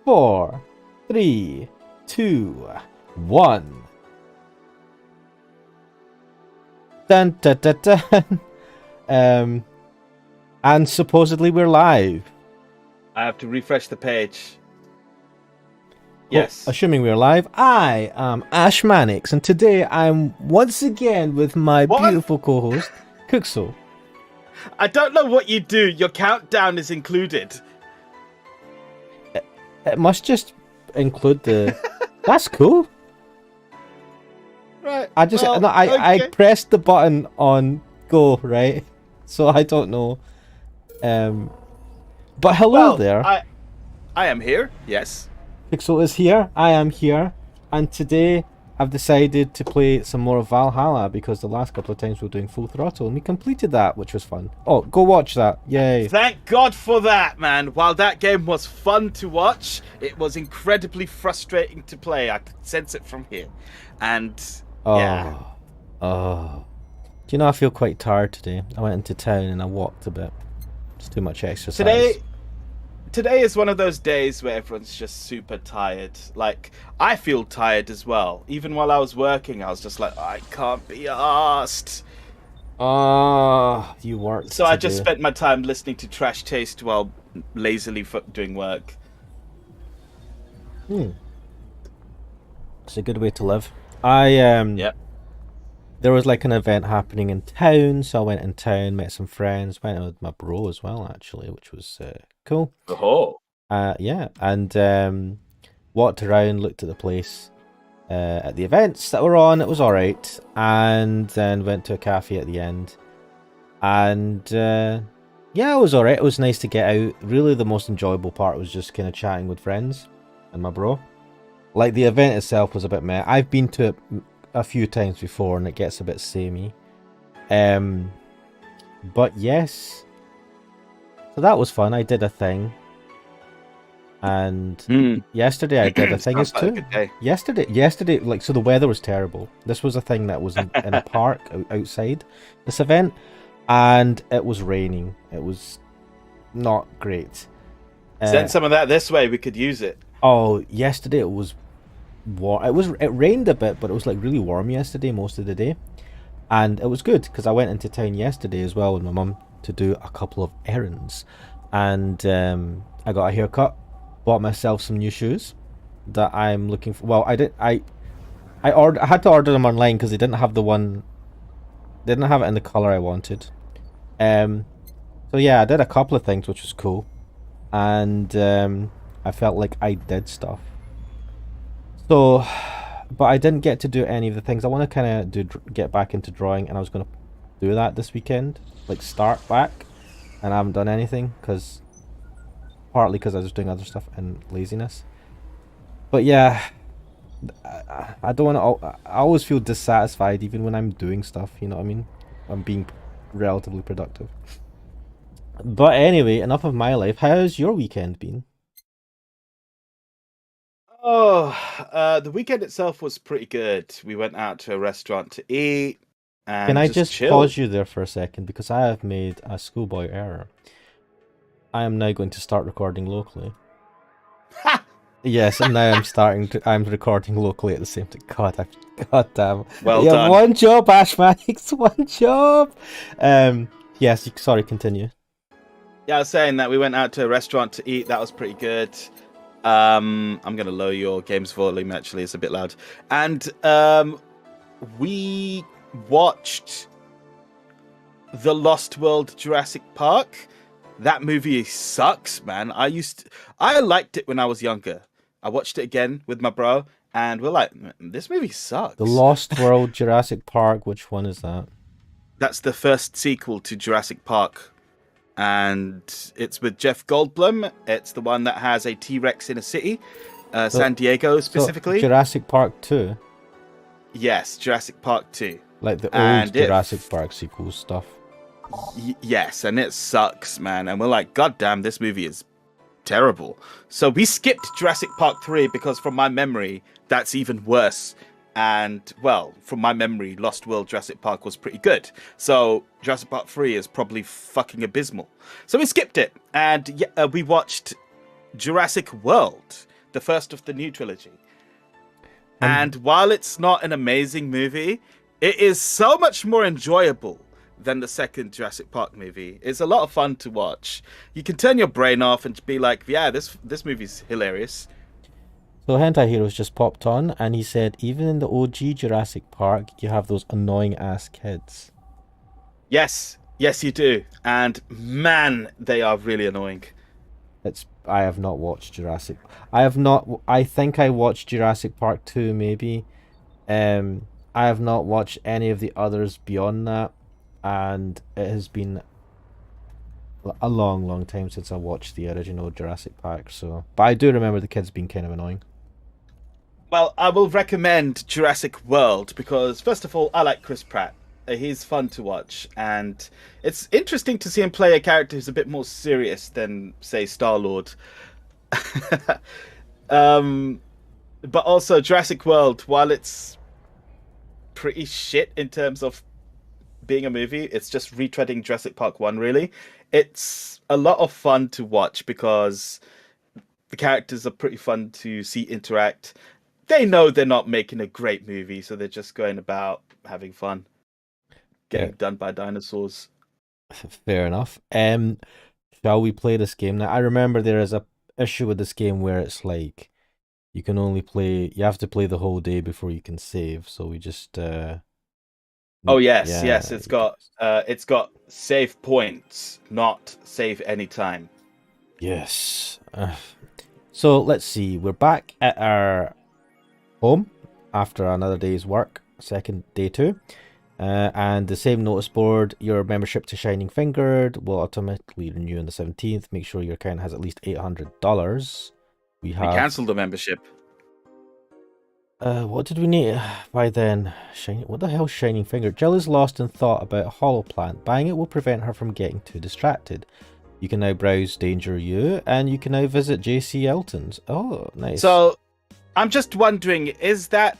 4, 3, 2, 1. Dun dun dun dun. And supposedly we're live. I have to refresh the page. Yes. Well, assuming we're live, I am Ash Mannix, and today I'm once again with my beautiful co-host, Cookso. I don't know what you do. Your countdown is included. It must just include the... That's cool. Right. I just well, I pressed the button on go, right? So I don't know. But hello there. I am here. Yes. Pixel is here. I am here, and today I've decided to play some more of Valhalla because the last couple of times we were doing Full Throttle and we completed that, which was fun. Oh, go watch that! Yay! Thank God for that, man. While that game was fun to watch, it was incredibly frustrating to play. I could sense it from here, and yeah. Oh. Do you know I feel quite tired today? I went into town and I walked a bit. It's too much exercise. Today is one of those days where everyone's just super tired. Like, I feel tired as well. Even while I was working, I was just like, I can't be arsed. You worked. So I just spent my time listening to Trash Taste while lazily doing work. It's a good way to live. Yep. There was like an event happening in town, so I went in town, met some friends, went out with my bro as well, actually, which was cool. Oh. Yeah, and walked around, looked at the place, at the events that were on. It was all right, and then went to a cafe at the end, and yeah, it was all right. It was nice to get out. Really, the most enjoyable part was just kind of chatting with friends and my bro. Like, the event itself was a bit meh. I've been to it a few times before and it gets a bit samey. But yes. So that was fun. I did a thing. And yesterday I did a thing as too. Yesterday, like, so the weather was terrible. This was a thing that was in a park outside this event, and it was raining. It was not great. Send some of that this way. We could use it. Oh, yesterday it was warm. It rained a bit, but it was like really warm yesterday most of the day, and it was good because I went into town yesterday as well with my mum to do a couple of errands, and I got a haircut, bought myself some new shoes that I'm looking for. Well, I had to order them online because they didn't have it in the color I wanted. So yeah, I did a couple of things which was cool, and I felt like I did stuff. So, but I didn't get to do any of the things I want to kind of get back into drawing, and I was going to do that this weekend, like start back, and I haven't done anything partly because I was doing other stuff and laziness. But yeah, I don't want to. I always feel dissatisfied even when I'm doing stuff. You know what I mean? I'm being relatively productive. But anyway, enough of my life. How's your weekend been? Oh, the weekend itself was pretty good. We went out to a restaurant to eat and Can I just chilled. pause you there for a second because I have made a schoolboy error. I am now going to start recording locally. Ha! Yes, and now I'm recording locally at the same time. God damn. Well yeah, done. One job, Ashmanix, one job. Yes, sorry, continue. Yeah, I was saying that we went out to a restaurant to eat. That was pretty good. I'm going to lower your game's volume, actually. It's a bit loud. And we watched The Lost World Jurassic Park. That movie sucks, man. I liked it when I was younger. I watched it again with my bro, and we're like, this movie sucks. The Lost World Jurassic Park, which one is that? That's the first sequel to Jurassic Park. And it's with Jeff Goldblum. It's the one that has a T-Rex in a city, San Diego specifically. So Jurassic Park 2? Yes, Jurassic Park 2. Like the old Jurassic Park sequel stuff. Yes, and it sucks, man. And we're like, God damn, this movie is terrible. So we skipped Jurassic Park 3 because from my memory, that's even worse. And, well, from my memory, Lost World Jurassic Park was pretty good. So Jurassic Park 3 is probably fucking abysmal. So we skipped it. And we watched Jurassic World, the first of the new trilogy. And And while it's not an amazing movie, it is so much more enjoyable than the second Jurassic Park movie. It's a lot of fun to watch. You can turn your brain off and be like, yeah, this movie's hilarious. so Hentai Heroes just popped on, and he said, even in the OG Jurassic Park, you have those annoying ass kids. Yes, yes, you do. And man, they are really annoying. I have not watched Jurassic. I have not. I think I watched Jurassic Park 2 maybe. I have not watched any of the others beyond that, and it has been a long, long time since I watched the original Jurassic Park. So, but I do remember the kids being kind of annoying. Well, I will recommend Jurassic World because, first of all, I like Chris Pratt. He's fun to watch, and it's interesting to see him play a character who's a bit more serious than, say, Star-Lord. But also, Jurassic World, while it's pretty shit in terms of being a movie, it's just retreading Jurassic Park 1, really. It's a lot of fun to watch because the characters are pretty fun to see interact. They know they're not making a great movie, so they're just going about having fun, getting Yeah. done by dinosaurs. Fair enough. Shall we play this game now? I remember there is a issue with this game where it's like you can only play. You have to play the whole day before you can save. So we just. Oh yes, Yeah. yes, it's got save points, not save anytime. Yes. So let's see. We're back at our home after another day's work, second day 2. And the same notice board, your membership to Shining Fingered will automatically renew on the 17th. Make sure your account has at least $800. We We cancelled the membership. what did we need by then? What the hell, Shining Finger? Jill is lost in thought about a hollow plant. Buying it will prevent her from getting too distracted. You can now browse Danger U, and you can now visit JC Elton's. Oh, nice. So, I'm just wondering, is that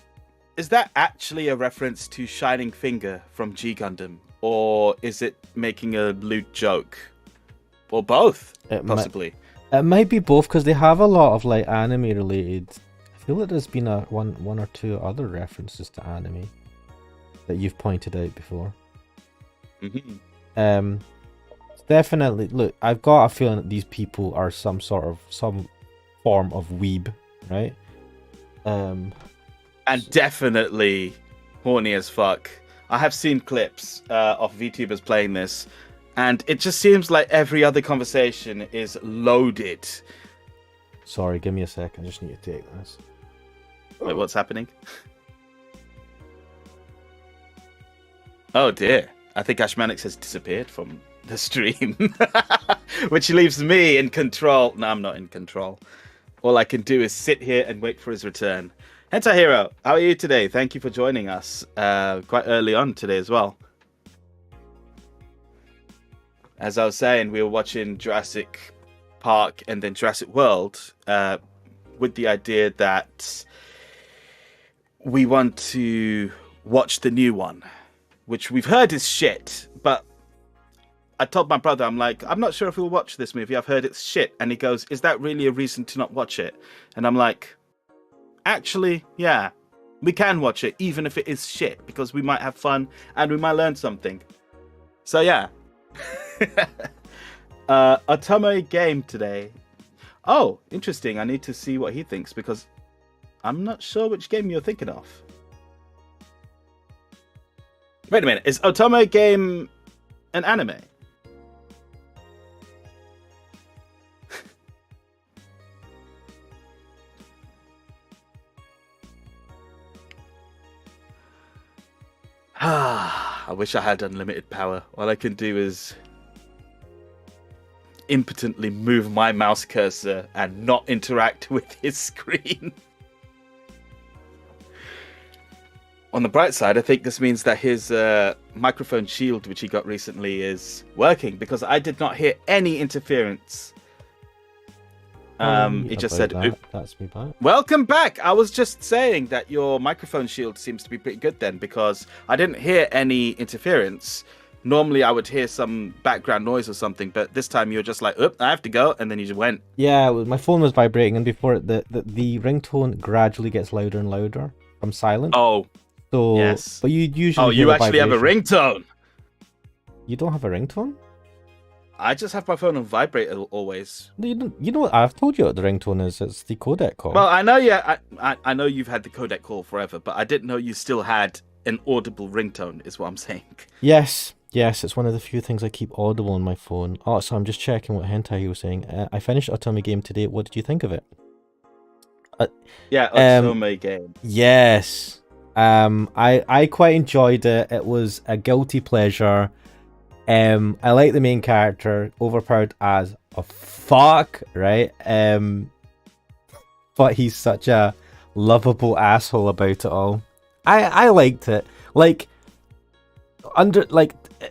actually a reference to Shining Finger from G Gundam, or is it making a lewd joke, or both, possibly? It might be both because they have a lot of like anime related. I feel like there's been one or two other references to anime that you've pointed out before. Mm-hmm. Definitely. Look, I've got a feeling that these people are some form of weeb, right? And definitely horny as fuck. I have seen clips of VTubers playing this, and it just seems like every other conversation is loaded. Sorry, give me a sec. I just need to take this. Wait, what's happening? Oh dear. I think Ashmanix has disappeared from the stream, which leaves me in control. No, I'm not in control. All I can do is sit here and wait for his return. Hentai Hero, how are you today? Thank you for joining us quite early on today as well. As I was saying, we were watching Jurassic Park and then Jurassic World with the idea that we want to watch the new one, which we've heard is shit, but I told my brother, I'm like, I'm not sure if we'll watch this movie. I've heard it's shit. And he goes, is that really a reason to not watch it? And I'm like, actually, yeah, we can watch it, even if it is shit, because we might have fun and we might learn something. So yeah. Otome game today. Oh, interesting. I need to see what he thinks because I'm not sure which game you're thinking of. Wait a minute. Is Otome game an anime? I wish I had unlimited power. All I can do is impotently move my mouse cursor and not interact with his screen. On the bright side, I think this means that his microphone shield, which he got recently, is working because I did not hear any interference. He just said, "That's me back." Welcome back. I was just saying that your microphone shield seems to be pretty good then because I didn't hear any interference. Normally, I would hear some background noise or something, but this time you're just like, "Oop, I have to go," and then you just went. Yeah, my phone was vibrating, and before it, the ringtone gradually gets louder and louder from silent. Oh, So, yes. but you usually Oh, hear you the actually have a vibration. ringtone. You don't have a ringtone? I just have my phone on vibrate always. No, you don't. You know what? I've told you what the ringtone is. It's the codec call. Well, I know, yeah, I know you've had the codec call forever, but I didn't know you still had an audible ringtone, is what I'm saying. Yes, it's one of the few things I keep audible on my phone. Oh, so I'm just checking what hentai you were saying. I finished Otome game today. What did you think of it? Yeah, Otome game. Yes. I quite enjoyed it. It was a guilty pleasure. I like the main character, overpowered as a fuck, right? But he's such a lovable asshole about it all. I liked it. Like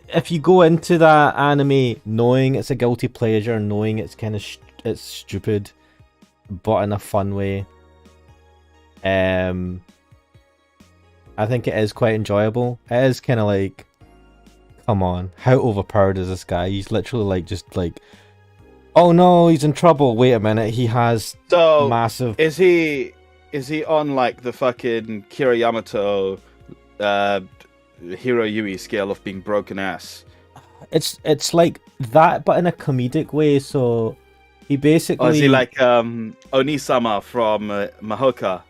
if you go into that anime knowing it's a guilty pleasure, knowing it's kind of it's stupid, but in a fun way, I think it is quite enjoyable. It is kind of like, come on, how overpowered is this guy? He's literally like, just like, oh no, he's in trouble. Wait a minute, he has massive. Is he on like the fucking Kira Yamato, Hiro Yui scale of being broken ass? It's like that, but in a comedic way. So he basically. Or is he like Onisama from Mahoka,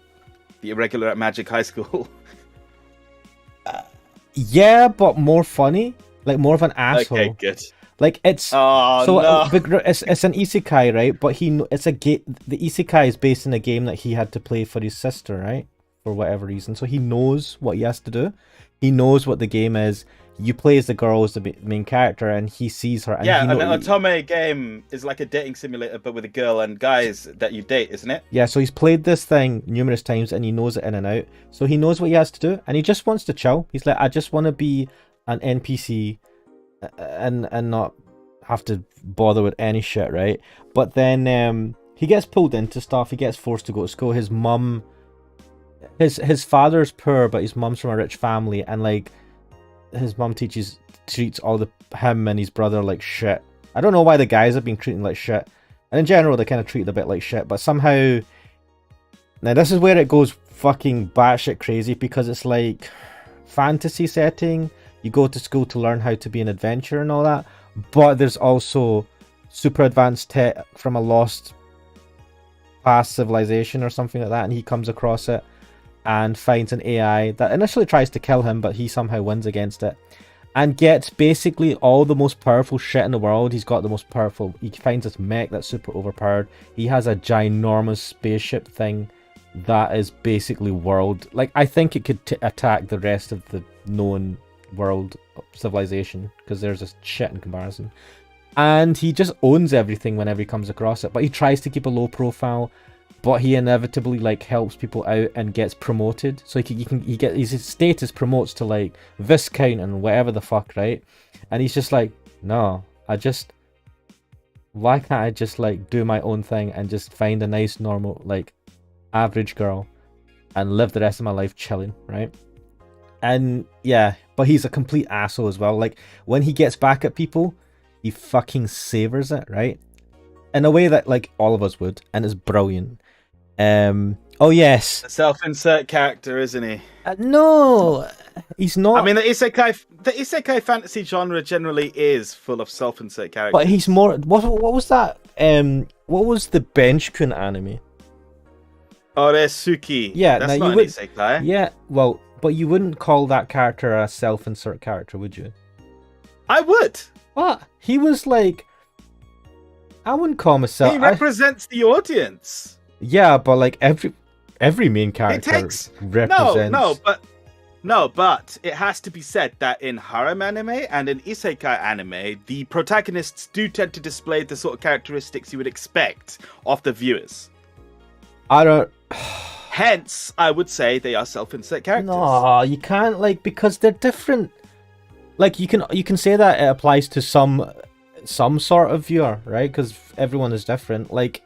the irregular at Magic High School? Yeah, but more funny, like more of an asshole. Okay, good. Like it's no. It's an isekai, right? But it's a game. The isekai is based in a game that he had to play for his sister, right? For whatever reason, so he knows what he has to do. He knows what the game is. You play as the girl as the main character, and he sees her. And yeah, an Otome game is like a dating simulator, but with a girl and guys that you date, isn't it? Yeah, so he's played this thing numerous times, and he knows it in and out. So he knows what he has to do, and he just wants to chill. He's like, I just want to be an NPC, and not have to bother with any shit, right? But then he gets pulled into stuff. He gets forced to go to school. His mum, his father's poor, but his mum's from a rich family, and like, his mum treats him and his brother like shit. I don't know why the guys have been treating like shit, and in general they kind of treat a bit like shit. But somehow, now this is where it goes fucking batshit crazy, because it's like fantasy setting. You go to school to learn how to be an adventurer and all that, but there's also super advanced tech from a lost past civilization or something like that, and he comes across it and finds an AI that initially tries to kill him, but he somehow wins against it and gets basically all the most powerful shit in the world. He's got the most powerful. He finds this mech that's super overpowered. He has a ginormous spaceship thing that is basically world. Like, I think it could attack the rest of the known world civilization, because there's a shit in comparison. And he just owns everything whenever he comes across it, but he tries to keep a low profile. But he inevitably like helps people out and gets promoted. So he get his status promotes to like Viscount and whatever the fuck, right? And he's just like, no, why can't I just like do my own thing and just find a nice normal like average girl and live the rest of my life chilling, right? And yeah, but he's a complete asshole as well. Like, when he gets back at people, he fucking savors it, right? In a way that like all of us would, and it's brilliant. Oh yes, A self-insert character, isn't he? No, he's not. I mean, the isekai fantasy genre generally is full of self-insert characters. But he's more. What was that? What was the Benchkun anime? Oh, there's Suki. Yeah, that's now not an isekai. Yeah, well, but you wouldn't call that character a self-insert character, would you? I would. What? He was like, I wouldn't call him a self. He represents the audience. Yeah, but like every main character represents. No, but it has to be said that in harem anime and in isekai anime, the protagonists do tend to display the sort of characteristics you would expect of the viewers. I don't. Hence, I would say they are self-insert characters. No, you can't, like, because they're different. Like, you can say that it applies to some sort of viewer, right? Because everyone is different. Like,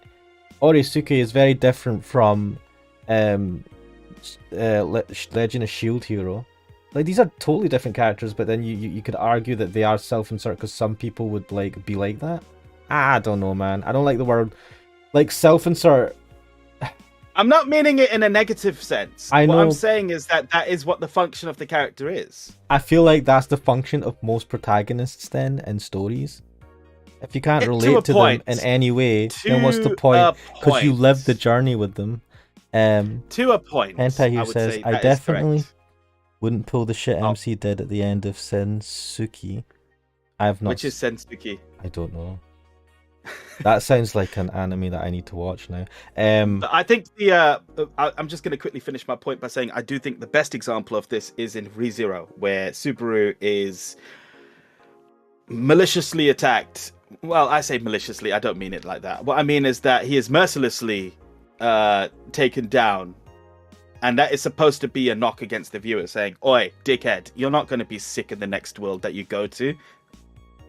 Orisuke is very different from Legend of Shield Hero. like these are totally different characters, but then you could argue that they are self-insert because some people would like be like that. I don't know, man. I don't like the word like self-insert. I'm not meaning it in a negative sense. I know. What I'm saying is that is what the function of the character is. I feel like that's the function of most protagonists then in stories. If you can't relate to them in any way, then what's the point? Because you live the journey with them. To a point. Hentai here says, I definitely wouldn't pull the shit MC did at the end of Sensuki. I have not. Which is Sensuki? I don't know. That sounds like an anime that I need to watch now. I think the I'm just going to quickly finish my point by saying I do think the best example of this is in ReZero, where Subaru is maliciously attacked. Well, I say maliciously, I don't mean it like that. What I mean is that he is mercilessly taken down, and that is supposed to be a knock against the viewer saying, oi, dickhead, you're not going to be sick in the next world that you go to.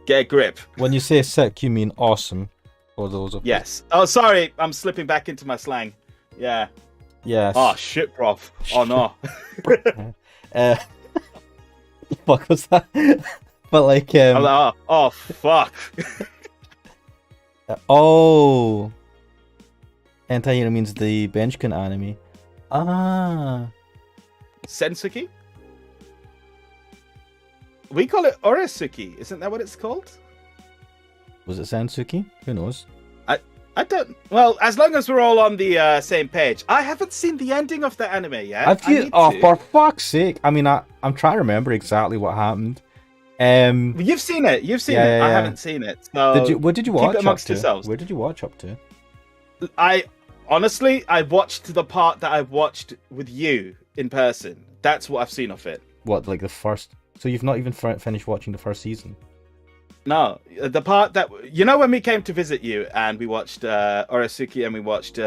Get a grip. When you say sick, you mean awesome. For those of Yes. Oh, sorry, I'm slipping back into my slang. Yeah. Yes. Oh, shit, prof. Oh, no. Fuck was that? But like, oh, fuck. Oh. Anti-hero means the Benchkin anime. Ah. Sensuki? We call it Orisuki. Isn't that what it's called? Was it Sensuki? Who knows? I don't... Well, as long as we're all on the same page. I haven't seen the ending of the anime yet. For fuck's sake. I mean, I'm trying to remember exactly what happened. You've seen it. You've seen it. I haven't seen it. So what did you watch keep it amongst up to? yourselves. Where did you watch up to? Honestly, I watched the part that I watched with you in person. That's what I've seen of it. What, like the first... So you've not even finished watching the first season? No, the part that... You know when we came to visit you and we watched Orisuki and we watched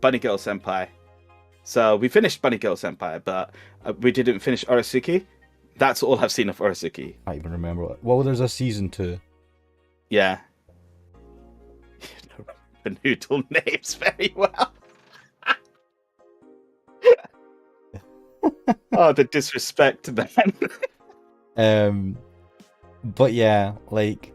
Bunny Girl Senpai? So we finished Bunny Girl Senpai, but we didn't finish Orisuki. That's all I've seen of Orisuki. I don't even remember. Well, there's a season 2. Yeah. You don't remember noodle names very well. Oh, the disrespect, man. But yeah, like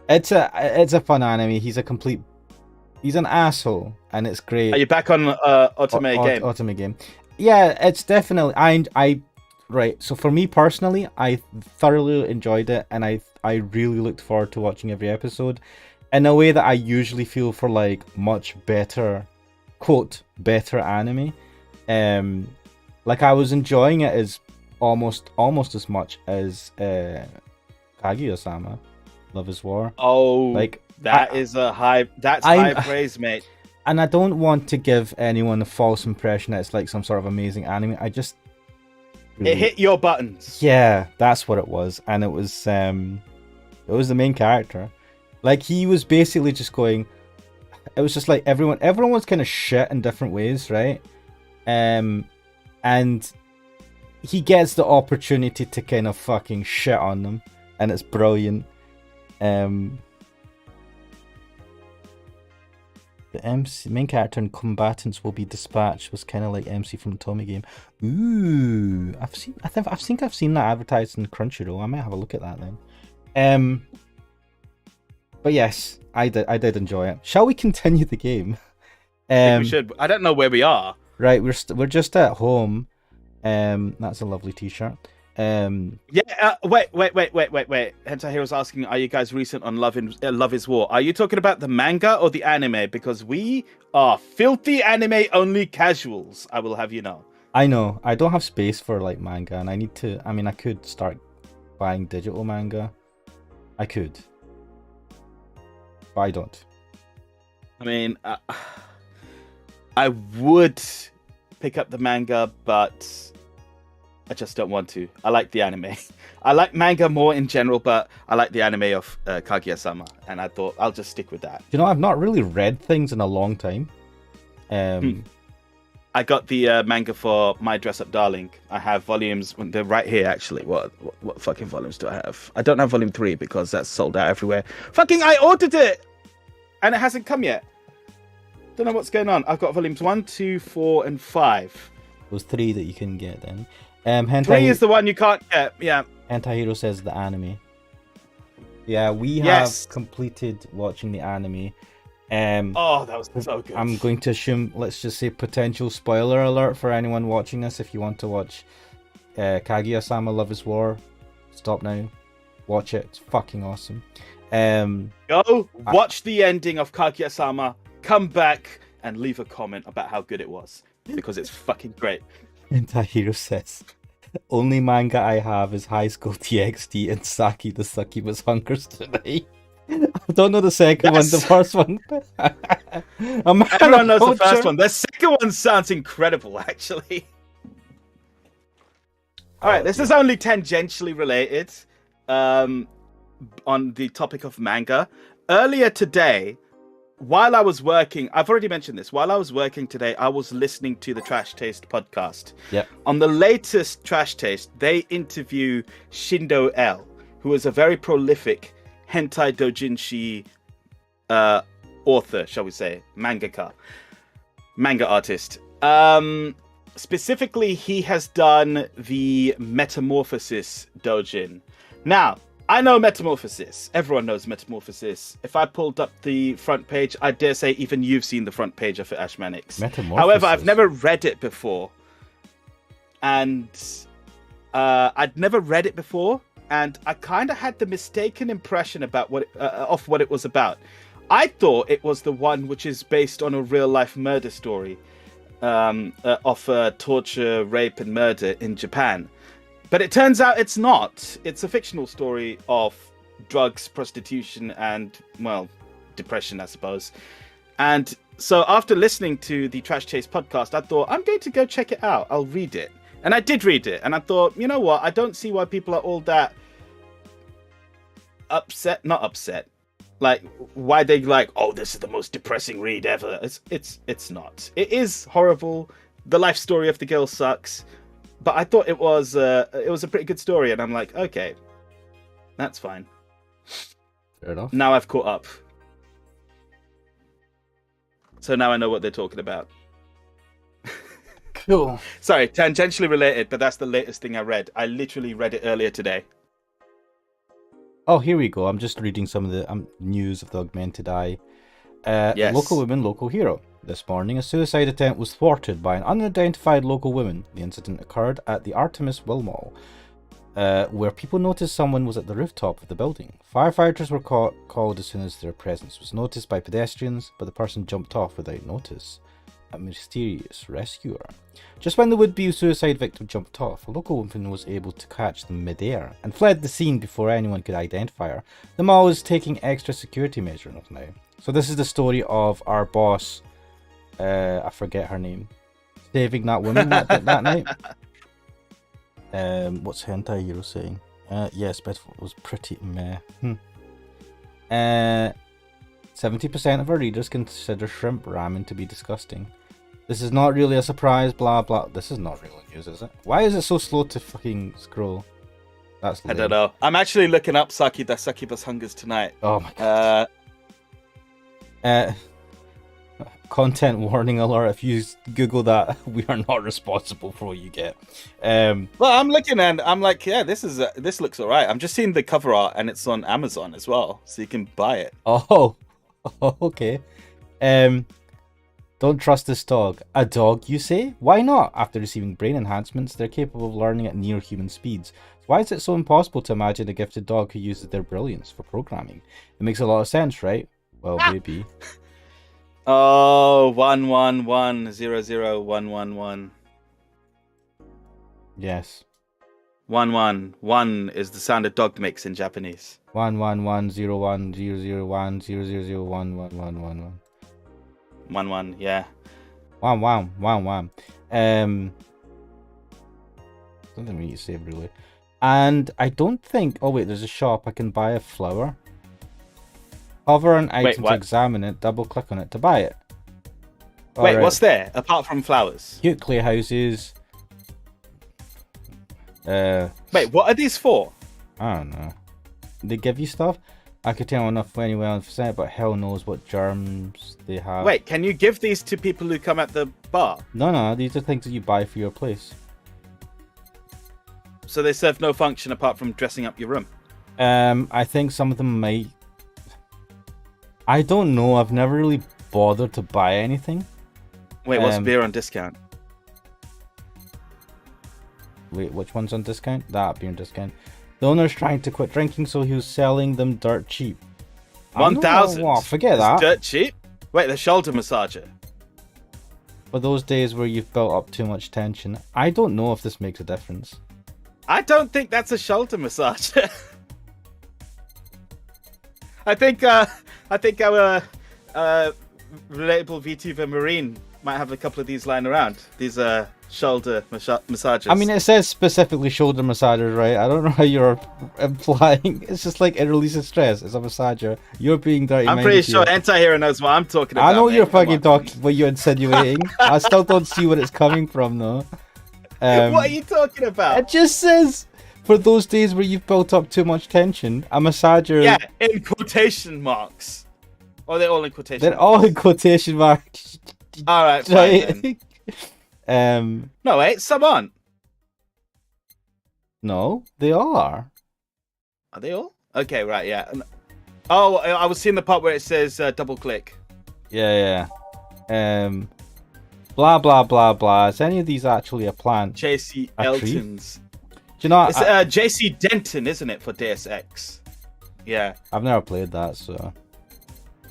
it's a fun anime. He's an asshole, and it's great. Are you back on Otome game? Yeah, it's definitely I right. So for me personally, I thoroughly enjoyed it, and I really looked forward to watching every episode in a way that I usually feel for like much better, quote, better anime. Like I was enjoying it as almost as much as Kaguya-sama, Love is War. Oh, like that's high praise, mate. And I don't want to give anyone a false impression that it's like some sort of amazing anime. I just it hit your buttons. Yeah, that's what it was, and it was the main character. Like he was basically just going. It was just like everyone was kind of shit in different ways, right? And he gets the opportunity to kind of fucking shit on them, and it's brilliant. The main character and combatants will be dispatched was kind of like MC from the Tommy game. Ooh, I've seen that advertised in Crunchyroll. I might have a look at that then. But yes, I did enjoy it. Shall we continue the game? I think we should. I don't know where we are. Right, we're just at home. That's a lovely t-shirt. Yeah. Wait. Hentai Hero's asking, are you guys recent on Love is War? Are you talking about the manga or the anime? Because we are filthy anime only casuals. I will have you know. I know. I don't have space for like manga, and I need to. I mean, I could start buying digital manga. I could, but I don't. I mean, I would pick up the manga, but I just don't want to. I like the anime. I like manga more in general, but I like the anime of Kaguya-sama, and I thought I'll just stick with that. You know, I've not really read things in a long time. I got the manga for My Dress Up Darling. I have volumes. They're right here, actually. What fucking volumes do I have? I don't have volume 3 because that's sold out everywhere. Fucking, I ordered it! And it hasn't come yet. Don't know what's going on. I've got volumes 1, 2, 4, and 5. Those 3 that you can get then. 3 is the one you can't get. Yeah. Hero says the anime. Yeah, we have Yes. completed watching the anime. Oh, that was so good. I'm going to assume, let's just say, potential spoiler alert for anyone watching this. If you want to watch Kaguya-sama Love is War, stop now. Watch it. It's fucking awesome. Go watch the ending of Kaguya-sama, come back and leave a comment about how good it was, because it's fucking great. Hero says, only manga I have is High School TXT and Saki the Succubus Hungers Tonight. I don't know the second one, the first one. Everyone knows the first one. The second one sounds incredible, actually. Alright, this is only tangentially related on the topic of manga. Earlier today, while I was working, I've already mentioned this, while I was working today, I was listening to the Trash Taste podcast. Yep. On the latest Trash Taste, they interview Shindo L, who is a very prolific hentai doujinshi author, shall we say, manga artist. Specifically, he has done the Metamorphosis doujin. Now, I know Metamorphosis. Everyone knows Metamorphosis. If I pulled up the front page, I dare say even you've seen the front page of it, Ashmanix. However, I've never read it before. And I'd never read it before. And I kind of had the mistaken impression about what it was about. I thought it was the one which is based on a real-life murder story of torture, rape, and murder in Japan. But it turns out it's not. It's a fictional story of drugs, prostitution, and, well, depression, I suppose. And so after listening to the Trash Chase podcast, I thought, I'm going to go check it out. I'll read it. And I did read it, and I thought, you know what? I don't see why people are all that not upset. Like, why they like, oh, this is the most depressing read ever. It's not. It is horrible. The life story of the girl sucks. But I thought it was a pretty good story, and I'm like, okay, that's fine. Fair enough. Now I've caught up. So now I know what they're talking about. Cool. Sorry, tangentially related, but that's the latest thing I read. I literally read it earlier today. Oh, here we go. I'm just reading some of the news of the Augmented Eye. Yes. Local woman, local hero. This morning, a suicide attempt was thwarted by an unidentified local woman. The incident occurred at the Artemis Will Mall, where people noticed someone was at the rooftop of the building. Firefighters were called as soon as their presence was noticed by pedestrians, but the person jumped off without notice. A mysterious rescuer. Just when the would-be suicide victim jumped off, a local woman was able to catch them mid-air and fled the scene before anyone could identify her. The mall is taking extra security measures now. So this is the story of our boss, I forget her name, saving that woman that night. What's Hentai Hero saying? Yes, but it was pretty meh. 70% of our readers consider shrimp ramen to be disgusting. This is not really a surprise, blah blah. This is not real news, is it? Why is it so slow to fucking scroll? That's lame. I don't know. I'm actually looking up Saki the Succubus Hungers Tonight. Oh my god. Content warning alert. If you Google that, we are not responsible for what you get. Well, I'm looking and I'm like, yeah, this looks alright. I'm just seeing the cover art and it's on Amazon as well, so you can buy it. Oh, okay. Don't trust this dog. A dog, you say? Why not? After receiving brain enhancements, they're capable of learning at near human speeds. Why is it so impossible to imagine a gifted dog who uses their brilliance for programming? It makes a lot of sense, right? Well, maybe. Oh, 111001111. Yes. 111 is the sound a dog makes in Japanese. 111010000111111. 11, yeah. Wow. Something we need to save really. And I don't think. Oh wait, there's a shop. I can buy a flower. Hover an item to examine it. Double click on it to buy it. Wait, what's there apart from flowers? Cute clay houses. Wait, what are these for? I don't know. They give you stuff. I could tell enough anyway on percent, but hell knows what germs they have. Wait, can you give these to people who come at the bar? No, these are things that you buy for your place. So they serve no function apart from dressing up your room. I think some of them might. I don't know. I've never really bothered to buy anything. Wait, what's beer on discount? Wait, which one's on discount? That beer on discount. The owner's trying to quit drinking, so he was selling them dirt cheap. 1,000. Well, forget that. Dirt cheap. Wait, the shoulder massager. For those days where you've built up too much tension, I don't know if this makes a difference. I don't think that's a shoulder massager. I think our relatable VTuber Marine might have a couple of these lying around. These shoulder massagers. I mean, it says specifically shoulder massagers, right? I don't know how you're implying. It's just like it releases stress. It's a massager. You're being dirty. I'm pretty sure Anti-Hero knows what I'm talking about. I know man. you're fucking talking. What you're insinuating. I still don't see where it's coming from, though. What are you talking about? It just says for those days where you've built up too much tension, a massager. Yeah, in quotation marks. Or they're all in quotation They're marks? all in quotation marks. Alright, fine then. No, wait, some aren't. No, they all are. Are they all? Okay, right, yeah. Oh, I was seeing the part where it says double click. Yeah. Blah, blah, blah, blah. Is any of these actually a plant? JC A tree? Elton's. Do you know? It's JC Denton, isn't it, for Deus Ex? Yeah. I've never played that, so.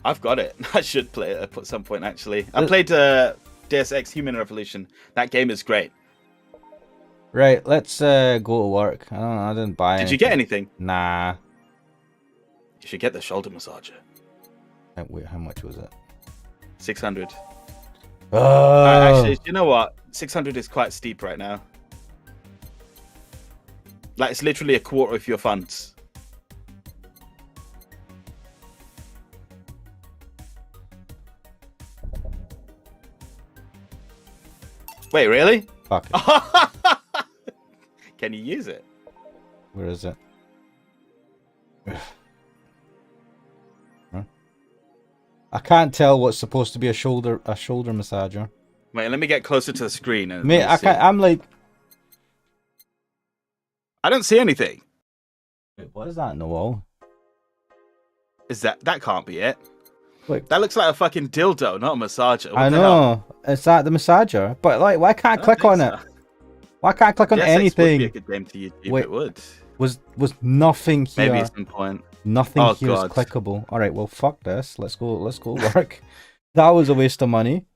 I've got it. I should play it at some point, actually. I played Deus Ex Human Revolution. That game is great. Right, let's go to work. I didn't buy Did you get anything? Nah. You should get the shoulder massager. Wait, how much was it? 600. Oh. Actually, you know what? 600 is quite steep right now. Like, it's literally a quarter of your funds. Wait, really? Fuck it. Can you use it? Where is it? Huh? I can't tell what's supposed to be a shoulder massager. Wait, let me get closer to the screen. And Mate, I'm like... I don't see anything. Wait, what is that in the wall? Is that can't be it? Wait. That looks like a fucking dildo, not a massager. What I the hell? know. Is that the massager? But like, why can't I click on it? Why can't I click on Yes, anything? Would be a good game to YouTube. Wait, it would. Was nothing here? Maybe at some point. Nothing Oh, here is God. clickable. All right, well, fuck this. Let's go work. That was a waste of money.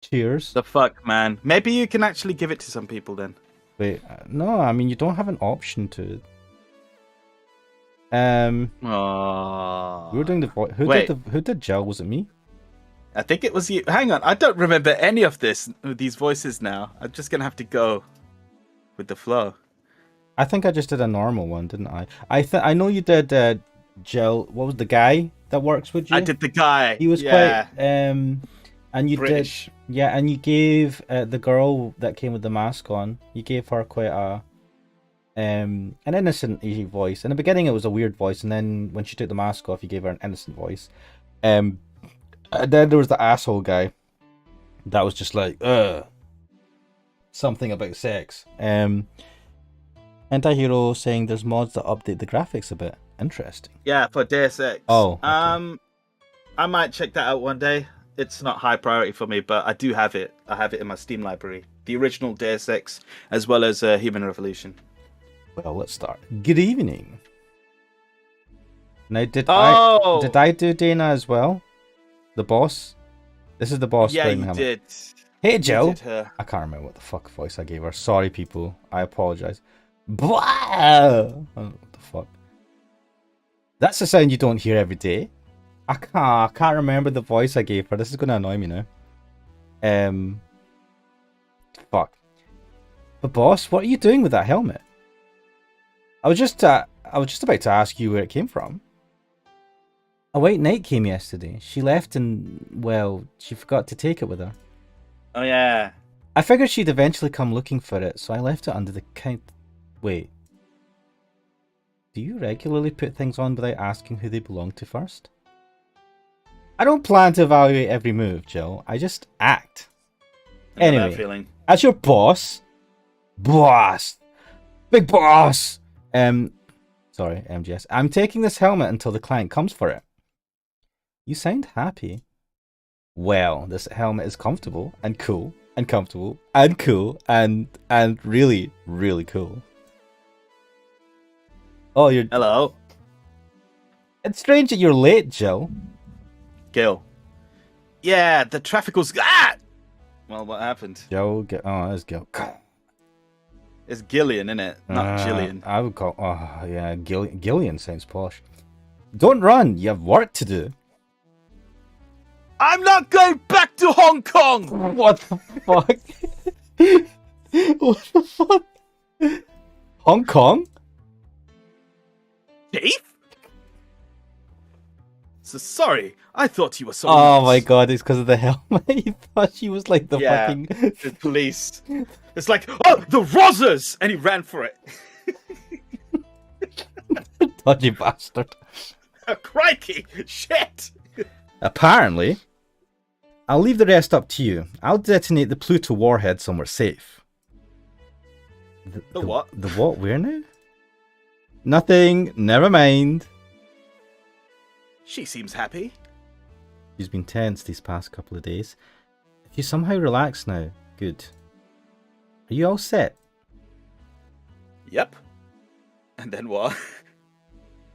Cheers. The fuck, man. Maybe you can actually give it to some people then. Wait, no. I mean, you don't have an option to. Oh. We were doing the voice. Who did Gel? Was it me? I think it was you. Hang on, I don't remember any of these voices now. I'm just gonna have to go with the flow. I think I just did a normal one, didn't I? I know you did Gel. What was the guy that works with you? I did the guy. He was quite and you British. did and you gave the girl that came with the mask on. You gave her quite a an innocent easy voice. In the beginning, it was a weird voice, and then when she took the mask off, you gave her an innocent voice. And then there was the asshole guy that was just like something about sex. Anti-hero saying there's mods that update the graphics a bit. Interesting. Yeah, for Deus Ex. Oh, okay. I might check that out one day. It's not high priority for me, but I do have it. I have it in my Steam library. The original Deus Ex, as well as Human Revolution. Well, let's start. Good evening. Now, did I do Dana as well? The boss? This is the boss. Yeah, you did. Hey, Jill. Her. I can't remember what the fuck voice I gave her. Sorry, people. I apologize. Blah! Oh, what the fuck? That's a sound you don't hear every day. I can't remember the voice I gave her. This is going to annoy me now. Fuck. But boss, what are you doing with that helmet? I was just about to ask you where it came from. A white knight came yesterday. She left and, well, she forgot to take it with her. Oh, yeah. I figured she'd eventually come looking for it, so I left it under the count. Wait. Do you regularly put things on without asking who they belong to first? I don't plan to evaluate every move, Jill. I just act. Anyway, as your boss, Big boss! Sorry, MGS. I'm taking this helmet until the client comes for it. You sound happy. Well, this helmet is comfortable and cool and comfortable and cool and really, really cool. Oh, you're... Hello. It's strange that you're late, Jill. Gil. Yeah, the traffic was... Ah! Well, what happened? Joe, oh, there's Gil. It's Gillian, innit? Not Gillian. I would call... Oh, yeah, Gillian sounds posh. Don't run, you have work to do. I'm not going back to Hong Kong! What the fuck? What the fuck? Hong Kong? Chief? So sorry, I thought you were someone Oh else. my god, it's because of the helmet. You thought she was like the Yeah, fucking... the police. It's like, oh, the Rozzers! And he ran for it. Dodgy bastard. Oh, crikey! Shit! Apparently, I'll leave the rest up to you. I'll detonate the Pluto warhead somewhere safe. The what? The what? Where now? Nothing. Never mind. She seems happy. She's been tense these past couple of days. If you somehow relax now, good. Are you all set? Yep. And then what?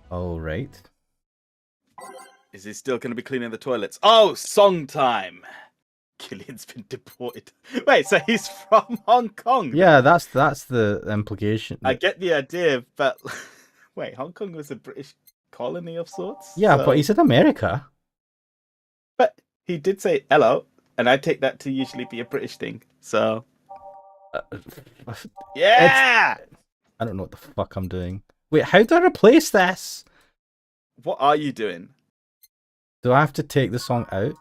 All right. Is he still going to be cleaning the toilets? Oh, song time! Killian's been deported. Wait, so he's from Hong Kong? Yeah, that's the implication. I get the idea, but... Wait, Hong Kong was a British colony of sorts? Yeah, so... but he said America. But he did say hello, and I take that to usually be a British thing, so... Yeah! I don't know what the fuck I'm doing. Wait, how do I replace this? What are you doing? Do I have to take the song out?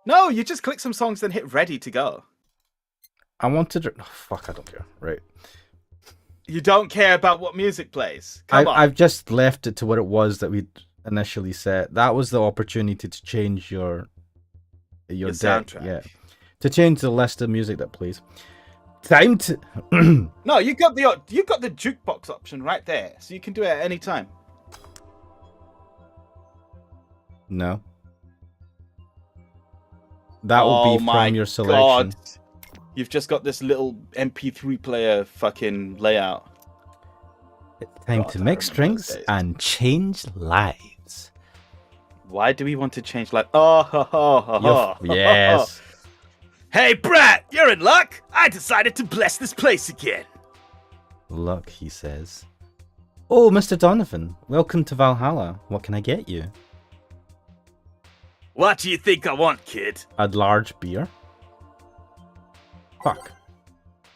No, you just click some songs, then hit ready to go. I wanted to... Oh, fuck, I don't care. Right. You don't care about what music plays. Come on. I've just left it to what it was that we'd initially set. That was the opportunity to change your deck. soundtrack. Yeah. To change the list of music that plays. Time to... No, you got the jukebox option right there, so you can do it at any time. No. That will be from your selection. God. You've just got this little MP3 player fucking layout. It's time to mix drinks and change lives. Why do we want to change life? Oh, ho, ho, ho, ho. Yes. Hey, Brat, you're in luck. I decided to bless this place again. Luck, he says. Oh, Mr. Donovan, welcome to Valhalla. What can I get you? What do you think I want, kid? A large beer? Fuck.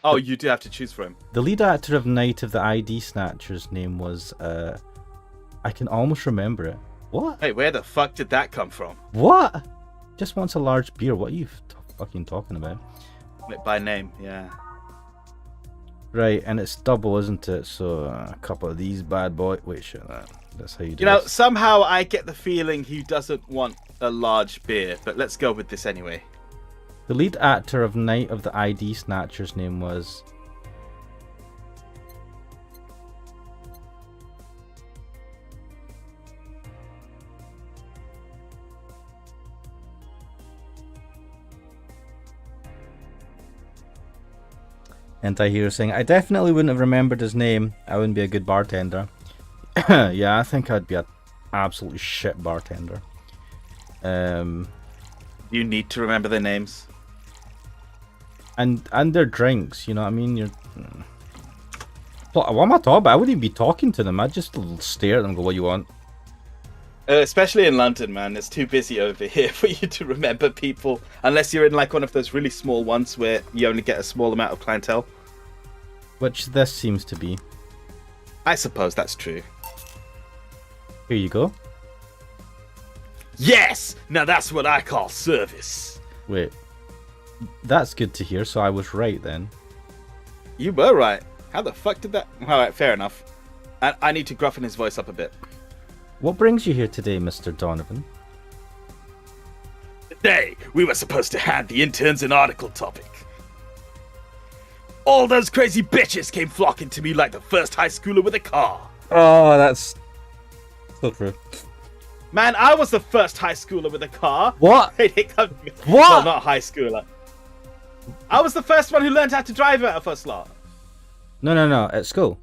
Oh, you do have to choose for him. The lead actor of Night of the ID Snatcher's name was, I can almost remember it. What? Hey, where the fuck did that come from? What? Just wants a large beer. What are you fucking talking about? By name, yeah. Right, and it's double, isn't it? So a couple of these bad boys. Wait, shit, that's how you do You know, it. somehow I get the feeling he doesn't want a large beer, but let's go with this anyway. The lead actor of Night of the ID Snatcher's name was... And I hear saying, I definitely wouldn't have remembered his name. I wouldn't be a good bartender. Yeah, I think I'd be an absolutely shit bartender. You need to remember their names. And their drinks, you know what I mean? What am I talking about? I wouldn't even be talking to them. I'd just stare at them and go, what you want? Especially in London, man. It's too busy over here for you to remember people. Unless you're in like one of those really small ones where you only get a small amount of clientele. Which this seems to be. I suppose that's true. Here you go. Yes! Now that's what I call service. Wait. That's good to hear, so I was right then. You were right. How the fuck did that... Alright, fair enough. I need to gruffen his voice up a bit. What brings you here today, Mr. Donovan? Today, we were supposed to hand the interns an article topic. all those crazy bitches came flocking to me like the first high schooler with a car. Oh, that's so true. Man, I was the first high schooler with a car. What? What? Well, not high schooler. I was the first one who learned how to drive at a first lot. No. At school.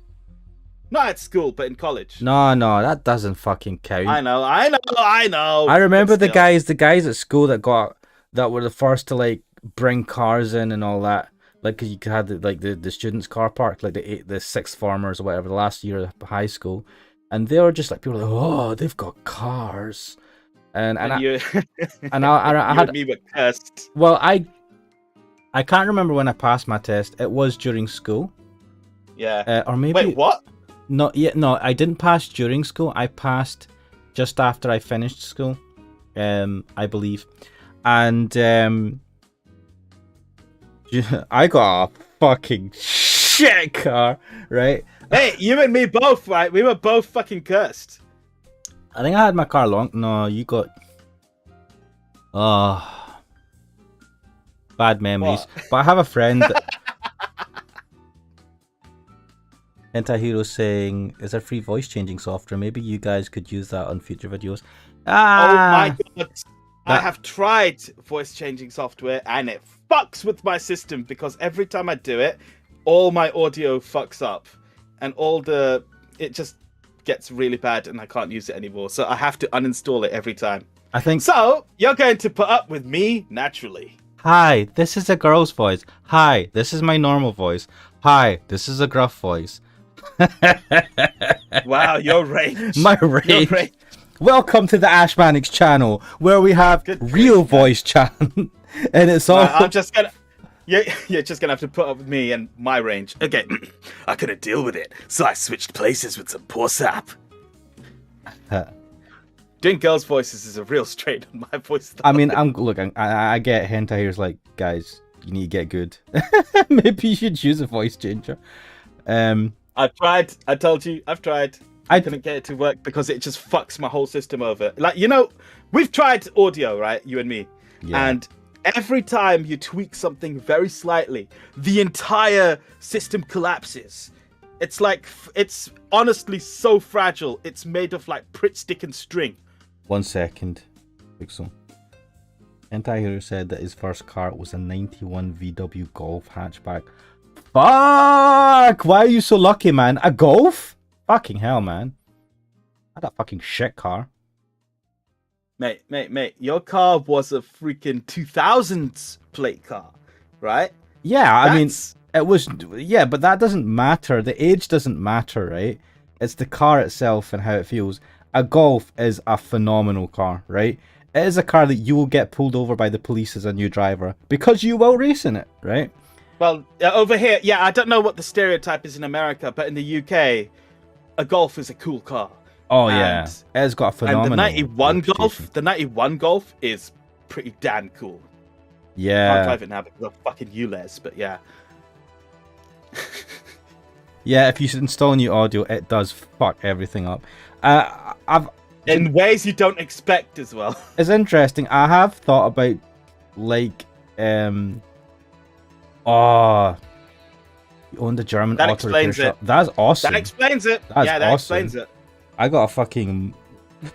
Not at school, but in college. No, that doesn't fucking count. I know. I remember the guys at school that were the first to like bring cars in and all that. Like, 'cause you had the students' car park, like the sixth formers or whatever, the last year of high school, and they were just like people were like, oh, they've got cars, and I had me were cursed. Well, I can't remember when I passed my test. It was during school. Yeah. Or maybe. Wait, what? No, I didn't pass during school. I passed just after I finished school, I believe, and I got a fucking shit car, right? Hey, you and me both, right? We were both fucking cursed. I think I had my car long. No, you got. Oh, bad memories. What? But I have a friend. Hero saying, "Is there free voice changing software? Maybe you guys could use that on future videos." Oh my god! I have tried voice changing software and it fucks with my system because every time I do it, all my audio fucks up and it just gets really bad and I can't use it anymore. So I have to uninstall it every time. I think so. You're going to put up with me naturally. Hi, this is a girl's voice. Hi, this is my normal voice. Hi, this is a gruff voice. Wow, your range. My range. Your range. Welcome to the Ashmanics channel, where we have real voice chat, and it's all. I'm just gonna. You're just gonna have to put up with me and my range. Okay, I couldn't deal with it, so I switched places with some poor sap. Doing girls' voices is a real strain on my voice. Though. I mean, I get Hentai here's like, guys, you need to get good. Maybe you should use a voice changer. I've tried. I told you, I've tried. I couldn't get it to work because it just fucks my whole system over. Like, we've tried audio, right? You and me. Yeah. And every time you tweak something very slightly, the entire system collapses. It's like, it's honestly so fragile. It's made of like Pritt stick and string. 1 second. Pixel. Hero said that his first car was a 91 VW Golf hatchback. Fuck! Why are you so lucky, man? A Golf? Fucking hell, man. I had a fucking shit car. Mate. Your car was a freaking 2000s plate car, right? Yeah, I mean, it was... Yeah, but that doesn't matter. The age doesn't matter, right? It's the car itself and how it feels. A Golf is a phenomenal car, right? It is a car that you will get pulled over by the police as a new driver because you will race in it, right? Well, over here, yeah, I don't know what the stereotype is in America, but in the UK, a Golf is a cool car. Oh, yeah. It's got a phenomenal... And the 91 Golf is pretty damn cool. Yeah. I can't drive it now because of fucking ULEZ, but yeah. Yeah, if you install new audio, it does fuck everything up. In ways you don't expect as well. It's interesting. I have thought about, like, you own the German auto repair shop. That's awesome. That explains it. That explains it. I got a fucking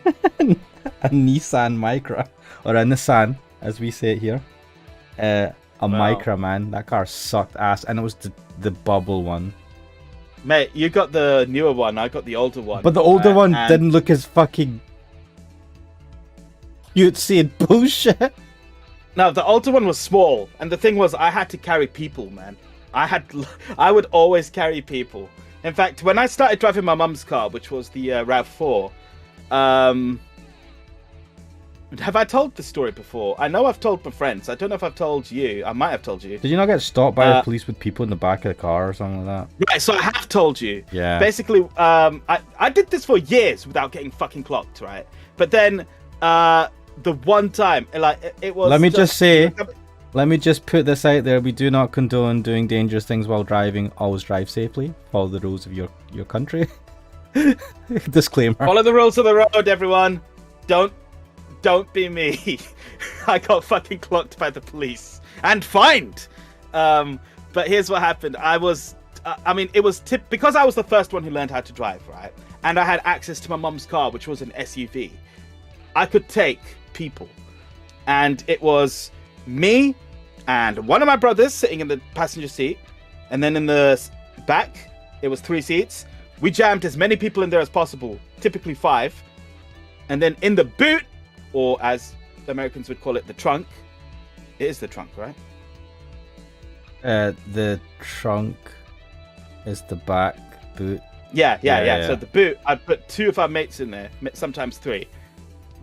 a Nissan Micra, or a Nissan, as we say it here. Micra, man. That car sucked ass, and it was the bubble one. Mate, you got the newer one. I got the older one. But the older one didn't look as fucking cute, seeing bullshit. No, the older one was small, and the thing was, I had to carry people, man. I would always carry people. In fact, when I started driving my mum's car, which was the RAV4, have I told the story before? I know I've told my friends. I don't know if I've told you. I might have told you. Did you not get stopped by the police with people in the back of the car or something like that? Right, so I have told you. Yeah. Basically, I did this for years without getting fucking clocked, right? But then, the one time, like, it was... Let me just put this out there. We do not condone doing dangerous things while driving. Always drive safely. Follow the rules of your country. Disclaimer. Follow the rules of the road, everyone. Don't be me. I got fucking clocked by the police and fined. But here's what happened. I was, it was because I was the first one who learned how to drive, right? And I had access to my mum's car, which was an SUV. I could take people. And it was me and one of my brothers sitting in the passenger seat. And then in the back, it was 3 seats. We jammed as many people in there as possible, typically 5. And then in the boot, or as the Americans would call it, the trunk. It is the trunk, right? The trunk is the back boot. Yeah. So the boot, I'd put 2 of our mates in there, sometimes 3.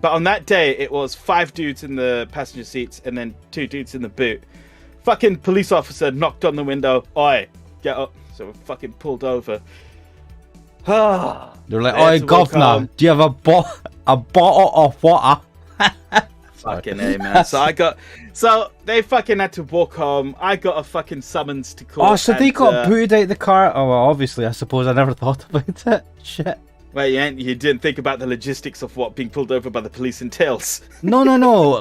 But on that day, it was 5 dudes in the passenger seats and then 2 dudes in the boot. Fucking police officer knocked on the window. Oi, get up. So we fucking pulled over. They're like, oi, governor, do you have a bottle of water? Fucking A, man. So they fucking had to walk home. I got a fucking summons to court. Oh, so they got booted out the car? Oh, well, obviously, I suppose I never thought about it. Shit. Well, you didn't think about the logistics of what being pulled over by the police entails. No.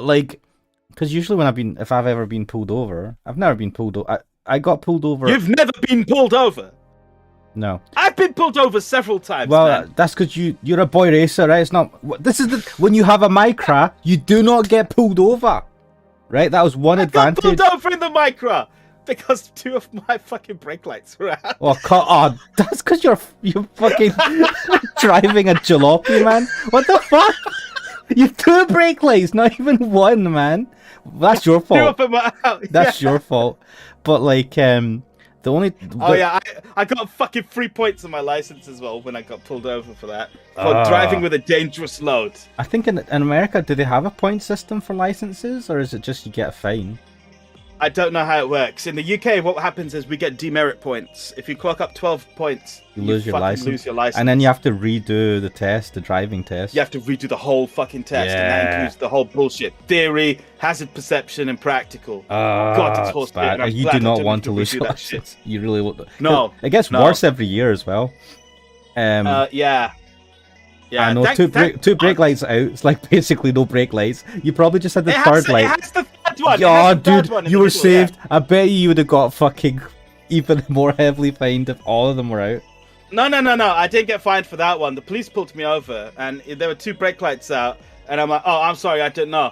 Like, because usually if I've ever been pulled over, I've never been pulled over. I got pulled over. You've never been pulled over? No. I've been pulled over several times. Well, man. That's because you're a boy racer, right? It's not. This is when you have a Micra, you do not get pulled over, right? That was one advantage. I got pulled over in the Micra because 2 of my fucking brake lights were out. Oh, that's because you're fucking driving a jalopy, man. What the fuck? You 2 brake lights, not even 1, man. That's your fault. 2 of them are out. That's your fault. But like, I got fucking 3 points on my license as well when I got pulled over for that. For driving with a dangerous load. I think in America, do they have a point system for licenses, or is it just you get a fine? I don't know how it works. In the UK, what happens is we get demerit points. If you clock up 12 points, you lose your license. And then you have to redo the driving test. You have to redo the whole fucking test, and that includes the whole bullshit. Theory, hazard perception, and practical. God, it's horse shit. You do not want to lose your license. You really want to. No. It gets worse every year as well. Yeah. I know, two brake lights out. It's like basically no brake lights. You probably just had the third light. It has the third one. Oh, dude, you were saved. Yeah. I bet you would have got fucking even more heavily fined if all of them were out. No. I didn't get fined for that one. The police pulled me over, and there were 2 brake lights out. And I'm like, oh, I'm sorry, I didn't know.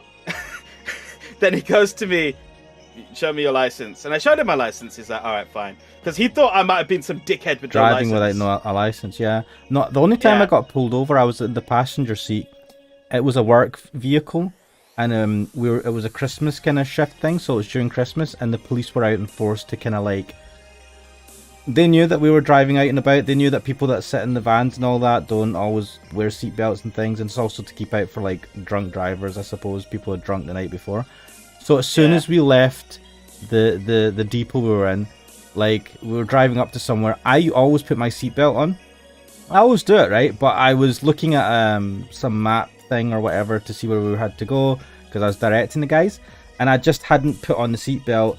Then he goes to me, show me your license. And I showed him my license. He's like, all right, fine. Because he thought I might have been some dickhead with driving without a license. Yeah. No, the only time I got pulled over, I was in the passenger seat. It was a work vehicle, and it was a Christmas kind of shift thing. So it was during Christmas, and the police were out in force to kind of like. They knew that we were driving out and about. They knew that people that sit in the vans and all that don't always wear seatbelts and things. And it's also to keep out for like drunk drivers, I suppose. People are drunk the night before. So as soon as we left the depot we were in, like we were driving up to somewhere, I always put my seatbelt on. I always do it, right? But I was looking at some map thing or whatever to see where we had to go because I was directing the guys, and I just hadn't put on the seatbelt.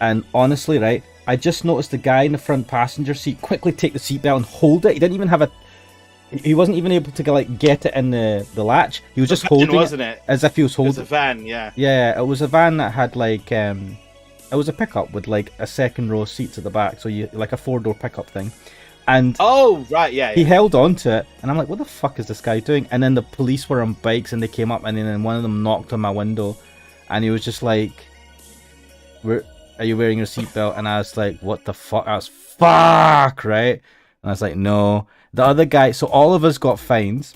And honestly, right, I just noticed the guy in the front passenger seat quickly take the seatbelt and hold it. He didn't even have he wasn't even able to like get it in the latch. He was just holding it as if he was holding. It was a van, yeah. Yeah, it was a van that had like it was a pickup with like a second row seats at the back, so you like a 4-door pickup thing. And oh right, yeah. He held on to it, and I'm like, what the fuck is this guy doing? And then the police were on bikes, and they came up, and then one of them knocked on my window, and he was just like, are you wearing your seatbelt? And I was like, what the fuck? I was fuck, right? And I was like, no. The other guy, so all of us got fines,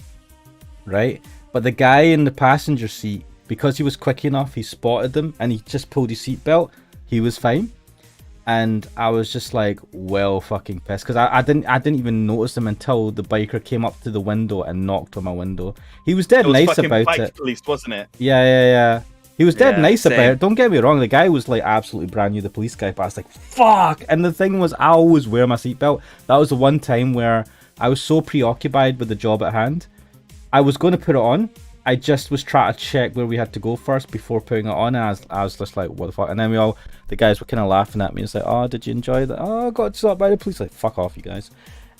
right? But the guy in the passenger seat, because he was quick enough, he spotted them and he just pulled his seatbelt. He was fine. And I was just like, well, fucking pissed, because I didn't even notice him until the biker came up to the window and knocked on my window. He was dead nice about it. Police, wasn't it? Yeah. He was dead nice about it. Don't get me wrong. The guy was like absolutely brand new, the police guy. But I was like, fuck. And the thing was, I always wear my seatbelt. That was the one time where I was so preoccupied with the job at hand. I was going to put it on. I just was trying to check where we had to go first before putting it on. And I was just like, what the fuck? And then the guys were kind of laughing at me. It's like, oh, did you enjoy that? Oh, I got stopped by the police. Like, fuck off, you guys.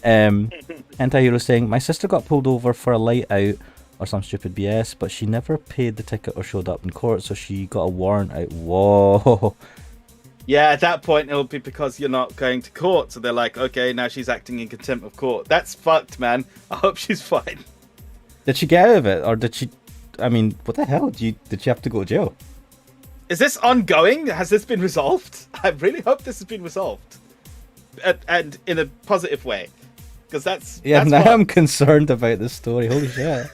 Anti-Hero saying, my sister got pulled over for a light out or some stupid BS, but she never paid the ticket or showed up in court, so she got a warrant out. Whoa. Yeah, at that point it'll be because you're not going to court. So they're like, okay, now she's acting in contempt of court. That's fucked, man. I hope she's fine. Did she get out of it, or did she? I mean, what the hell? Did she have to go to jail? Is this ongoing? Has this been resolved? I really hope this has been resolved, and in a positive way, because that's now I'm concerned about this story. Holy shit!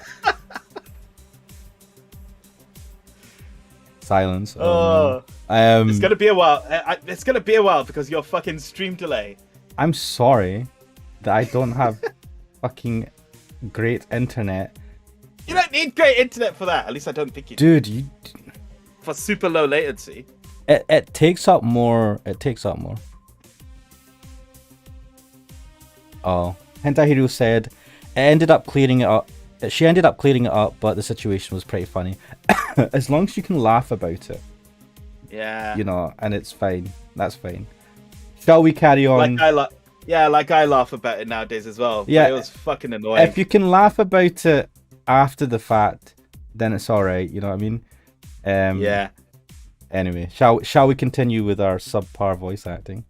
Silence. Oh, no. It's gonna be a while. It's gonna be a while because your fucking stream delay. I'm sorry that I don't have fucking great internet. You don't need great internet for that. At least I don't think you do. Dude, For super low latency. It takes up more. It takes up more. Oh, Hentai Hero said it ended up clearing it up. She ended up clearing it up, but the situation was pretty funny. As long as you can laugh about it. Yeah. You know, and it's fine. That's fine. Shall we carry on? Like I laugh about it nowadays as well. Yeah, it was fucking annoying. If you can laugh about it after the fact, then it's all right. You know what I mean? Yeah. Anyway, shall we continue with our subpar voice acting?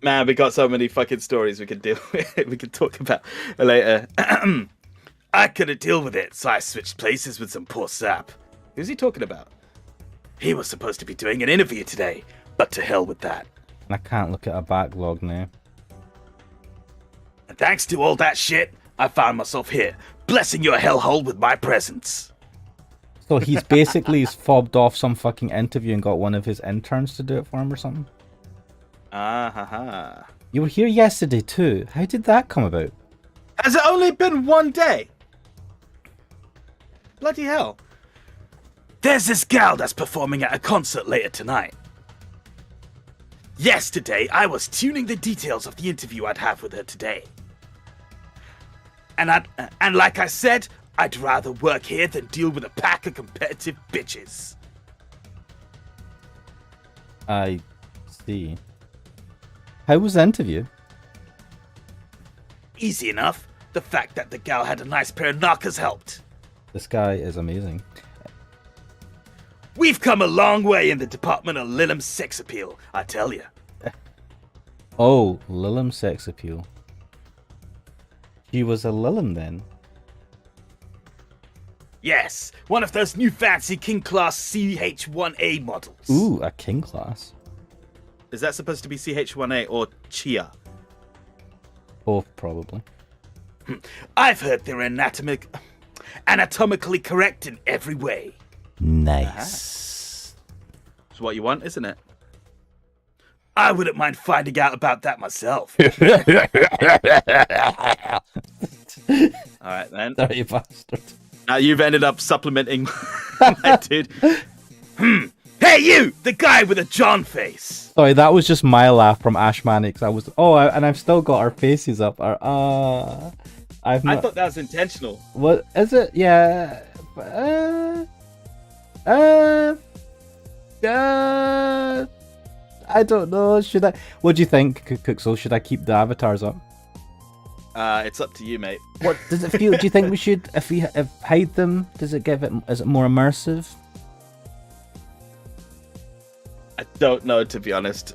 Man, we got so many fucking stories we could deal with. We could talk about later. I couldn't deal with it, so I switched places with some poor sap. Who's he talking about? He was supposed to be doing an interview today, but to hell with that. I can't look at a backlog now. And thanks to all that shit, I found myself here, blessing your hellhole with my presence. So he's basically fobbed off some fucking interview and got one of his interns to do it for him or something? Ah ha ha. You were here yesterday too. How did that come about? Has it only been one day? Bloody hell. There's this gal that's performing at a concert later tonight. Yesterday, I was tuning the details of the interview I'd have with her today. And like I said, I'd rather work here than deal with a pack of competitive bitches. I see. How was the interview? Easy enough. The fact that the gal had a nice pair of knockers helped. This guy is amazing. We've come a long way in the department of Lilum sex appeal, I tell you. Oh, Lilum sex appeal. She was a Lilum then? Yes, one of those new fancy King Class CH-1A models. Ooh, a King Class. Is that supposed to be CH-1A or Chia? Both, probably. I've heard they're anatomically correct in every way. Nice. It's what you want, isn't it? I wouldn't mind finding out about that myself. Alright then. Dirty bastard. Now you've ended up supplementing my dude. Hey you! The guy with a John face! Sorry, that was just my laugh from Ashmanix. And I've still got our faces up. I thought that was intentional. What is it? Yeah. I don't know. What do you think, Cooksoul? Should I keep the avatars up? It's up to you, mate. What does it feel? Do you think we should, if hide them? Is it more immersive? I don't know, to be honest.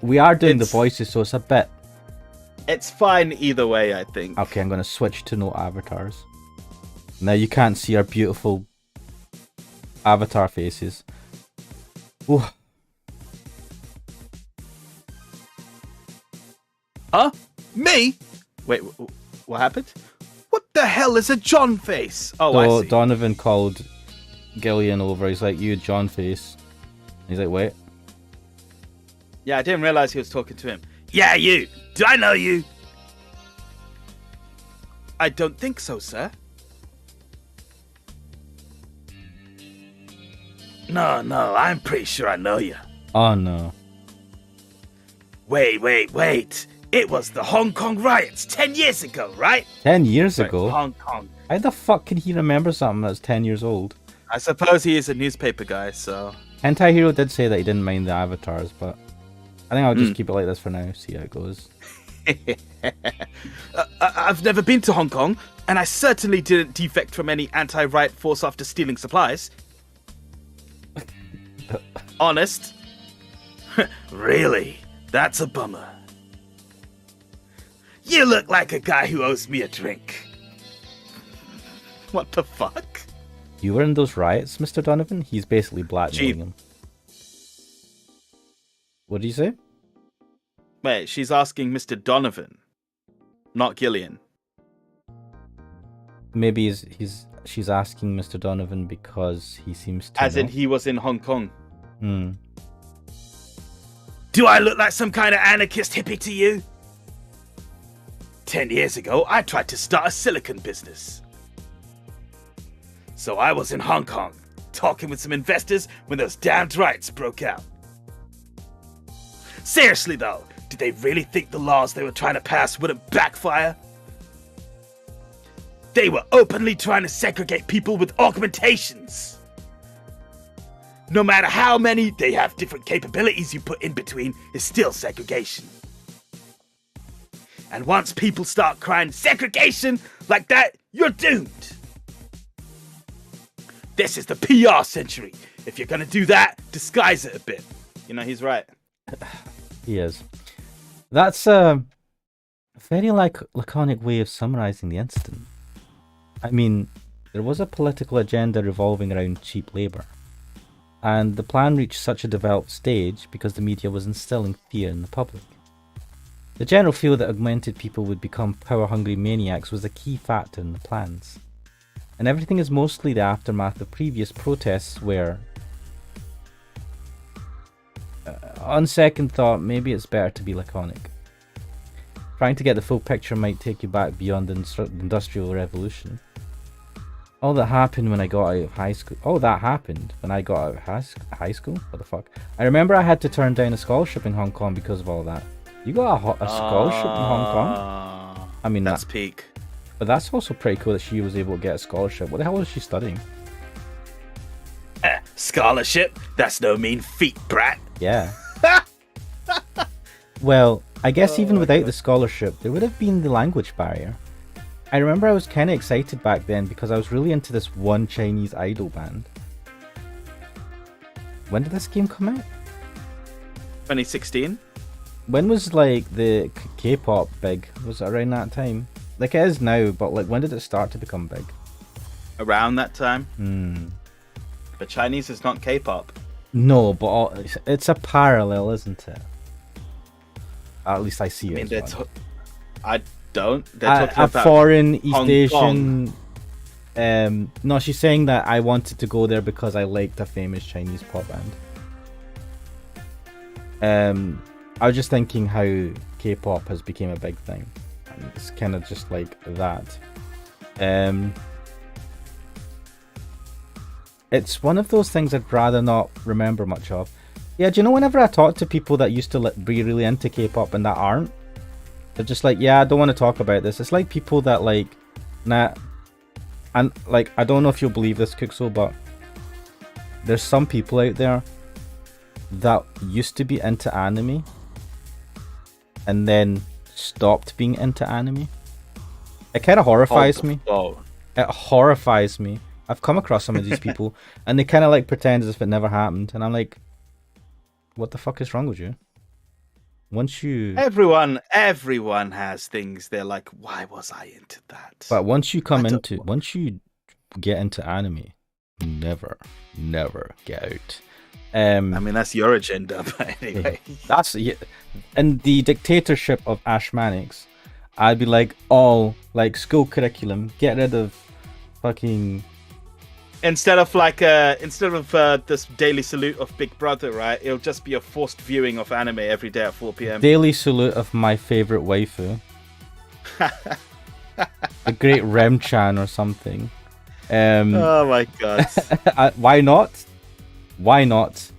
We are doing the voices, so it's a bit. It's fine either way, I think. Okay, I'm gonna switch to no avatars. Now you can't see our beautiful avatar faces. Ooh. Huh? Me? Wait, what happened? What the hell is a John face? Oh, I see. Donovan called Gillian over. He's like, you John face. He's like, wait. Yeah, I didn't realize he was talking to him. Yeah, you. Do I know you? I don't think so, sir. No, I'm pretty sure I know you. Oh, no. Wait. It was the Hong Kong riots 10 years ago, right? 10 years ago? Hong Kong. How the fuck can he remember something that's 10 years old? I suppose he is a newspaper guy, so... Hentai Hero did say that he didn't mind the avatars, but I think I'll just keep it like this for now, see how it goes. I've never been to Hong Kong, and I certainly didn't defect from any anti-riot force after stealing supplies. Honest. Really? That's a bummer. You look like a guy who owes me a drink. What the fuck? You were in those riots, Mr. Donovan? He's basically blackmailing him. What did you say? Wait, she's asking Mr. Donovan, not Gillian. Maybe she's asking Mr. Donovan because he seems to As know. in he was in Hong Kong. Hmm. Do I look like some kind of anarchist hippie to you? 10 years ago, I tried to start a silicon business. So I was in Hong Kong, talking with some investors when those damned riots broke out. Seriously though, did they really think the laws they were trying to pass wouldn't backfire? They were openly trying to segregate people with augmentations. No matter how many they have different capabilities you put in between, is still segregation. And once people start crying segregation like that, you're doomed. This is the PR century. If you're gonna do that, disguise it a bit. You know, he's right. He is. That's a very laconic way of summarizing the incident. I mean, there was a political agenda revolving around cheap labor. And the plan reached such a developed stage because the media was instilling fear in the public. The general feel that augmented people would become power-hungry maniacs was a key factor in the plans. And everything is mostly the aftermath of previous protests where, on second thought, maybe it's better to be laconic. Trying to get the full picture might take you back beyond the Industrial Revolution. All that happened when I got out of high school. Oh, that happened when I got out of high school? What the fuck? I remember I had to turn down a scholarship in Hong Kong because of all that. You got a scholarship in Hong Kong? I mean, that's peak. But that's also pretty cool that she was able to get a scholarship. What the hell was she studying? Scholarship? That's no mean feat, brat. Yeah. Well, I guess even without the scholarship, there would have been the language barrier. I remember I was kind of excited back then because I was really into this one Chinese idol band. When did this game come out? 2016. When was like the K-pop big? Was it around that time? Like it is now, but like when did it start to become big? Around that time. But Chinese is not K-pop. No, but it's a parallel, isn't it? At least I see it. I mean, I don't. They're talking a about foreign East Hong Asian. Kong. No, she's saying that I wanted to go there because I liked a famous Chinese pop band. I was just thinking how K-pop has become a big thing, and it's kind of just like that. It's one of those things I'd rather not remember much of. Yeah, do you know whenever I talk to people that used to be really into K-pop and that aren't, they're just like, yeah, I don't want to talk about this. It's like people that like, nah, and like, I don't know if you'll believe this, Kuxo, but there's some people out there that used to be into anime and then stopped being into anime. It kind of horrifies me. It horrifies me. I've come across some of these people and they kind of like pretend as if it never happened, and I'm like, what the fuck is wrong with you? Once you everyone has things they're like, why was I into that? But once you once you get into anime, never get out. I mean, that's your agenda, but anyway. That's in the dictatorship of Ashmanics, I'd be like, all like school curriculum, get rid of fucking. Instead of this daily salute of Big Brother, right? It'll just be a forced viewing of anime every day at 4 p.m. Daily salute of my favorite waifu, the Great Rem-chan or something. Oh my god! Why not? Why not?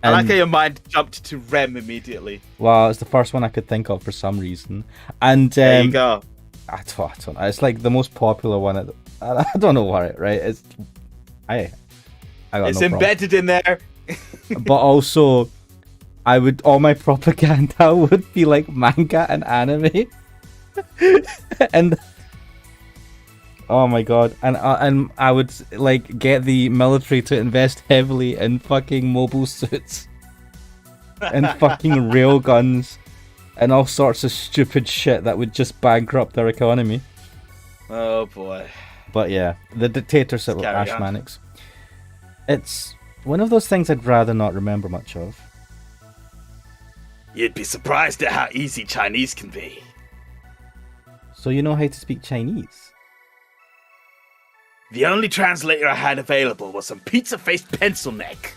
I like how your mind jumped to Rem immediately. Well, it's the first one I could think of for some reason. And there you go. I don't know. It's like the most popular one. I don't know why, right? It's it's embedded in there. But also, all my propaganda would be like manga and anime, and oh my god, and I would like get the military to invest heavily in fucking mobile suits. and fucking rail guns and all sorts of stupid shit that would just bankrupt their economy. Oh boy. But yeah, the dictatorship of Carry on. Ashmanics. It's one of those things I'd rather not remember much of. You'd be surprised at how easy Chinese can be. So you know how to speak Chinese? The only translator I had available was some pizza-faced pencil neck.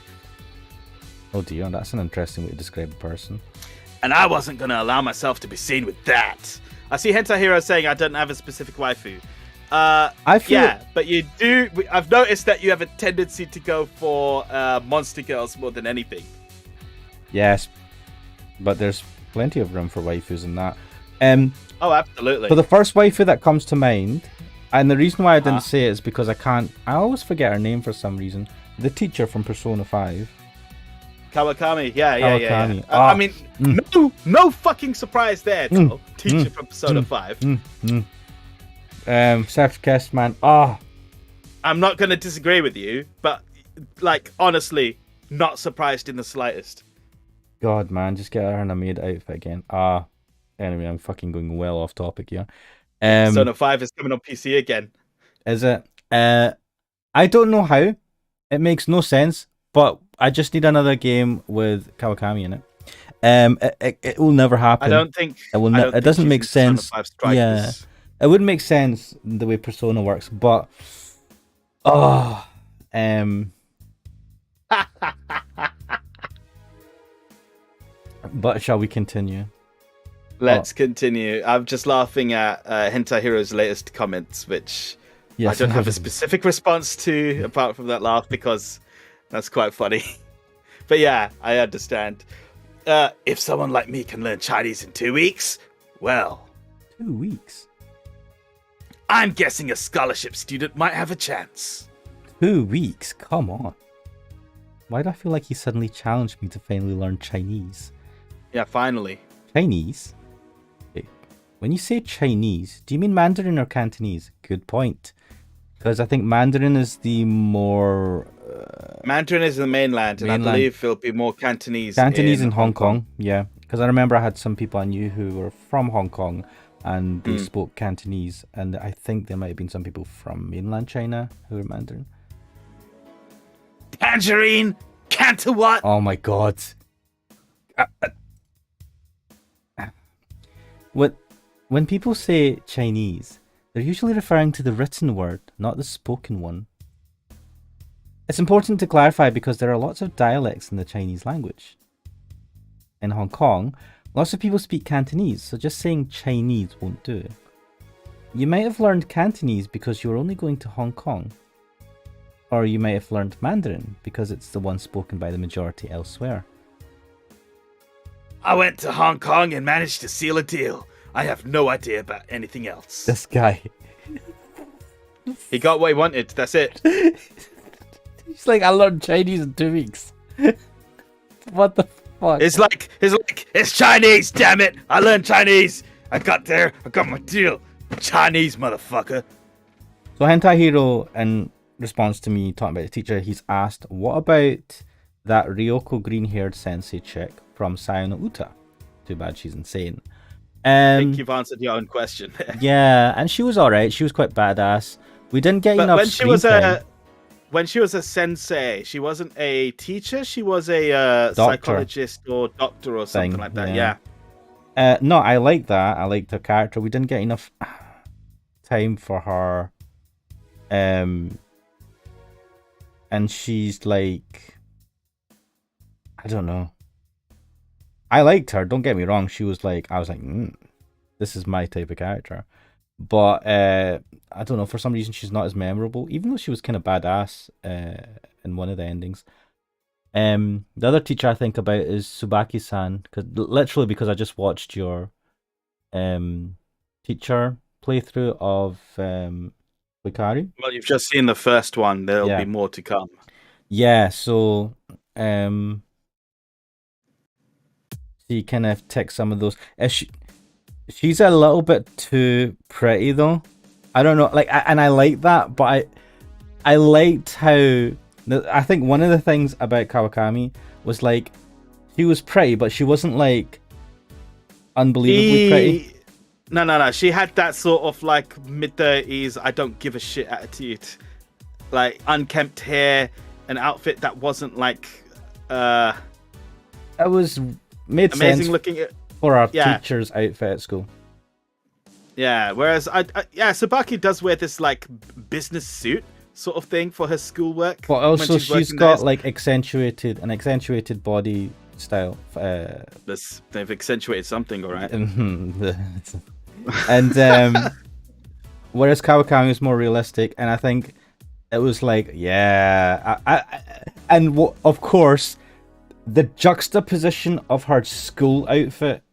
Oh dear, that's an interesting way to describe a person. And I wasn't going to allow myself to be seen with that. I see Hentai Hero saying I don't have a specific waifu. Yeah, but you do. I've noticed that you have a tendency to go for monster girls more than anything. Yes, but there's plenty of room for waifus in that. Oh, absolutely. So the first waifu that comes to mind, and the reason why I didn't say it is because I always forget her name for some reason. The teacher from Persona 5. Kawakami, yeah. Kawakami. I mean, no fucking surprise there, though. Teacher from Persona 5. Chef's Kiss, man. I'm not going to disagree with you, but, like, honestly, not surprised in the slightest. God, man, just get her in a maid outfit again. Anyway, I'm fucking going well off topic here. Persona 5 is coming on PC again. Is it? I don't know how. It makes no sense, but I just need another game with Kawakami in it. It will never happen. I don't think it will. It doesn't make sense. Yeah, it wouldn't make sense the way Persona works, but but shall we continue? Let's continue. I'm just laughing at Hentai Hero's latest comments, which I don't have a specific response to apart from that laugh because that's quite funny. But yeah, I understand. If someone like me can learn Chinese in 2 weeks, well... 2 weeks? I'm guessing a scholarship student might have a chance. 2 weeks? Come on. Why do I feel like he suddenly challenged me to finally learn Chinese? Yeah, finally. Chinese? Okay. When you say Chinese, do you mean Mandarin or Cantonese? Good point. Because I think Mandarin is the more... Mandarin is the mainland, and I believe it'll be more Cantonese. Cantonese in Hong Kong, yeah. Because I remember I had some people I knew who were from Hong Kong, and they spoke Cantonese, and I think there might have been some people from mainland China who were Mandarin. Tangerine? Canto what? Oh my god. When people say Chinese, they're usually referring to the written word, not the spoken one. It's important to clarify because there are lots of dialects in the Chinese language. In Hong Kong, lots of people speak Cantonese, so just saying Chinese won't do. You might have learned Cantonese because you were only going to Hong Kong. Or you might have learned Mandarin because it's the one spoken by the majority elsewhere. I went to Hong Kong and managed to seal a deal. I have no idea about anything else. This guy. He got what he wanted, that's it. He's like, I learned Chinese in 2 weeks. What the fuck? It's like, it's Chinese, damn it! I learned Chinese! I got there, I got my deal. Chinese, motherfucker. So Hentai Hero, in response to me talking about the teacher, he's asked, what about that Ryoko green-haired sensei chick from Sayano Uta? Too bad she's insane. I think you've answered your own question. Yeah, and she was alright. She was quite badass. We didn't get enough screen time. When she was a sensei, she wasn't a teacher. She was a psychologist or doctor or something like that. Yeah. No, I like that. I liked her character. We didn't get enough time for her. And she's like, I don't know. I liked her. Don't get me wrong. She was like, I was like, this is my type of character. But I don't know, for some reason she's not as memorable, even though she was kind of badass in one of the endings. The other teacher I think about is Tsubaki-san, because I just watched your teacher playthrough of Hikari. Well, you've just seen the first one. There'll be more to come. Yeah, so she kind of ticks some of those. She's a little bit too pretty though. I don't know, and I like that, but I liked how I think one of the things about Kawakami was like She was pretty, but she wasn't like unbelievably pretty. No. She had that sort of like mid-30s, I don't give a shit attitude. Like unkempt hair, an outfit that wasn't like It was made amazing sense looking. for our teacher's outfit at school. Yeah, whereas Sabaki does wear this like business suit sort of thing for her schoolwork. But also she's got like an accentuated body style. They've accentuated something, all right. And whereas Kawakami is more realistic, and I think it was like, of course, the juxtaposition of her school outfit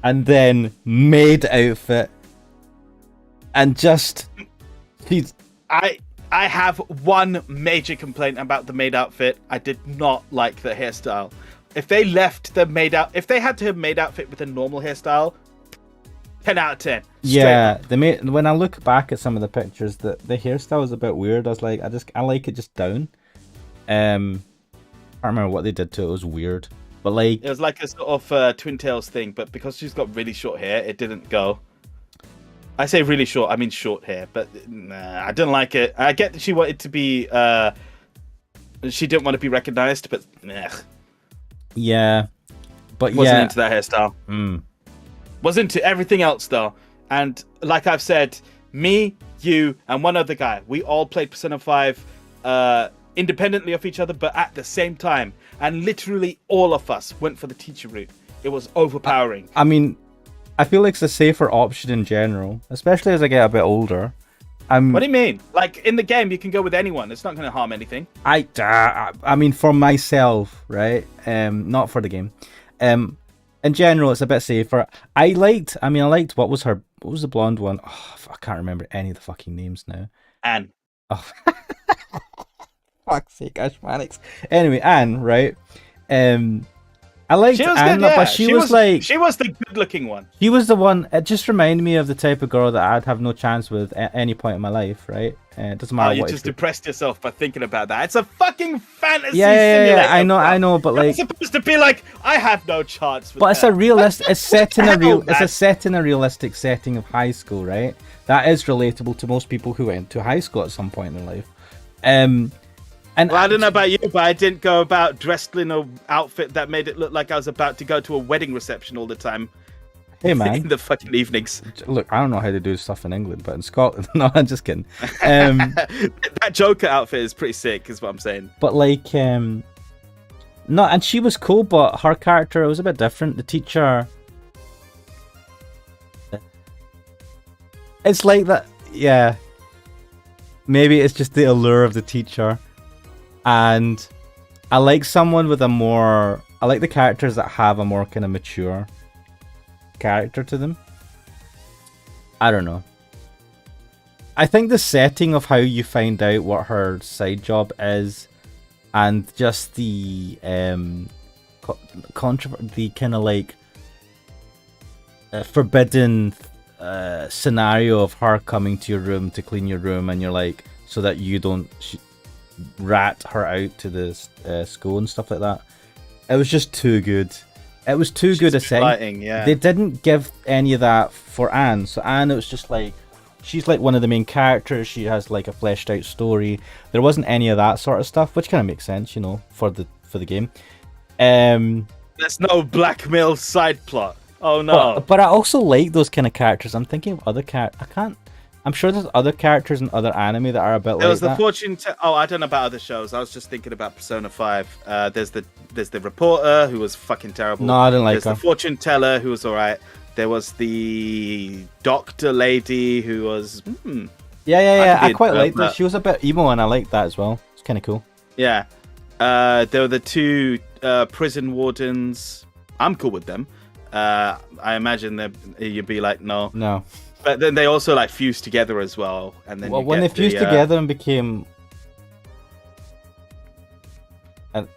and then maid outfit, and just she's. I have one major complaint about the maid outfit. I did not like the hairstyle. If they left the maid out, if they had to have maid outfit with a normal hairstyle, 10 out of 10. Yeah, when I look back at some of the pictures, the hairstyle is a bit weird. I was like, I like it just down. I can't remember what they did to it. It was weird, but like it was like a sort of twin tails thing. But because she's got really short hair, it didn't go. I say really short, I mean short hair, but nah, I didn't like it. I get that she wanted to be, she didn't want to be recognized, but nah. Yeah, but wasn't into that hairstyle. Mm. Was into everything else though, and like I've said, me, you, and one other guy, we all played Persona 5 independently of each other, but at the same time, and literally all of us went for the teacher route. It was overpowering. I mean, I feel like it's a safer option in general, especially as I get a bit older. What do you mean? Like in the game, you can go with anyone. It's not going to harm anything. I mean, for myself, right? Not for the game. In general, it's a bit safer. I liked. What was the blonde one? Oh, I can't remember any of the fucking names now. Anne. Oh, fuck's sake, Ashmanics. Anyway, Anne, right? I liked Anne, good, yeah. but she was the good-looking one. She was the one. It just reminded me of the type of girl that I'd have no chance with at any point in my life, right? It doesn't matter. You what just depressed yourself by thinking about that. It's a fucking fantasy simulator. Yeah, I know, but like, it's supposed to be like, I have no chance. With but it's that. a realistic. It's set in It's set in a realistic setting of high school, right? That is relatable to most people who went to high school at some point in their life. And well, I don't know about you, but I didn't go about dressed in an outfit that made it look like I was about to go to a wedding reception all the time. Hey, man. In the fucking evenings. Look, I don't know how to do stuff in England, but in Scotland... No, I'm just kidding. That Joker outfit is pretty sick, is what I'm saying. But, like... No, and she was cool, but her character was a bit different. The teacher... It's like that... Yeah. Maybe it's just the allure of the teacher. And I like someone with a more... I like the characters that have a more kind of mature character to them. I don't know. I think the setting of how you find out what her side job is, and just the the kind of like forbidden scenario of her coming to your room to clean your room, and you're like, so that you don't rat her out to the school and stuff like that. It was just too good. It was too good a setting. Yeah. They didn't give any of that for Anne. So Anne, it was just like, she's like one of the main characters. She has like a fleshed out story. There wasn't any of that sort of stuff, which kind of makes sense, you know, for the game. There's no blackmail side plot. Oh no. But I also like those kind of characters. I'm thinking of other I'm sure there's other characters in other anime that are a bit like that. There was the fortune. I don't know about other shows. I was just thinking about Persona 5. There's the reporter who was fucking terrible. No, I didn't like her. There's the fortune teller who was alright. There was the doctor lady who was. Yeah. I quite liked her. She was a bit emo, and I liked that as well. It's kind of cool. Yeah. There were the two prison wardens. I'm cool with them. I imagine that you'd be like, no. But then they also like fused together as well, and then when they fused together and became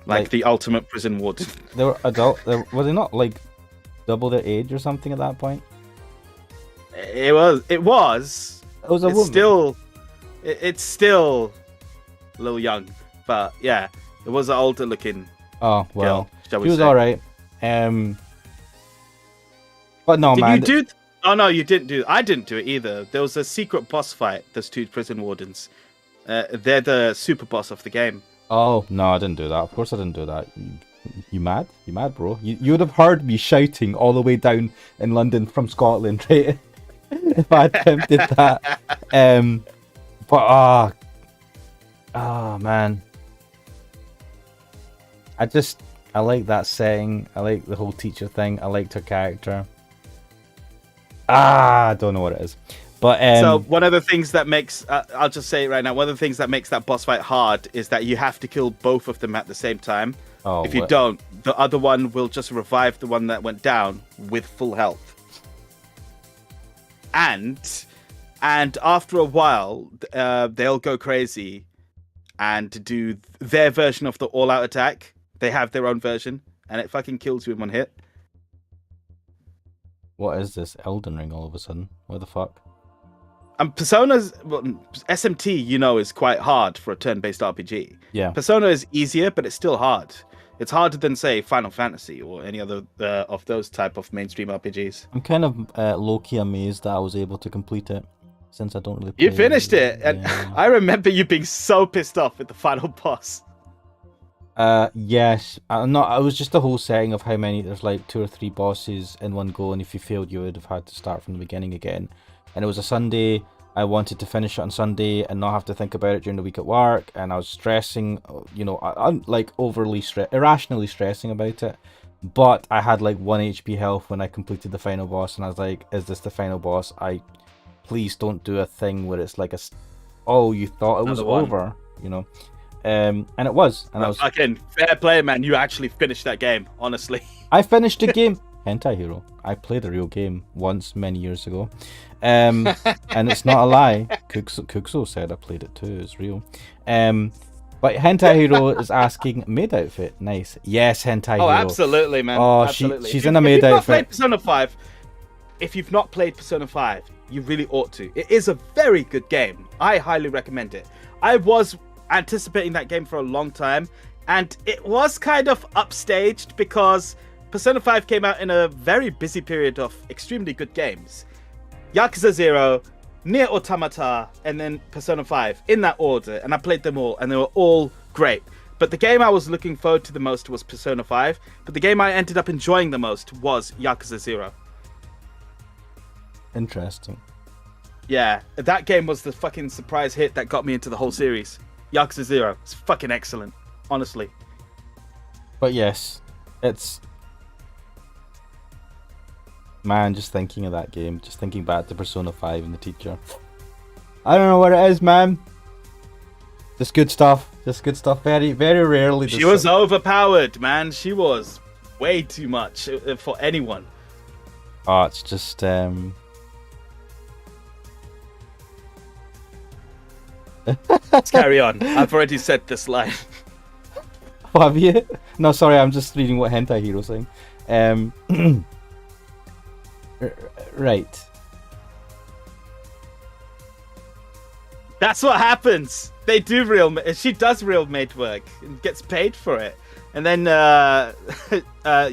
like the ultimate prison warden. They were adult. Were they not like double their age or something at that point? It was. It was a woman. It's still a little young, but yeah, it was an older looking. Oh well, girl, she was all right. But no, Did man. you do? Oh no, you didn't do. I didn't do it either. There was a secret boss fight. Those two prison wardens. They're the super boss of the game. Oh no, I didn't do that. Of course, I didn't do that. You mad? You mad, bro? You would have heard me shouting all the way down in London from Scotland, right? If I attempted that. But man, I like that setting. I like the whole teacher thing. I liked her character. I don't know what it is. But so one of the things that makes I'll just say it right now. One of the things that makes that boss fight hard is that you have to kill both of them at the same time. Oh, if you don't, the other one will just revive the one that went down with full health. And after a while, they'll go crazy and do their version of the all-out attack. They have their own version, and it fucking kills you in one hit. What is this Elden Ring all of a sudden? What the fuck? Persona's SMT, you know, is quite hard for a turn-based RPG. Yeah. Persona is easier, but it's still hard. It's harder than, say, Final Fantasy or any other of those type of mainstream RPGs. I'm kind of low-key amazed that I was able to complete it, since I don't really play. You finished it, and yeah. I remember you being so pissed off with the final boss. Yes. It was just the whole setting of how many, there's like 2 or 3 bosses in one go, and if you failed, you would have had to start from the beginning again. And it was a Sunday. I wanted to finish it on Sunday and not have to think about it during the week at work, and I was stressing, you know, I'm like overly irrationally stressing about it. But I had like 1 HP health when I completed the final boss, and I was like, is this the final boss? Please don't do a thing where it's like oh, you thought it was over, you know. And it was, and I was fucking fair play, man. You actually finished that game, honestly. I finished the game. Hentai Hero. I played a real game once many years ago, and it's not a lie. Kuxo said I played it too. It's real. But Hentai Hero is asking maid outfit. Nice. Yes, Hentai Hero. Oh, absolutely, man. Oh, absolutely. she's in a maid outfit. If you've not played Persona 5, you really ought to. It is a very good game. I highly recommend it. I was anticipating that game for a long time, and it was kind of upstaged because Persona 5 came out in a very busy period of extremely good games. Yakuza 0, Nier Automata, and then Persona 5, in that order, and I played them all, and they were all great. But the game I was looking forward to the most was Persona 5, but the game I ended up enjoying the most was Yakuza 0. Interesting. Yeah, that game was the fucking surprise hit that got me into the whole series. Yakuza 0. It's fucking excellent, honestly. But yes, it's... Man, just thinking of that game, just thinking back to Persona 5 and the teacher. I don't know what it is, man. Just good stuff. Just good stuff. Very, very rarely. She was overpowered, man. She was way too much for anyone. Oh, it's just... Let's carry on. I've already said this line. Oh, have you? No, sorry, I'm just reading what Hentai Hero's saying. Right. That's what happens. They do she does real maid work and gets paid for it. And then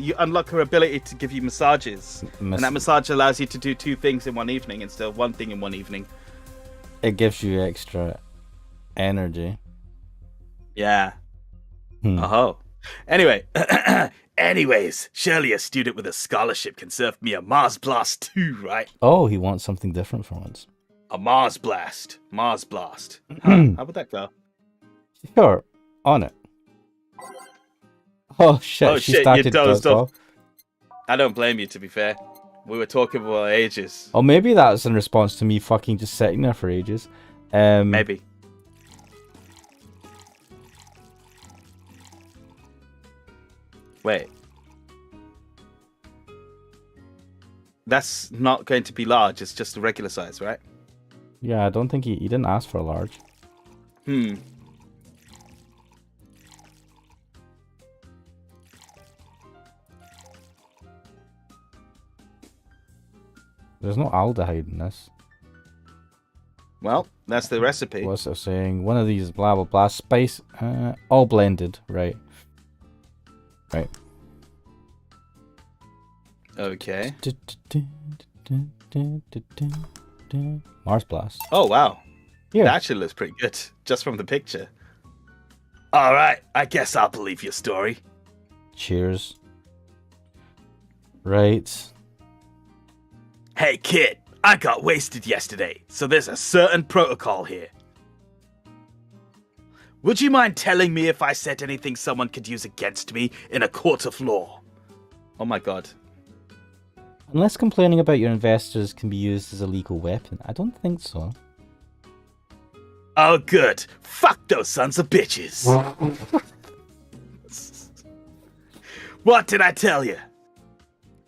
you unlock her ability to give you massages. And that massage allows you to do 2 things in one evening instead of 1 thing in one evening. It gives you extra energy. Yeah. Oh. Anyway. Anyways, surely a student with a scholarship can serve me a Mars Blast too, right? Oh, he wants something different for once. A Mars Blast. Mars Blast. Huh, how would that go? Sure. On it. Oh shit, oh, she shit, started you dozed off. I don't blame you, to be fair. We were talking for ages. Oh, maybe that's in response to me fucking just sitting there for ages. Maybe. Wait. That's not going to be large, it's just a regular size, right? Yeah, I don't think he didn't ask for a large. There's no aldehyde in this. Well, that's the recipe. What's it saying? One of these blah blah blah spice, all blended, right? Right. Okay. Mars Blast. Oh wow, Here. that actually looks pretty good just from the picture. All right, I guess I'll believe your story. Cheers. Right. Hey kid, I got wasted yesterday, so there's a certain protocol here. Would you mind telling me if I said anything someone could use against me in a court of law? Oh my god. Unless complaining about your investors can be used as a legal weapon. I don't think so. Oh good. Fuck those sons of bitches. What did I tell you?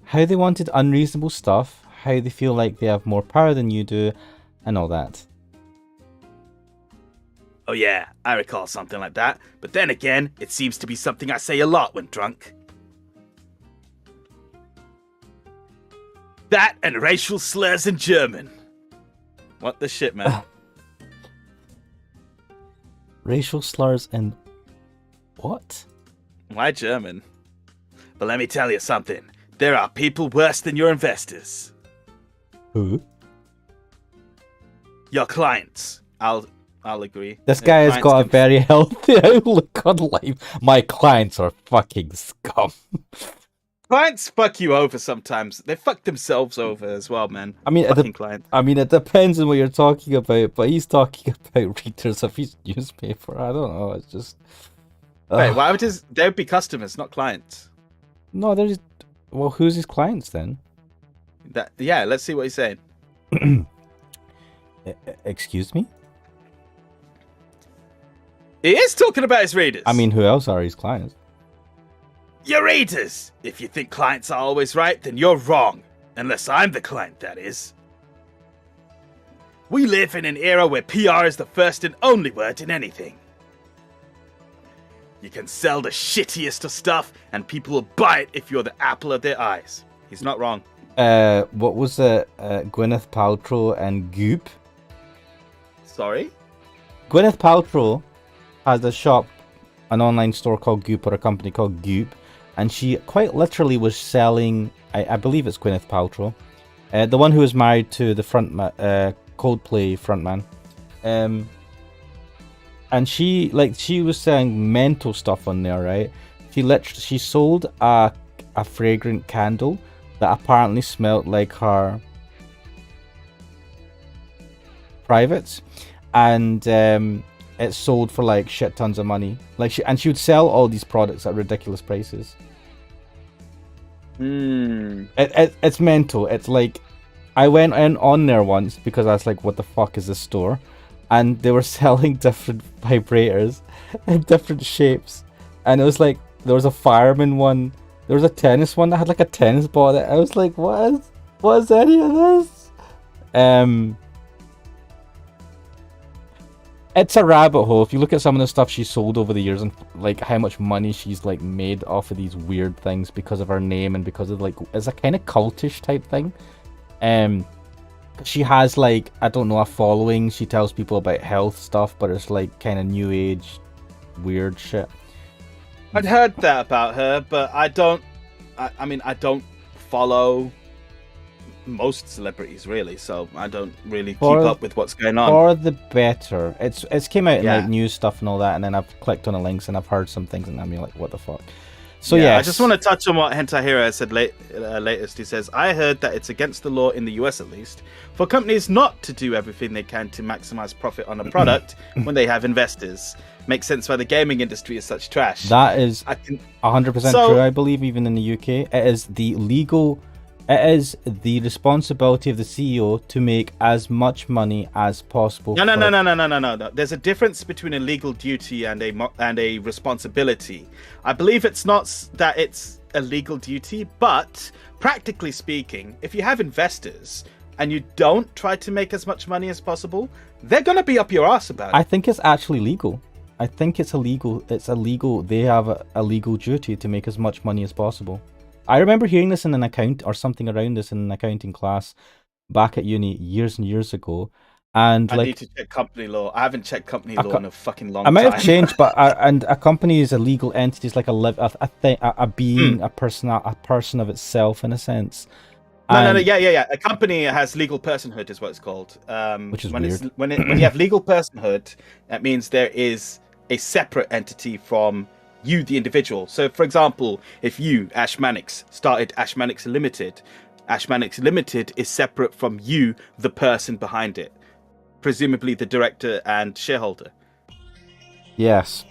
How they wanted unreasonable stuff, how they feel like they have more power than you do, and all that. Oh yeah, I recall something like that, but then again, it seems to be something I say a lot when drunk. That and racial slurs in German. What the shit, man? Racial slurs and what? Why German? But let me tell you something. There are people worse than your investors. Who? Your clients. I'll agree. This Your guy has clients got a can- very healthy outlook on life. My clients are fucking scum. Clients fuck you over sometimes. They fuck themselves over as well, man. I mean, fucking clients. it depends on what you're talking about, but he's talking about readers of his newspaper. I don't know. It's just. Wait, why would they would be customers, not clients? No, they're just. Well, who's his clients then? Yeah, let's see what he's saying. Excuse me? He is talking about his readers. I mean, who else are his clients? Your readers! If you think clients are always right, then you're wrong. Unless I'm the client, that is. We live in an era where PR is the first and only word in anything. You can sell the shittiest of stuff, and people will buy it if you're the apple of their eyes. He's not wrong. What was it? Gwyneth Paltrow and Goop? Sorry? Gwyneth Paltrow has a shop, an online store called Goop, or a company called Goop, and she quite literally was selling, I believe it's Gwyneth Paltrow, the one who was married to the Coldplay frontman, and she was selling mental stuff on there, right? She sold a fragrant candle that apparently smelled like her privates, and it sold for like shit tons of money. She would sell all these products at ridiculous prices. It's mental. It's like, I went on there once because I was like, what the fuck is this store? And they were selling different vibrators in different shapes. And it was like, there was a fireman one, there was a tennis one that had like a tennis ball in it. I was like, what is any of this? It's a rabbit hole. If you look at some of the stuff she sold over the years and like how much money she's like made off of these weird things because of her name and because of like, it's a kind of cultish type thing. She has like, I don't know, a following. She tells people about health stuff, but it's like kind of new age weird shit. I'd heard that about her, but I don't follow most celebrities really, so I don't really keep up with what's going on. For the better. It's came out in Yeah. like news stuff and all that, and then I've clicked on the links and I've heard some things and I'm like, what the fuck? So yeah, I just want to touch on what Hentai Hero said latest. He says, I heard that it's against the law in the US at least for companies not to do everything they can to maximize profit on a product when they have investors. Makes sense why the gaming industry is such trash. That is 100% true, I believe, even in the UK. It is the responsibility of the CEO to make as much money as possible. No. There's a difference between a legal duty and a responsibility. I believe it's not that it's a legal duty, but practically speaking, if you have investors and you don't try to make as much money as possible, they're gonna be up your ass about it. I think it's actually legal. I think it's illegal. They have a legal duty to make as much money as possible. I remember hearing this in an something around this in an accounting class back at uni years and years ago, And I like need to check company law. I haven't checked company I, law co- in a fucking long I might time. have changed, but and a company is a legal entity. It's like a being, a person of itself in a sense. No. And Yeah. A company has legal personhood, is what it's called. which is When it's weird. when you have legal personhood, that means there is a separate entity from you, the individual. So, for example, if you, Ash Mannix, started Ash Mannix Limited, Ash Mannix Limited is separate from you, the person behind it, presumably the director and shareholder. Yes,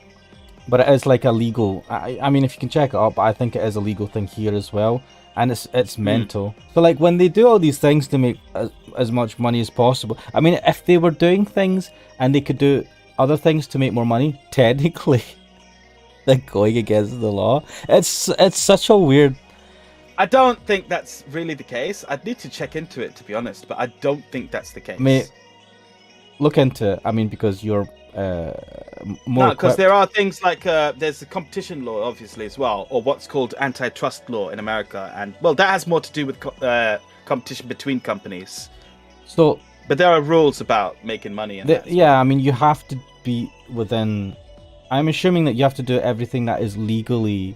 but it is like a legal. I mean, if you can check it up, but I think it is a legal thing here as well, and it's mental. So like when they do all these things to make as much money as possible. I mean, if they were doing things and they could do other things to make more money, technically, they're going against the law. It's such a weird. I don't think that's really the case. I'd need to check into it, to be honest, but I don't think that's the case. Mate, look into it. I mean, because you're more. No, because there are things like there's the competition law, obviously, as well, or what's called antitrust law in America, and well, that has more to do with competition between companies. So, but there are rules about making money. And yeah, I mean, you have to be within. I'm assuming that you have to do everything that is legally.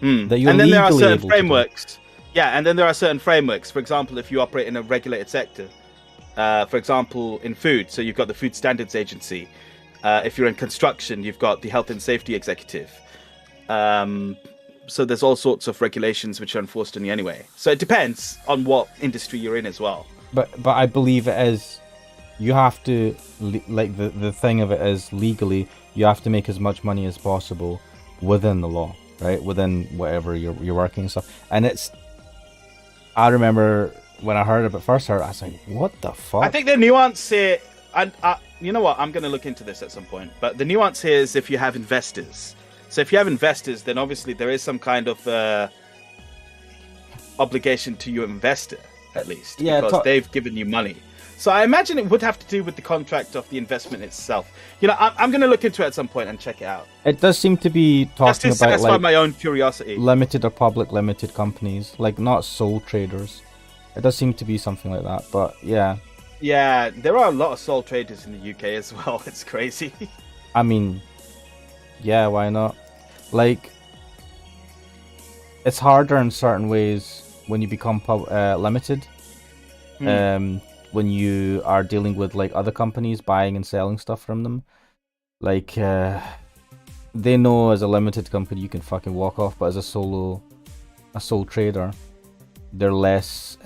That you're and then there are certain able frameworks. Yeah, and then there are certain frameworks. For example, if you operate in a regulated sector, for example, in food, so you've got the Food Standards Agency. If you're in construction, you've got the Health and Safety Executive. So there's all sorts of regulations which are enforced on you anyway. So it depends on what industry you're in as well. But I believe it is. You have to like the thing of it is legally you have to make as much money as possible within the law, right? Within whatever you're working and stuff. And it's. I remember when I heard it first, I was like, "What the fuck?" I think the nuance here, and you know what? I'm going to look into this at some point. But the nuance here is if you have investors. So if you have investors, then obviously there is some kind of obligation to your investor, at least, because they've given you money. So I imagine it would have to do with the contract of the investment itself. You know, I'm going to look into it at some point and check it out. It does seem to be talking just to about satisfy like my own curiosity. Limited or public limited companies, like not sole traders. It does seem to be something like that, but yeah. Yeah, there are a lot of sole traders in the UK as well. It's crazy. I mean, yeah, why not? Like, it's harder in certain ways when you become limited. When you are dealing with like other companies buying and selling stuff from them, like they know as a limited company you can fucking walk off, but as a sole trader, they're less.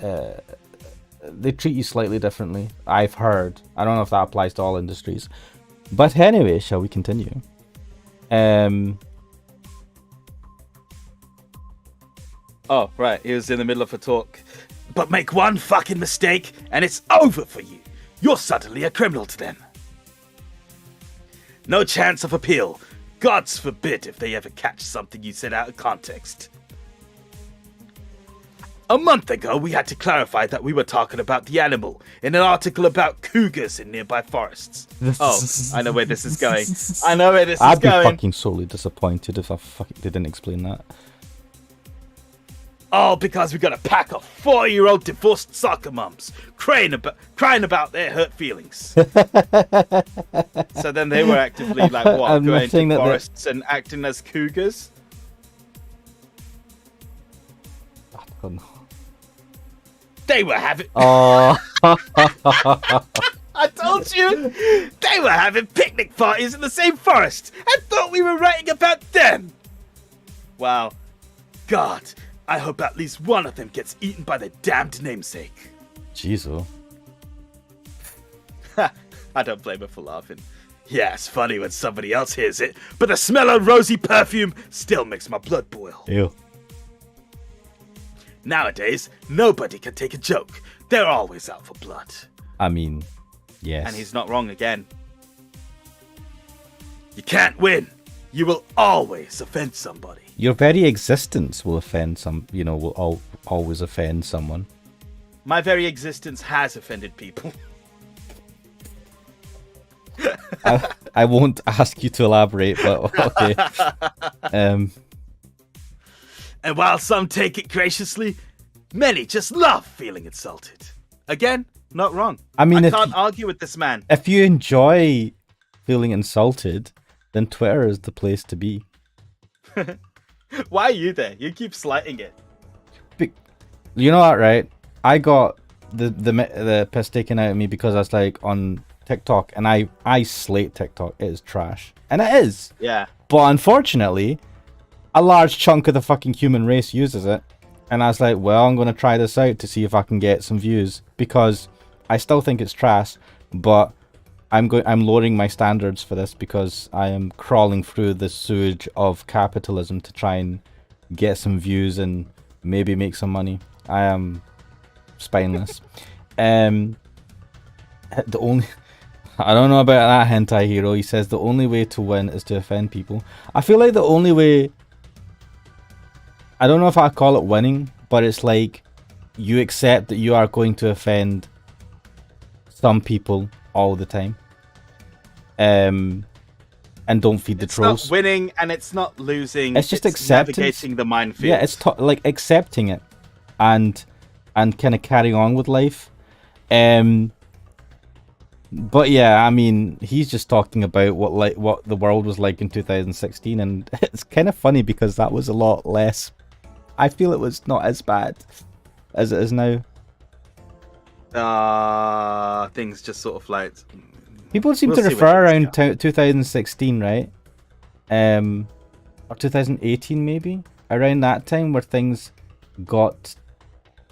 They treat you slightly differently. I've heard. I don't know if that applies to all industries, but anyway, shall we continue? Oh, right. He was in the middle of a talk. But make one fucking mistake and it's over for you. You're suddenly a criminal to them. No chance of appeal. Gods forbid if they ever catch something you said out of context. A month ago, we had to clarify that we were talking about the animal in an article about cougars in nearby forests. Oh, I know where this is going. I'd be fucking sorely disappointed if they didn't explain that. All because we got a pack of 4-year-old divorced soccer mums crying about their hurt feelings. So then they were actively like what, going to forests and acting as cougars? I don't know. They were having. Oh. I told you, they were having picnic parties in the same forest. I thought we were writing about them. Wow, God. I hope at least one of them gets eaten by the damned namesake. Jeez. I don't blame her for laughing. Yeah, it's funny when somebody else hears it, but the smell of rosy perfume still makes my blood boil. Ew. Nowadays, nobody can take a joke. They're always out for blood. I mean, yes. And he's not wrong again. You can't win. You will always offend somebody. Your very existence will offend will always offend someone. My very existence has offended people. I won't ask you to elaborate, but okay. And while some take it graciously, many just love feeling insulted. Again, Not wrong. I mean, I if can't argue with this man. if you enjoy feeling insulted, then Twitter is the place to be. Why are you there? You keep slighting it. You know what, right? I got the piss taken out of me because I was like on TikTok, and I slate TikTok. It is trash, and it is. Yeah. But unfortunately, a large chunk of the fucking human race uses it, and I was like, well, I'm gonna try this out to see if I can get some views, because I still think it's trash, but I'm lowering my standards for this because I am crawling through the sewage of capitalism to try and get some views and maybe make some money. I am spineless. The only I don't know about that hentai hero. He says the only way to win is to offend people. I feel like the only way, I don't know if I call it winning, but it's like you accept that you are going to offend some people all the time. And don't feed the trolls. It's not winning and it's not losing. It's just acceptance. Navigating the minefield. Yeah, it's like accepting it and kind of carrying on with life. But yeah, I mean, he's just talking about what the world was like in 2016, and it's kind of funny because that was a lot less. I feel it was not as bad as it is now. Things just sort of like People seem to refer around 2016, right? Or 2018 maybe, around that time where things got,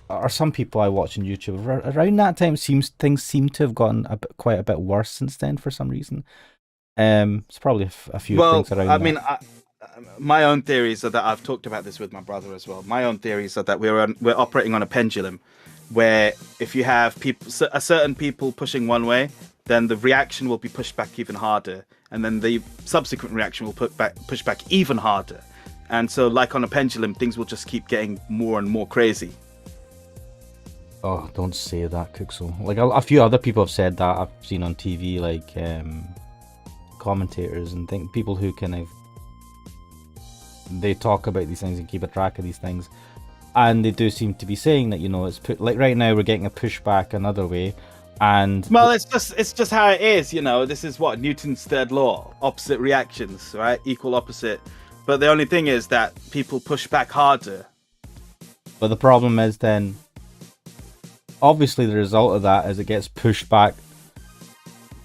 or some people I watch on YouTube around that time things seem to have gotten quite a bit worse since then for some reason. It's probably a few things around. I mean, my own theories are that I've talked about this with my brother as well. My own theories are that we're operating on a pendulum, where if you have certain people pushing one way, then the reaction will be pushed back even harder, and then the subsequent reaction will push back even harder, and so like on a pendulum, things will just keep getting more and more crazy. Oh, don't say that, Kuxel. Like a few other people have said that I've seen on TV, like commentators and people who they talk about these things and keep a track of these things, and they do seem to be saying that, you know, it's like right now we're getting a pushback another way. And well, it's just how it is, you know. This is what Newton's third law: opposite reactions, right? Equal opposite. But the only thing is that people push back harder. But the problem is then, obviously, the result of that is it gets pushed back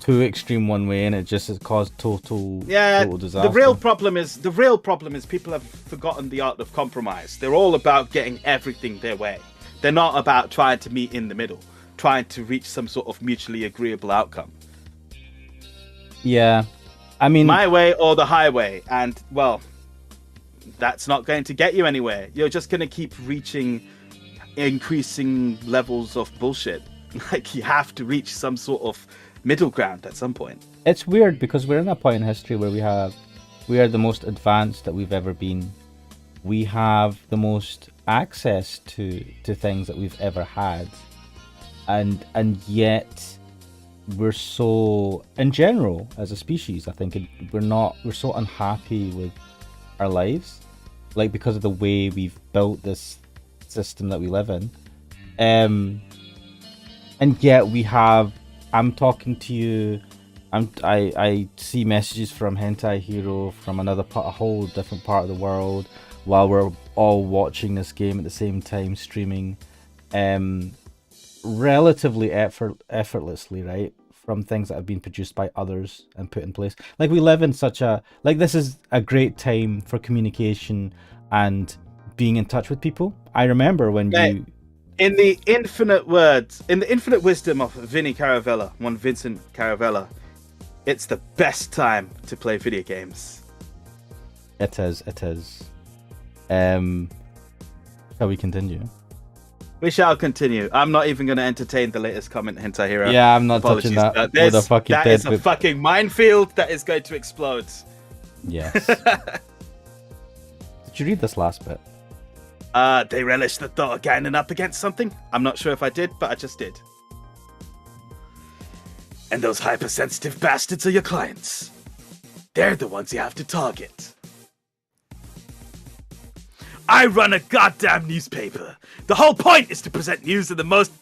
too extreme one way, and it just has caused total disaster. The real problem is people have forgotten the art of compromise. They're all about getting everything their way. They're not about trying to meet in the middle, trying to reach some sort of mutually agreeable outcome. Yeah, I mean, my way or the highway, and well, that's not going to get you anywhere. You're just going to keep reaching increasing levels of bullshit. Like, you have to reach some sort of middle ground at some point. It's weird because we're in a point in history where we are the most advanced that we've ever been. We have the most access to things that we've ever had. And yet we're so, in general, as a species, I think we're so unhappy with our lives, like because of the way we've built this system that we live in. And yet I'm talking to you, I see messages from Hentai Hero from a whole different part of the world, while we're all watching this game at the same time, streaming, relatively effortlessly, right, from things that have been produced by others and put in place. Like, we live in this is a great time for communication and being in touch with people. I remember when in the infinite wisdom of Vincent Caravella, it's the best time to play video games. It is. Shall we continue? We shall continue. I'm not even going to entertain the latest comment, Hentai Hero. Yeah, I'm not touching that. That is a fucking minefield that is going to explode. Yes. Did you read this last bit? They relish the thought of ganging up against something. I'm not sure if I did, but I just did. And those hypersensitive bastards are your clients. They're the ones you have to target. I run a goddamn newspaper. The whole point is to present news in the most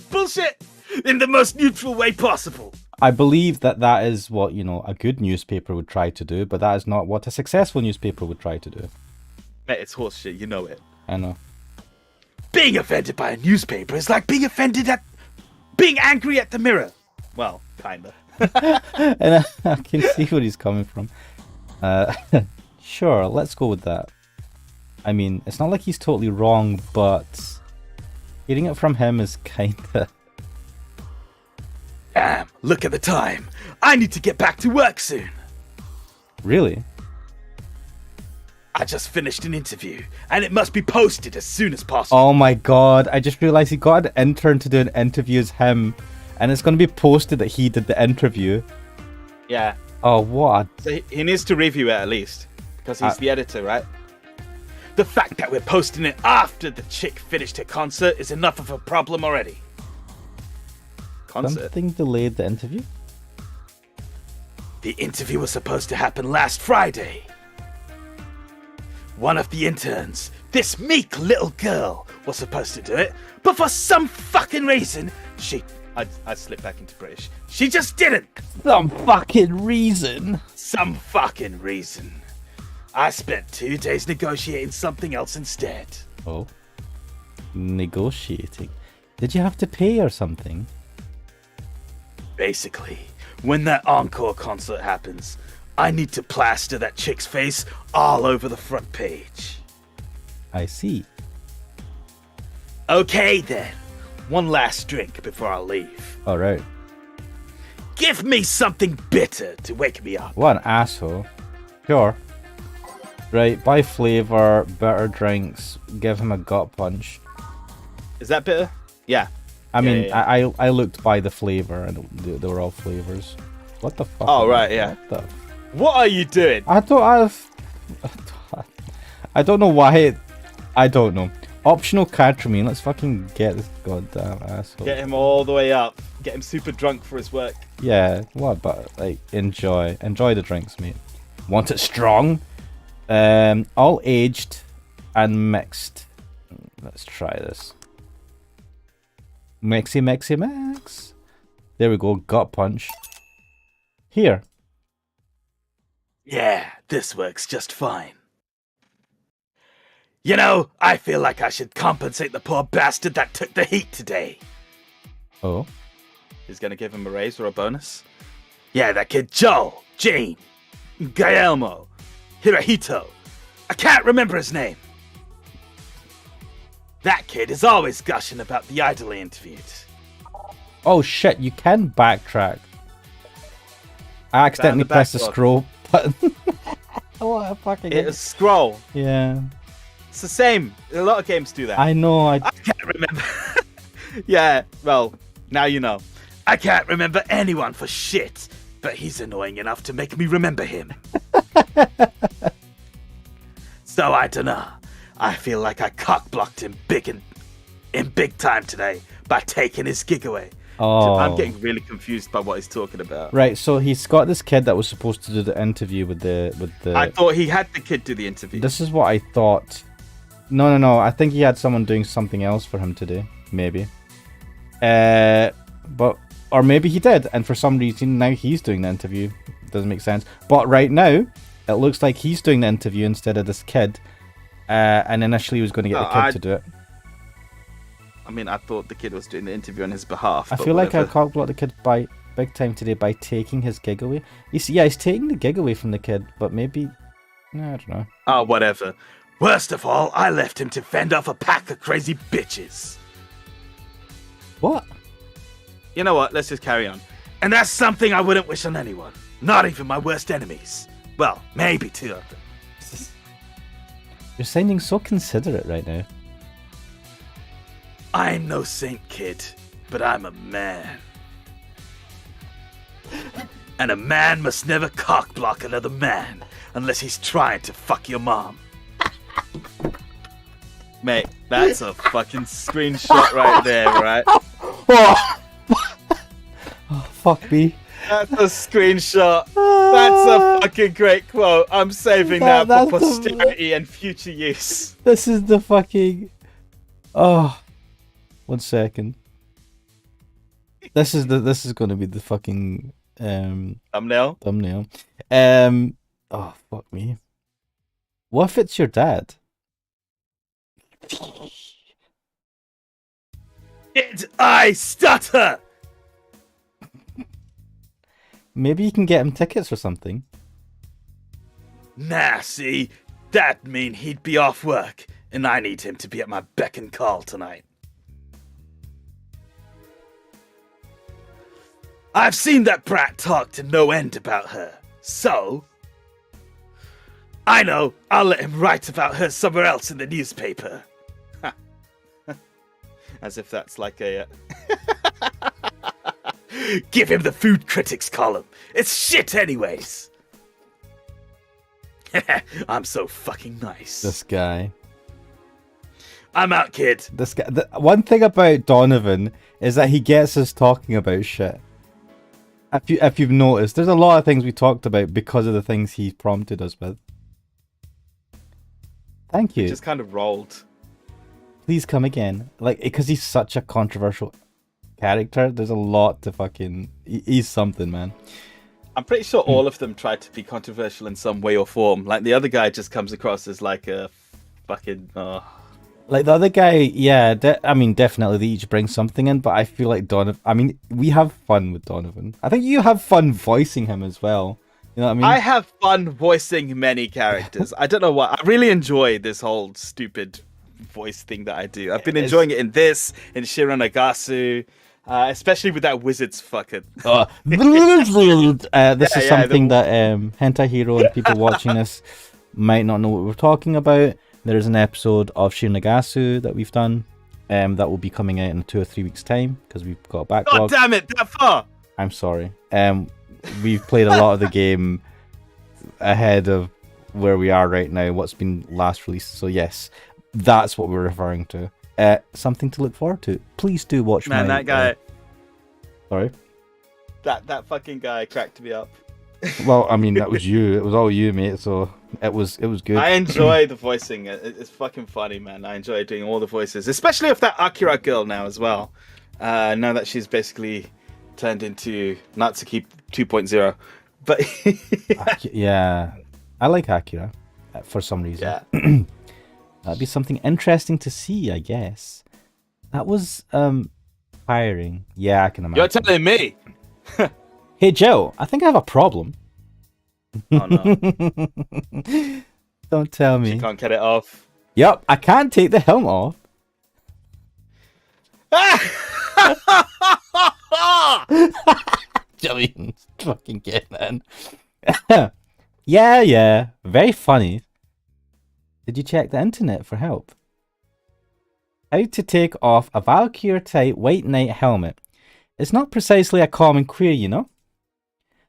bullshit, in the most neutral way possible. I believe that that is what, you know, a good newspaper would try to do, but that is not what a successful newspaper would try to do. Mate, it's horseshit, you know it. I know. Being offended by a newspaper is like being angry at the mirror. Well, kinda. And I can see where he's coming from. Sure, let's go with that. I mean, it's not like he's totally wrong, but hearing it from him is kinda... Damn, look at the time. I need to get back to work soon. Really? I just finished an interview, and it must be posted as soon as possible. Oh my god, I just realised he got an intern to do an interview as him, and it's going to be posted that he did the interview. Yeah. Oh, what? So he needs to review it at least, because he's the editor, right? The fact that we're posting it after the chick finished her concert is enough of a problem already. Concert? Something delayed the interview? The interview was supposed to happen last Friday. One of the interns, this meek little girl, was supposed to do it, but for some fucking reason, I slipped back into British. She just didn't. Some fucking reason. Some fucking reason. I spent 2 days negotiating something else instead. Oh. Negotiating. Did you have to pay or something? Basically, when that encore concert happens, I need to plaster that chick's face all over the front page. I see. Okay then. One last drink before I leave. Alright. Give me something bitter to wake me up. What an asshole. Sure. Right, buy flavour, bitter drinks, give him a gut punch. Is that bitter? Yeah. I mean, yeah. I looked by the flavour and they were all flavours. What the fuck? Oh, right, yeah. What are you doing? I don't know why. I don't know. Optional catramine. Let's fucking get this goddamn asshole. Get him all the way up. Get him super drunk for his work. Yeah, what? But like, enjoy the drinks, mate. Want it strong? All aged and mixed. Let's try this. Mixy max. There we go. Gut punch. Here. Yeah, this works just fine. You know, I feel like I should compensate the poor bastard that took the heat today. Oh? Who's gonna give him a raise or a bonus? Yeah, that kid Joe, Jane, Guillermo, Hirohito. I can't remember his name. That kid is always gushing about the idol he interviewed. Oh shit, you can backtrack. I accidentally pressed the scroll button. What a fucking... It is scroll. Yeah. It's the same. A lot of games do that. I know. I can't remember. Yeah, well, now you know. I can't remember anyone for shit, but he's annoying enough to make me remember him. So I dunno. I feel like I cock-blocked him in big time today by taking his gig away. Oh. I'm getting really confused by what he's talking about. Right, so he's got this kid that was supposed to do the interview with the... I thought he had the kid do the interview. This is what I thought. No. I think he had someone doing something else for him today. Maybe. Or maybe he did, and for some reason now he's doing the interview. Doesn't make sense. But right now, it looks like he's doing the interview instead of this kid. And initially he was going to get the kid to do it. I mean, I thought the kid was doing the interview on his behalf. I feel like I cock-blocked the kid by big time today by taking his gig away. He's taking the gig away from the kid, but maybe... No, I don't know. Oh, whatever. Worst of all, I left him to fend off a pack of crazy bitches. What? You know what? Let's just carry on. And that's something I wouldn't wish on anyone. Not even my worst enemies. Well, maybe 2 of them. You're sounding so considerate right now. I'm no saint, kid, but I'm a man. And a man must never cock-block another man unless he's trying to fuck your mom. Mate, that's a fucking screenshot right there, right? Oh, fuck me. That's a screenshot. That's a fucking great quote. I'm saving that for posterity and future use. This is the fucking... Oh. 1 second. This is going to be the fucking Thumbnail. thumbnail. Oh fuck me. What if it's your dad? Did I stutter? Maybe you can get him tickets or something. Nah, see, that'd mean he'd be off work, and I need him to be at my beck and call tonight. I've seen that brat talk to no end about her, so I know I'll let him write about her somewhere else in the newspaper. As if that's like a... Give him the food critics column. It's shit anyways. I'm so fucking nice. This guy. I'm out, kid. This guy. One thing about Donovan is that he gets us talking about shit. If you've noticed, there's a lot of things we talked about because of the things he prompted us with. Thank you. Just kind of rolled. Please come again. Like, because he's such a controversial character, there's a lot to fucking... He's something, man. I'm pretty sure all of them tried to be controversial in some way or form. Like, the other guy just comes across as like a fucking... Like, the other guy, yeah, I mean, definitely they each bring something in, but I feel like Donovan... I mean, we have fun with Donovan. I think you have fun voicing him as well. You know what I mean? I have fun voicing many characters. I don't know why. I really enjoy this whole stupid voice thing that I do. I've been enjoying it in this, in Shiranagasu, especially with that wizard's fucking... This is something that Hentai Hero and people watching this might not know what we're talking about. There's an episode of Shiranagasu that we've done that will be coming out in 2 or 3 weeks' time because we've got a backlog. God damn it, that far! I'm sorry. We've played a lot of the game ahead of where we are right now, what's been last released. So yes, that's what we're referring to. Something to look forward to. Please do watch Man, that guy... sorry? That fucking guy cracked me up. Well, I mean, that was you. It was all you, mate. So it was good. I enjoy the voicing. It's fucking funny, man. I enjoy doing all the voices, especially of that Akira girl now as well. Now that she's basically turned into Natsuki 2.0. But yeah, I like Akira for some reason. Yeah. That'd be something interesting to see, I guess. That was firing. Yeah, I can imagine. You're telling me. Hey Joe, I think I have a problem. Oh no. Don't tell me. You can't get it off. Yep, I can't take the helmet off. Joey's fucking getting in. Yeah, very funny. Did you check the internet for help? How to take off a Valkyrie type white knight helmet. It's not precisely a common query, you know?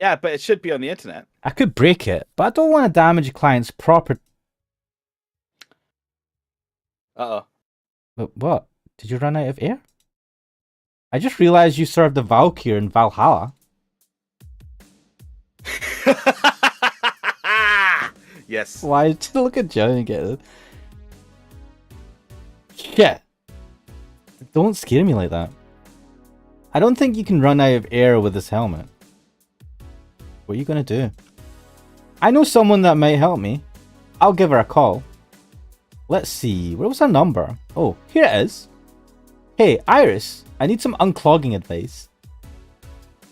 Yeah, but it should be on the internet. I could break it, but I don't want to damage a client's property. Uh-oh. But what? Did you run out of air? I just realized you served the Valkyrie in Valhalla. Yes. Why did you look at Johnny and get it? Shit. Don't scare me like that. I don't think you can run out of air with this helmet. What are you going to do? I know someone that might help me. I'll give her a call. Let's see. Where was her number? Oh, here it is. Hey, Iris. I need some unclogging advice.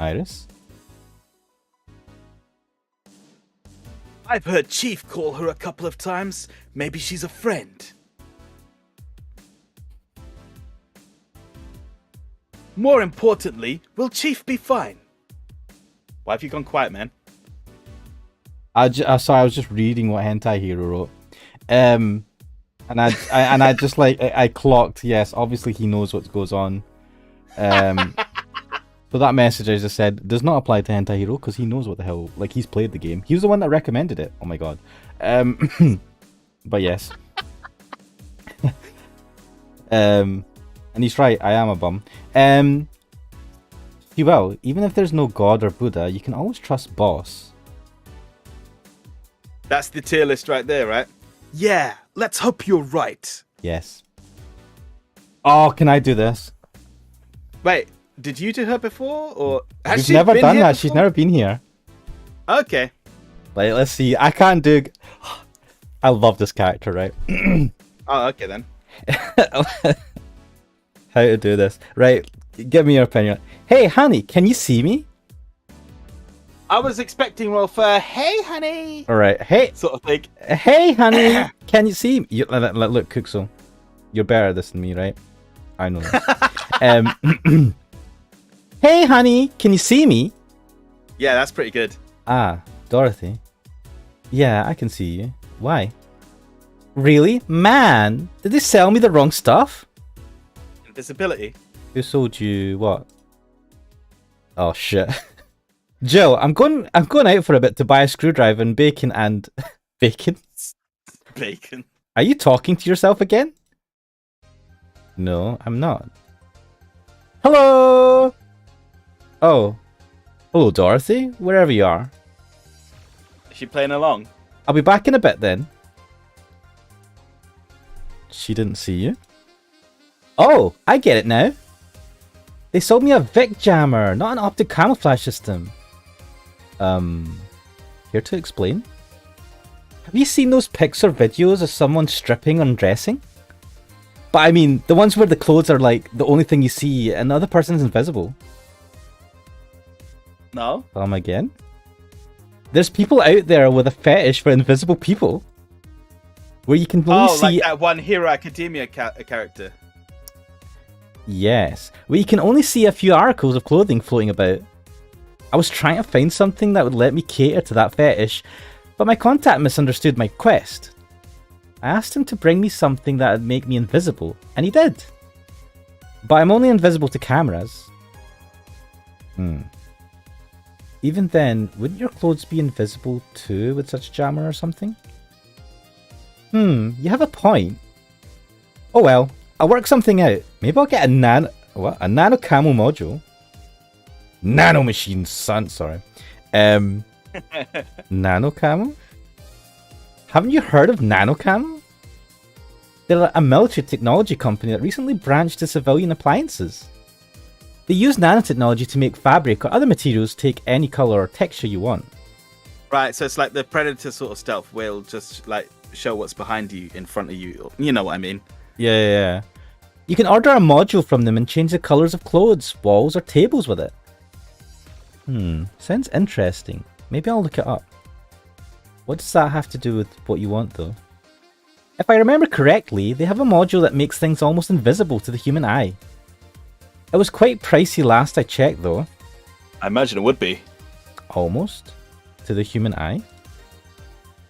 Iris? I've heard Chief call her a couple of times. Maybe she's a friend. More importantly, will Chief be fine? Why have you gone quiet, man? Sorry, I was just reading what Hentai Hero wrote. And I just like I clocked, yes, obviously he knows what goes on. So that message I just said does not apply to Hentai Hero because he knows what the hell, like he's played the game. He was the one that recommended it. Oh my god. But yes. And he's right, I am a bum. Well, even if there's no God or Buddha, you can always trust Boss. That's the tier list right there, right? Yeah, let's hope you're right. Yes. Oh, can I do this? Wait, Did you do her before, or has We've she never been done here that. She's before? never been here. Okay. Like, let's see. I can't do. I love this character, right? Oh, okay then. How to do this? Right. Give me your opinion. Hey, honey, can you see me? I was expecting more for "Hey, honey" All right. Hey, sort of thing. hey, honey, can you see me? Look, Kuxo, you're better at this than me, right? I know that. Hey, honey, can you see me? Yeah, that's pretty good. Ah, Dorothy. Yeah, I can see you. Why? Really? Man, did they sell me the wrong stuff? Invisibility. Who sold you what? Oh shit. Jill, I'm going out for a bit to buy a screwdriver and bacon and bacon. Bacon. Are you talking to yourself again? No, I'm not. Hello. Oh, hello, Dorothy. Wherever you are. Is she playing along? I'll be back in a bit then. She didn't see you. Oh, I get it now. They sold me a Vic jammer, not an optic camouflage system. Here to explain. Have you seen those pics or videos of someone stripping or undressing? But I mean, the ones where the clothes are like the only thing you see and the other person's invisible. No. Again? There's people out there with a fetish for invisible people. Where you can only see... like that one Hero Academia character. Yes. Where you can only see a few articles of clothing floating about. I was trying to find something that would let me cater to that fetish, but my contact misunderstood my quest. I asked him to bring me something that would make me invisible, and he did. But I'm only invisible to cameras. Even then, wouldn't your clothes be invisible too with such a jammer or something? You have a point. Oh well, I'll work something out. Maybe I'll get a nano camo module. Nano machine, son. Sorry. Nano camo? Haven't you heard of nano camo? They're a military technology company that recently branched to civilian appliances. They use nanotechnology to make fabric or other materials take any color or texture you want. Right, so it's like the Predator sort of stealth. Will just like show what's behind you, in front of you. You know what I mean? Yeah. You can order a module from them and change the colors of clothes, walls, or tables with it. Sounds interesting. Maybe I'll look it up. What does that have to do with what you want, though? If I remember correctly, they have a module that makes things almost invisible to the human eye. It was quite pricey last I checked, though. I imagine it would be. Almost. To the human eye?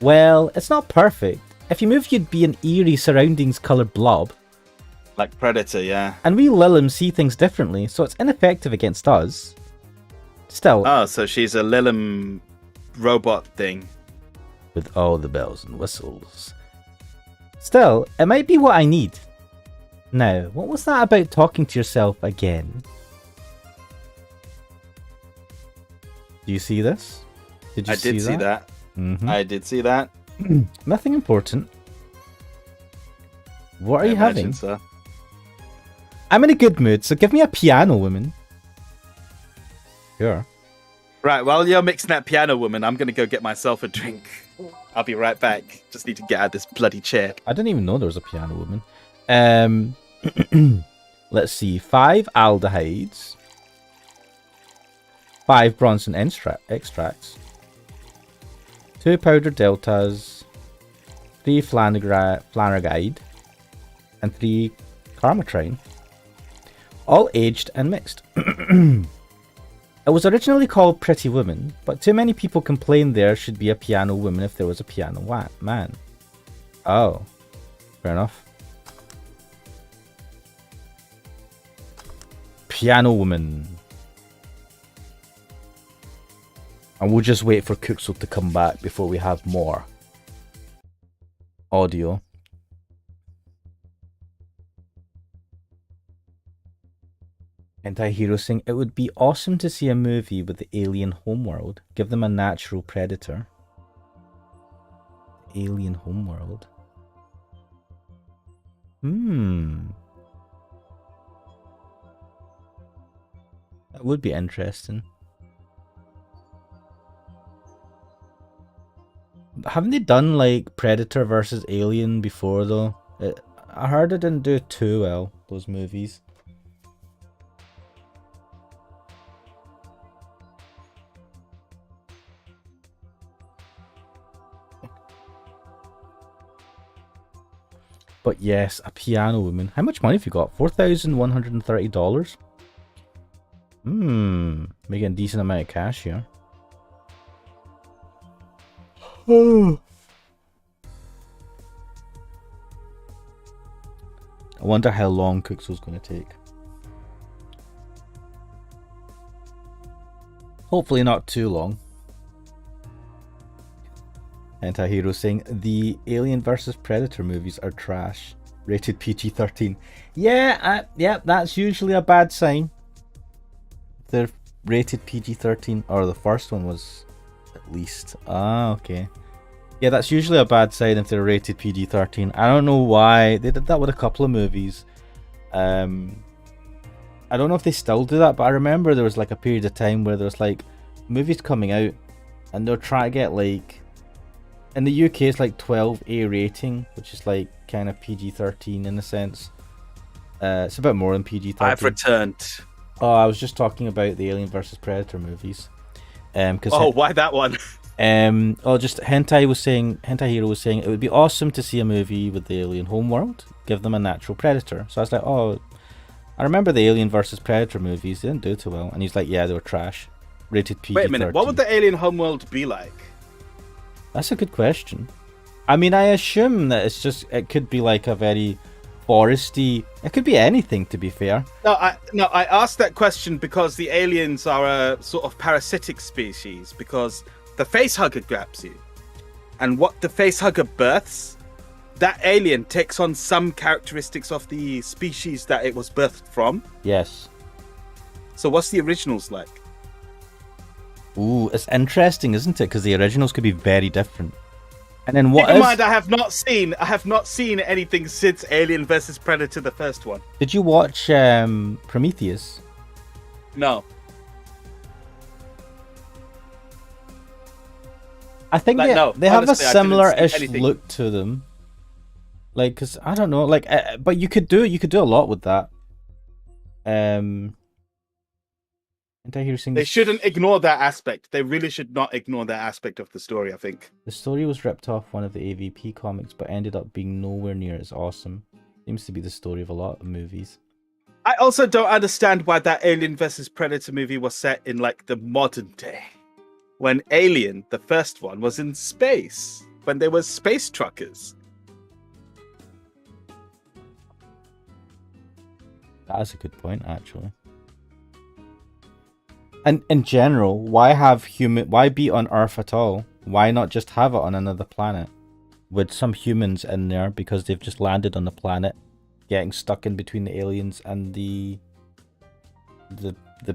Well, it's not perfect. If you move, you'd be an eerie surroundings coloured blob. Like Predator, yeah. And we Lilium see things differently, so it's ineffective against us. Still... Oh, so she's a Lilium robot thing. With all the bells and whistles. Still, it might be what I need. Now, what was that about talking to yourself again? Do you see this? Did you I did see that. Mm-hmm. I did see that. Nothing important. What are you having? So. I'm in a good mood, so give me a piano, woman. Sure. Right, while you're mixing that Piano Woman, I'm going to go get myself a drink. I'll be right back. Just need to get out of this bloody chair. I didn't even know there was a piano woman. Let's see. 5 aldehydes. 5 Bronson extracts. 2 powdered deltas. 3 flanagide. And 3 carmotrine. All aged and mixed. It was originally called Pretty Woman, but too many people complained there should be a piano woman if there was a piano man. Oh, fair enough. Piano woman. And we'll just wait for Kuxel to come back before we have more audio. Anti-hero saying, it would be awesome to see a movie with the alien homeworld. Give them a natural predator. Alien homeworld. It would be interesting. Haven't they done like Predator versus Alien before though? I heard it didn't do too well, those movies. But yes, a piano woman. How much money have you got? $4,130? Making a decent amount of cash here. I wonder how long Cookso's going to take. Hopefully not too long. Anti-hero saying the Alien vs Predator movies are trash. Rated PG-13. Yeah, that's usually a bad sign. They're rated PG-13, or the first one was at least. Ah, okay. Yeah, that's usually a bad sign if they're rated PG-13. I don't know why. They did that with a couple of movies. I don't know if they still do that, but I remember there was like a period of time where there was like movies coming out and they'll try to get like, in the UK it's like 12A rating, which is like kind of PG-13 in a sense. It's a bit more than PG-13. I've returned. Oh, I was just talking about the Alien vs Predator movies. Why that one? Just Hentai Hero was saying it would be awesome to see a movie with the alien homeworld, give them a natural predator. So I was like, oh, I remember the Alien vs Predator movies, they didn't do too well. And he's like, yeah, they were trash. Rated PG-13. Wait a minute, what would the alien homeworld be like? That's a good question. I mean, I assume that it could be like a very foresty, it could be anything, to be fair. No, I asked that question because the aliens are a sort of parasitic species, because the facehugger grabs you, and what the facehugger births, that alien takes on some characteristics of the species that it was birthed from. Yes. So what's the originals like? Ooh, it's interesting, isn't it? Because the originals could be very different. And then Keep in mind, I have not seen anything since Alien vs Predator, the first one. Did you watch Prometheus? No. I think they have a similar-ish look to them. Like, cause I don't know, like, but you could do a lot with that. They shouldn't ignore that aspect. They really should not ignore that aspect of the story, I think. The story was ripped off one of the AVP comics, but ended up being nowhere near as awesome. Seems to be the story of a lot of movies. I also don't understand why that Alien vs Predator movie was set in like the modern day, when Alien, the first one, was in space, when they were space truckers. That's a good point, actually. And in general, why be on Earth at all? Why not just have it on another planet with some humans in there, because they've just landed on the planet, getting stuck in between the aliens and the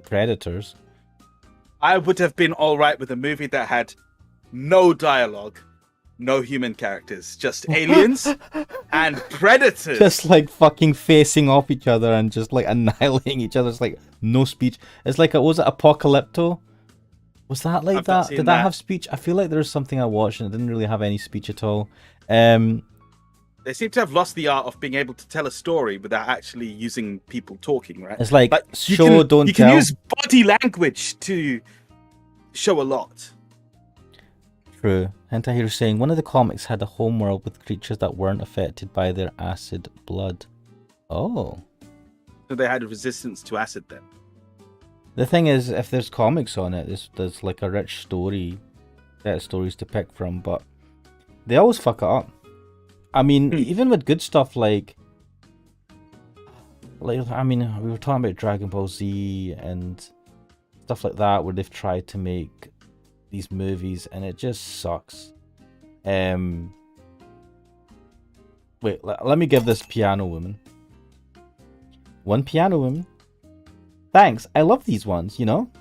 predators? I would have been all right with a movie that had no dialogue, no human characters, just aliens and predators. Just like fucking facing off each other and just like annihilating each other. It's like no speech. It's like, was it Apocalypto? Was that like that? Did that have speech? I feel like there was something I watched and it didn't really have any speech at all. They seem to have lost the art of being able to tell a story without actually using people talking, right? It's like, don't tell. You can use body language to show a lot. True. Hentai Hero saying one of the comics had a homeworld with creatures that weren't affected by their acid blood. Oh. So they had a resistance to acid then. The thing is, if there's comics on it, there's like a rich set of stories to pick from, but they always fuck it up. I mean, even with good stuff like I mean, we were talking about Dragon Ball Z and stuff like that, where they've tried to make these movies and it just sucks. Wait, let me give this piano woman one piano woman. Thanks, I love these ones, you know?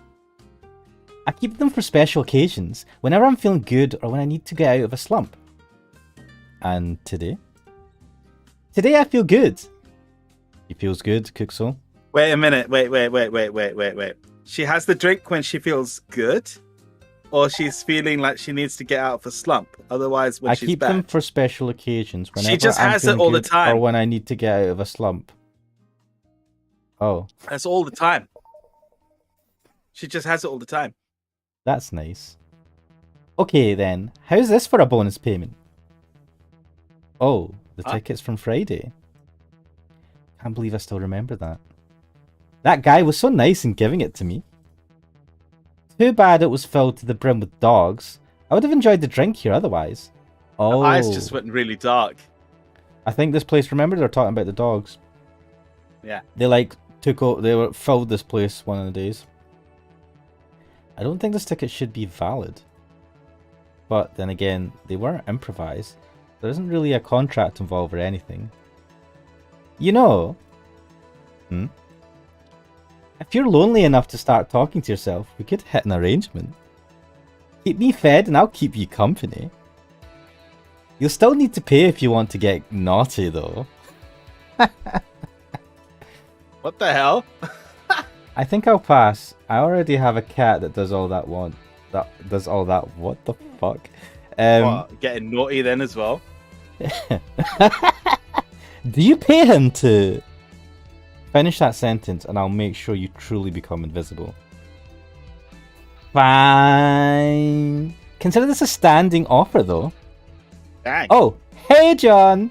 I keep them for special occasions, whenever I'm feeling good or when I need to get out of a slump. And today I feel good. He feels good, Cookso. Wait a minute, wait. She has the drink when she feels good, or she's feeling like she needs to get out of a slump. Otherwise, when I she's keep bad, them for special occasions. Whenever just I'm has it feeling all the good time. or when I need to get out of a slump. Oh, that's all the time. She just has it all the time. that's nice. Okay then, how's this for a bonus payment? Oh, the tickets from Friday. Can't believe I still remember that. That guy was so nice in giving it to me. Too bad it was filled to the brim with dogs. I would have enjoyed the drink here otherwise. Oh. Her eyes just went really dark. I think this place, remember they were talking about the dogs. Yeah. They filled this place one of the days. I don't think this ticket should be valid. But then again, they weren't improvised. There isn't really a contract involved or anything. You know, if you're lonely enough to start talking to yourself, we could hit an arrangement. Keep me fed and I'll keep you company. You'll still need to pay if you want to get naughty though. What the hell? I think I'll pass. I already have a cat that does all that What the fuck? What, getting naughty then as well? Do you pay him to finish that sentence and I'll make sure you truly become invisible? Fine. Consider this a standing offer though. Dang. Oh, hey John.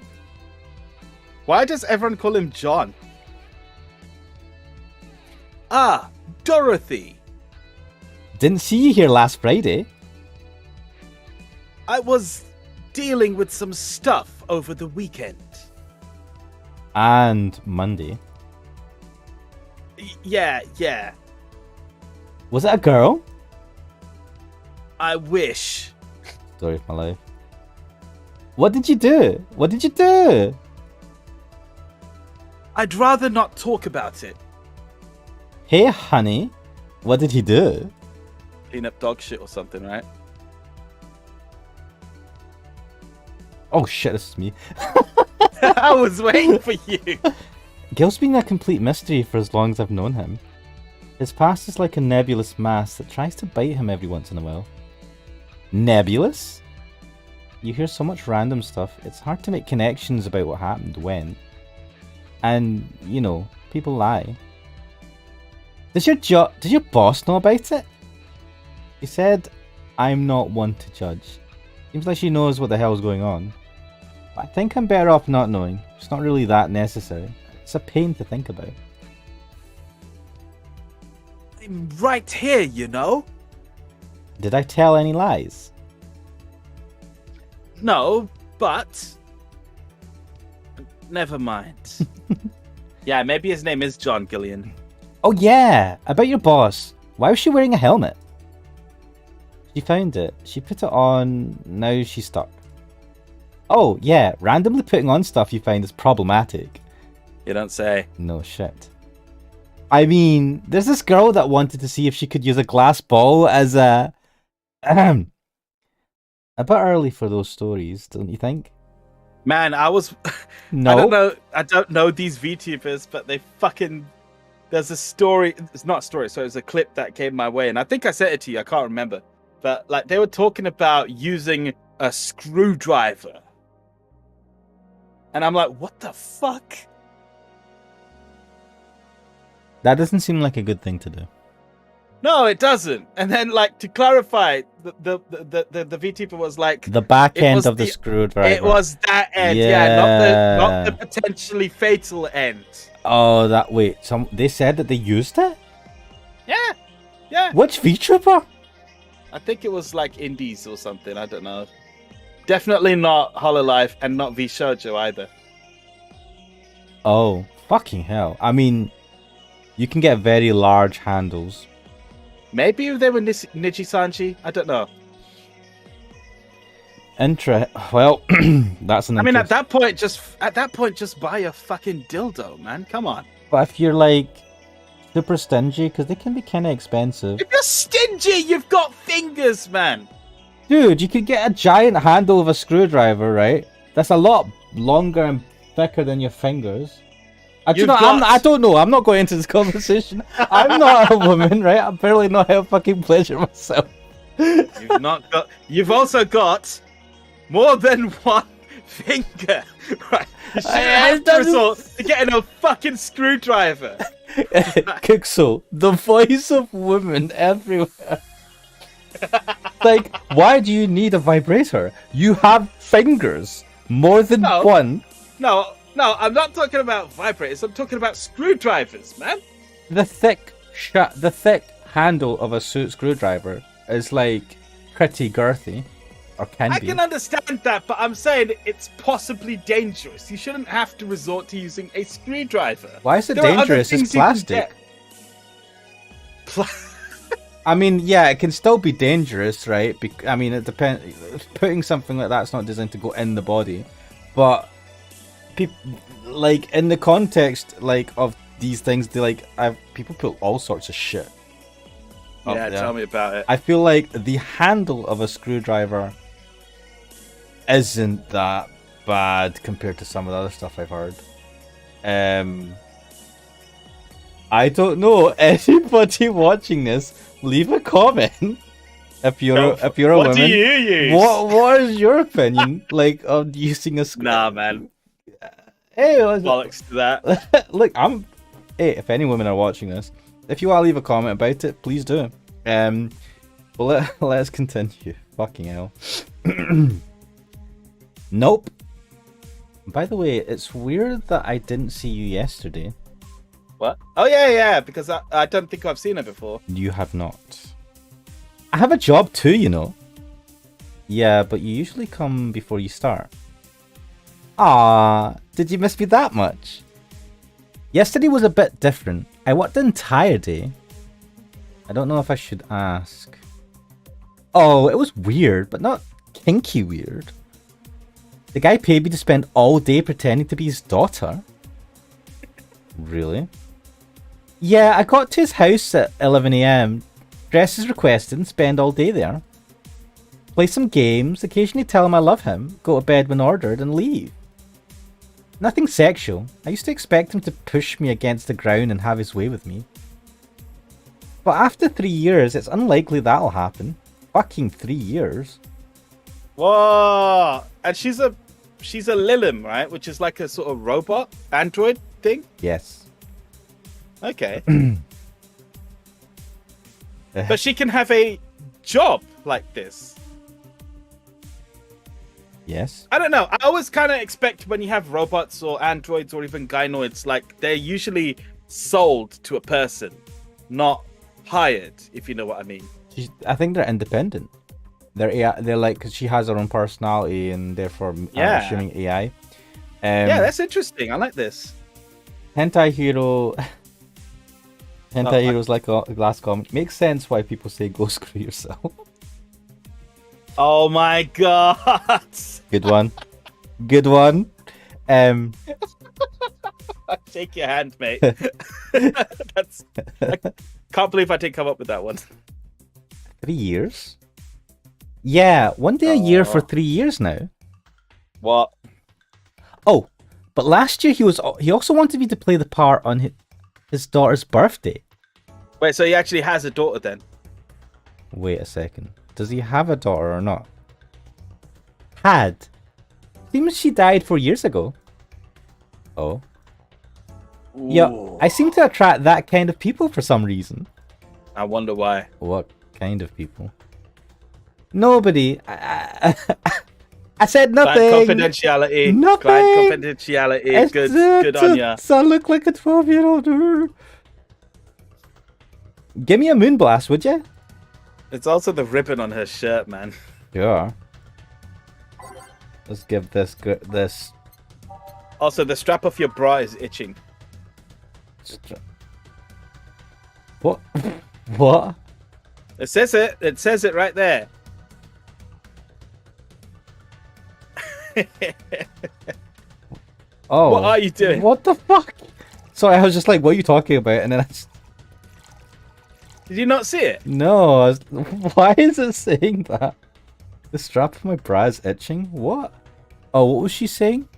Why does everyone call him John? Ah, Dorothy. Didn't see you here last Friday. I was dealing with some stuff over the weekend. And Monday. Yeah. Was it a girl? I wish. Story of my life. What did you do? I'd rather not talk about it. Hey honey, what did he do? Clean up dog shit or something, right? Oh shit, this is me. I was waiting for you. Gil's been a complete mystery for as long as I've known him. His past is like a nebulous mass that tries to bite him every once in a while. Nebulous? You hear so much random stuff, it's hard to make connections about what happened when. And, you know, people lie. Does your boss know about it? He said, I'm not one to judge. Seems like she knows what the hell's going on. But I think I'm better off not knowing. It's not really that necessary. It's a pain to think about. I'm right here, you know? Did I tell any lies? No, but... Never mind. Yeah, maybe his name is John Gillian. Oh yeah, about your boss. Why was she wearing a helmet? She found it. She put it on. Now she's stuck. Oh yeah, randomly putting on stuff you find is problematic. You don't say. No shit. I mean, there's this girl that wanted to see if she could use a glass ball as a... A bit early for those stories, don't you think? Man, I was... No. I don't know these VTubers, but they fucking... There's a story... It's not a story, so it's a clip that came my way, and I think I sent it to you, I can't remember. But, like, they were talking about using a screwdriver. And I'm like, what the fuck? That doesn't seem like a good thing to do. No, it doesn't. And then, like, to clarify, the VTuber was like... The back end of the screwdriver. It was that end, yeah, not the potentially fatal end. Oh, that... Wait, they said that they used it? Yeah. Which VTuber? I think it was, like, Indies or something, I don't know. Definitely not Hololive and not V-Shoujo either. Oh, fucking hell. I mean, you can get very large handles. Maybe they were Niji-Sanji? I don't know. Well, that's an. I mean, at that point, just buy a fucking dildo, man. Come on. But if you're like super stingy, because they can be kind of expensive. If you're stingy, you've got fingers, man. Dude, you could get a giant handle of a screwdriver, right? That's a lot longer and thicker than your fingers. Actually, no, I don't know. I'm not going into this conversation. I'm not a woman, right? I barely know how to fucking pleasure myself. You've also got more than one finger, right? You shouldn't have to resort to getting a fucking screwdriver. Kixel, the voice of women everywhere. Like, why do you need a vibrator? You have fingers, more than one. No, I'm not talking about vibrators. I'm talking about screwdrivers, man. The thick handle of a screwdriver is like pretty girthy, or can be. I can understand that, but I'm saying it's possibly dangerous. You shouldn't have to resort to using a screwdriver. Why is it dangerous? It's plastic. I mean, yeah, it can still be dangerous, right? I mean, it depends. Putting something like that's not designed to go in the body, but like in the context like of these things, people put all sorts of shit. Yeah, tell me about it. I feel like the handle of a screwdriver isn't that bad compared to some of the other stuff I've heard. I don't know. Anybody watching this, leave a comment. If you're a woman, what do you use? What is your opinion, like, of using a screwdriver? Nah, man. Hey, bollocks to that. Look, hey, if any women are watching this, if you want to leave a comment about it, please do. Well, let's continue. Fucking hell. Nope. By the way, it's weird that I didn't see you yesterday. What? Oh yeah, because I don't think I've seen her before. You have not. I have a job too, you know. Yeah, but you usually come before you start. Ah, did you miss me that much? Yesterday was a bit different. I worked the entire day. I don't know if I should ask. Oh, it was weird, but not kinky weird. The guy paid me to spend all day pretending to be his daughter. Really? Yeah, I got to his house at 11 AM. Dress as requested and spend all day there. Play some games, occasionally tell him I love him, go to bed when ordered, and leave. Nothing sexual. I used to expect him to push me against the ground and have his way with me. But after 3 years, it's unlikely that'll happen. Fucking 3 years. Whoa! And she's a Lilim, right? Which is like a sort of robot android thing? Yes. Okay. But she can have a job like this. Yes. I don't know. I always kind of expect when you have robots or androids or even gynoids, like they're usually sold to a person, not hired, if you know what I mean. I think they're independent. They're AI, they're like, because she has her own personality and therefore I'm assuming AI. Yeah, that's interesting. I like this. Hentai Hero. Hentai Hero's like a last comment. Makes sense why people say go screw yourself. Oh my god! Good one. Good one. I take your hand, mate. I can't believe I didn't come up with that one. 3 years? Yeah, one day a year for 3 years now. What? Oh, but last year he also wanted me to play the part on his daughter's birthday. Wait, so he actually has a daughter then? Wait a second. Does he have a daughter or not? Had. Seems she died 4 years ago. Oh. Ooh. Yeah, I seem to attract that kind of people for some reason. I wonder why. What kind of people? Nobody. I said nothing. Client confidentiality. Nothing. Client confidentiality. Good on ya. I look like a 12-year-old. Give me a moonblast, would you? It's also the ribbon on her shirt, man. Yeah. Let's give this. Also, the strap of your bra is itching. What? What? It says it. It says it right there. Oh. What are you doing? What the fuck? Sorry, I was just like, what are you talking about? And then I just... Did you not see it? No. Why is it saying that? The strap of my bra is itching? What? Oh, what was she saying?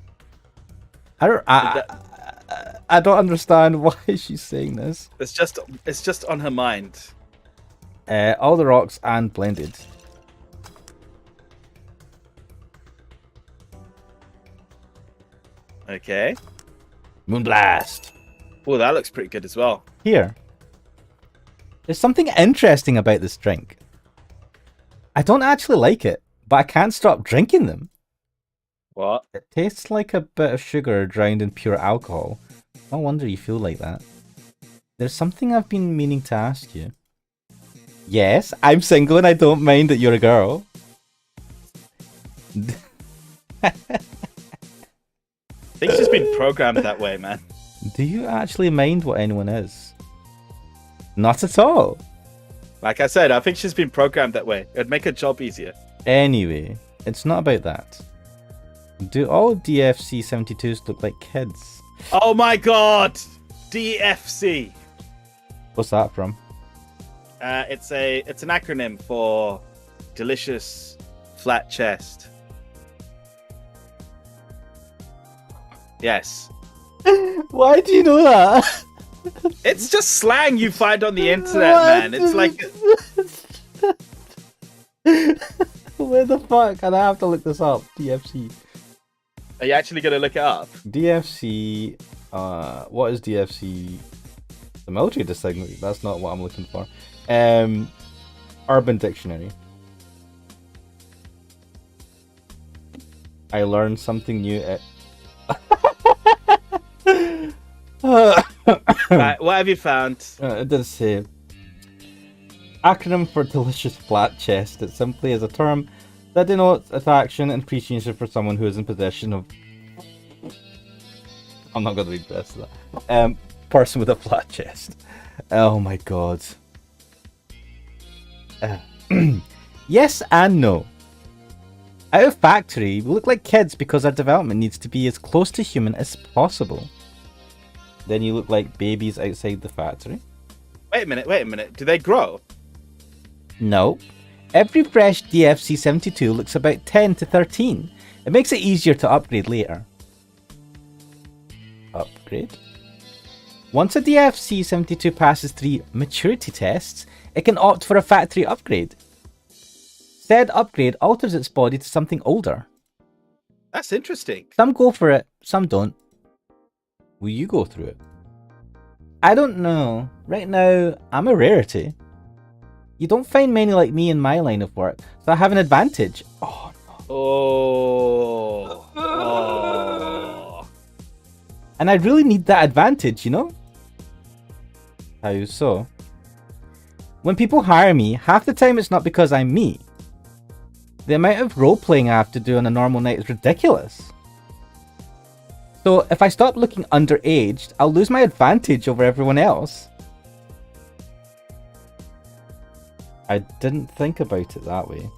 I don't understand why she's saying this. It's just on her mind. All the rocks and blended. Okay. Moonblast. Oh, that looks pretty good as well. Here. There's something interesting about this drink. I don't actually like it, but I can't stop drinking them. What? It tastes like a bit of sugar drowned in pure alcohol. No wonder you feel like that. There's something I've been meaning to ask you. Yes, I'm single and I don't mind that you're a girl. I think she's been programmed that way, man. Do you actually mind what anyone is? Not at all. Like I said, I think she's been programmed that way. It'd make her job easier. Anyway, it's not about that. Do all DFC 72s look like kids? Oh my god! DFC. What's that from? It's an acronym for delicious flat chest. Yes. Why do you know that? It's just slang you find on the internet, man. It's like where the fuck? And I have to look this up. DFC. Are you actually gonna look it up? DFC. What is DFC? The military district. That's not what I'm looking for. Urban Dictionary. I learned something new at. Right, what have you found? It does say acronym for delicious flat chest. It simply is a term that denotes attraction and appreciation for someone who is in possession of. I'm not going to read the rest of that. Person with a flat chest. Oh my god. Yes and no. Out of factory, we look like kids because our development needs to be as close to human as possible. Then you look like babies outside the factory. Wait a minute. Do they grow? No. Every fresh DFC 72 looks about 10 to 13. It makes it easier to upgrade later. Upgrade? Once a DFC 72 passes 3 maturity tests, it can opt for a factory upgrade. Said upgrade alters its body to something older. That's interesting. Some go for it, some don't. Will you go through it? I don't know. Right now, I'm a rarity. You don't find many like me in my line of work, so I have an advantage. Oh, no. Oh. And I really need that advantage, you know? How so? When people hire me, half the time it's not because I'm me. The amount of role-playing I have to do on a normal night is ridiculous. So if I stop looking underaged, I'll lose my advantage over everyone else. I didn't think about it that way.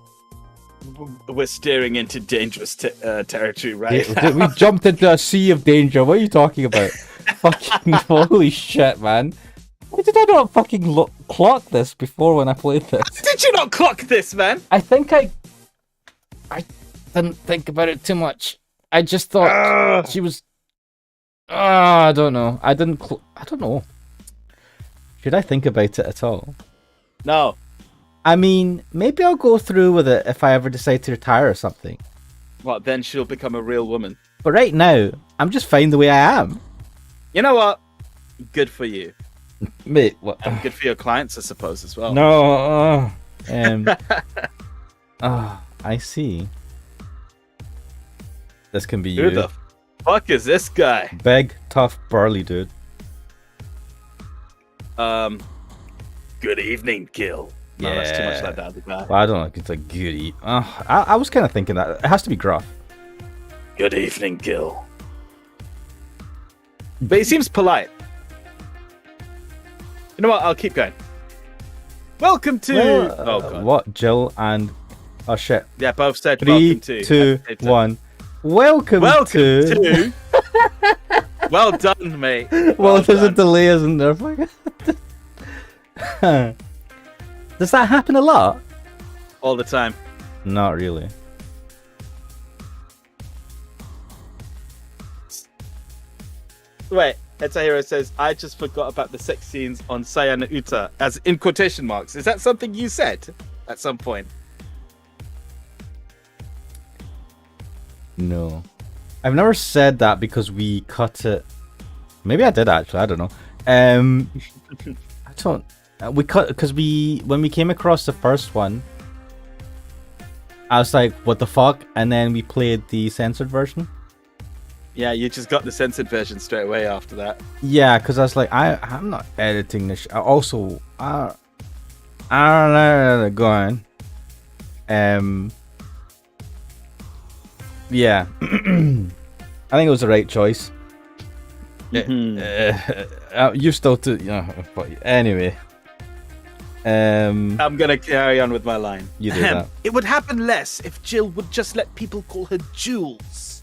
We're steering into dangerous territory right now. We jumped into a sea of danger. What are you talking about? Fucking holy shit, man. Why did I not fucking clock this before when I played this? Did you not clock this, man? I think I didn't think about it too much. I just thought she was... I don't know. I don't know. Should I think about it at all? No. I mean, maybe I'll go through with it if I ever decide to retire or something. What, then she'll become a real woman? But right now, I'm just fine the way I am. You know what? Good for you. Mate, what? And good for your clients, I suppose, as well. No. I see. This can be Who you. the fuck is this guy? Big, tough, burly dude. Good evening, Gil. No, that's too much like that other guy. Well, I don't know. It's like goody. I was kind of thinking that it has to be gruff. Good evening, Gil. But he seems polite. You know what? I'll keep going. Welcome to. Oh god. What? Jill and. Oh shit. Yeah, both said 3, welcome to. 2, 1. Welcome to. Well done, mate. Well, there's a delay, isn't there? Does that happen a lot? All the time. Not really. Wait. Etahiro says, I just forgot about the sex scenes on Sayana Uta, as in quotation marks. Is that something you said at some point? No. I've never said that because we cut it. Maybe I did actually, I don't know. I don't. We cut because when we came across the first one, I was like, "What the fuck?" And then we played the censored version. Yeah, you just got the censored version straight away after that. Yeah, because I was like, I'm not editing this. I also, I don't know, go on. Yeah, I think it was the right choice. You still to, but anyway. I'm gonna carry on with my line. You do that. It would happen less if Jill would just let people call her Jules.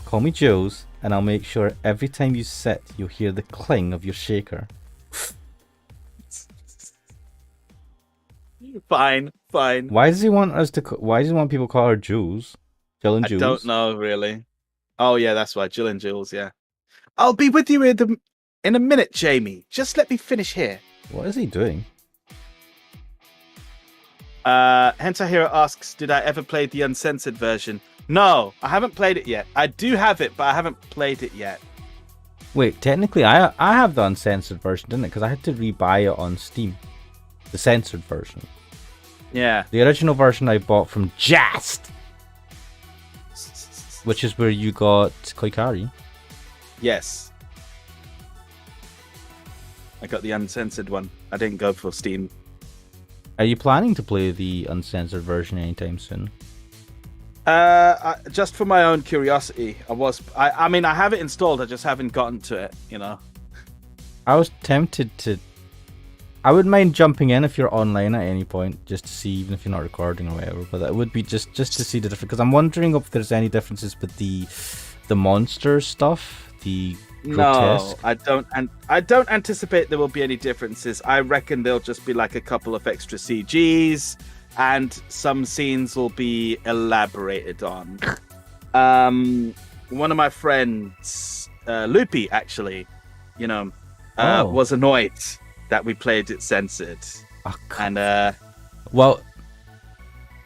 Call me Jules, and I'll make sure every time you sit, you'll hear the cling of your shaker. Fine. Why does he want us to? Why does he want people to call her Jules? Jill and Jules. I don't know really. Oh yeah, that's why Jill and Jules. Yeah, I'll be with you in a minute, Jamie. Just let me finish here. What is he doing? Hentahiro asks, did I ever play the uncensored version? No, I haven't played it yet. I do have it, but I haven't played it yet. Wait, technically, I have the uncensored version, didn't it? Because I had to rebuy it on Steam. The censored version. Yeah. The original version I bought from Just, which is where you got Koikari. Yes. I got the uncensored one. I didn't go for Steam. Are you planning to play the uncensored version anytime soon? Just for my own curiosity, I mean, I have it installed. I just haven't gotten to it. I was tempted to. I wouldn't mind jumping in if you're online at any point, just to see, even if you're not recording or whatever. But that would be just to see the difference, because I'm wondering if there's any differences with the monster stuff, the grotesque. No, I don't. And I don't anticipate there will be any differences. I reckon there'll just be like a couple of extra CGs, and some scenes will be elaborated on. One of my friends, Loopy, actually, was annoyed that we played it censored. Oh, and well,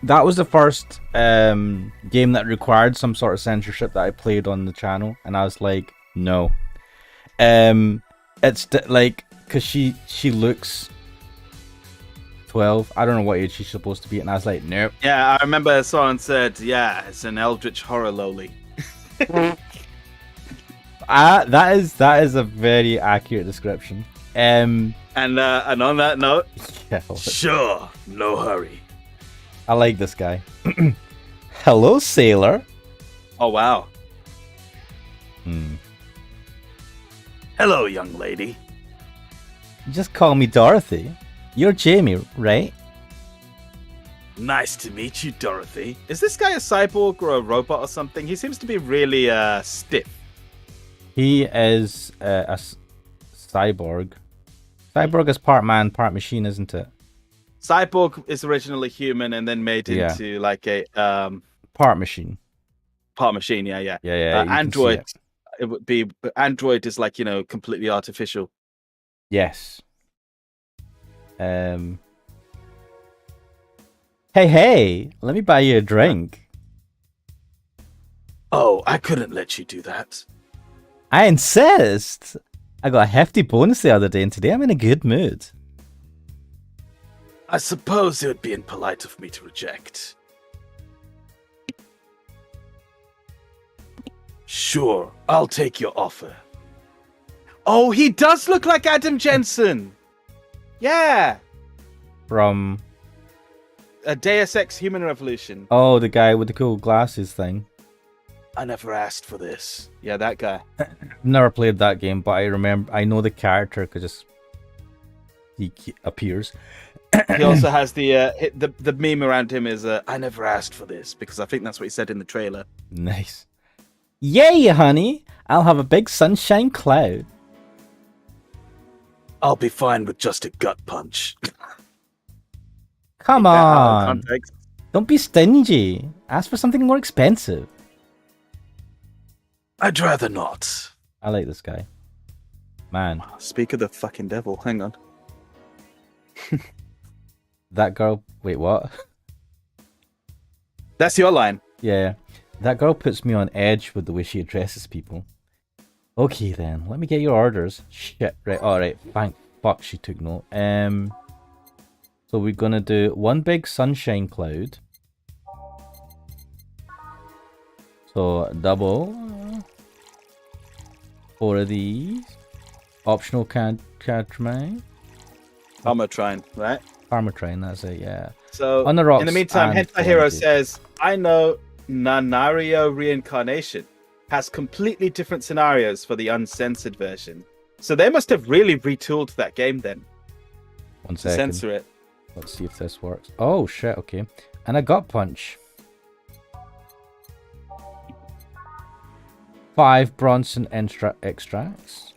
that was the first game that required some sort of censorship that I played on the channel, and I was like, no. It's like, because she looks 12. I don't know what age she's supposed to be, and I was like, nope. Yeah, I remember someone said, yeah, it's an eldritch horror loli. That is a very accurate description. And on that note, yeah, sure, no hurry. I like this guy. Hello, sailor. Oh wow. Hello, young lady. Just call me Dorothy. You're Jamie, right? Nice to meet you, Dorothy. Is this guy a cyborg or a robot or something? He seems to be really stiff. He is a cyborg. Cyborg is part man, part machine, isn't it? Cyborg is originally human and then made into like a part machine. Part machine, yeah. Android. It would be Android is like, completely artificial. Yes. Hey, let me buy you a drink. Oh, I couldn't let you do that. I insist. I got a hefty bonus the other day, and today I'm in a good mood. I suppose it would be impolite of me to reject. Sure, I'll take your offer. Oh, he does look like Adam Jensen. Yeah. From a Deus Ex Human Revolution. Oh, the guy with the cool glasses thing. I never asked for this. Yeah, that guy. Never played that game, but I know the character because he appears. He also has the meme around him is I never asked for this, because I think that's what he said in the trailer. Nice. Yay, honey! I'll have a big sunshine cloud. I'll be fine with just a gut punch. Come on. Don't be stingy. Ask for something more expensive. I'd rather not. I like this guy. Man, Speak of the fucking devil. Hang on. that girl. Wait, what? That's your line. Yeah, that girl puts me on edge with the way she addresses people. Okay then, let me get your orders. Shit, right, alright, thank fuck she took note. So we're gonna do one big sunshine cloud. So double 4 of these. Optional Catramine. Armor Trine, right? Armatrain, that's it, yeah. So, On the rocks in the meantime, and Hentai Hero Fluency. says, I know Nanario Reincarnation has completely different scenarios for the uncensored version. So they must have really retooled that game then One to second. censor it. Let's see if this works. Oh shit, okay. And a gut punch. 5 Bronson extracts.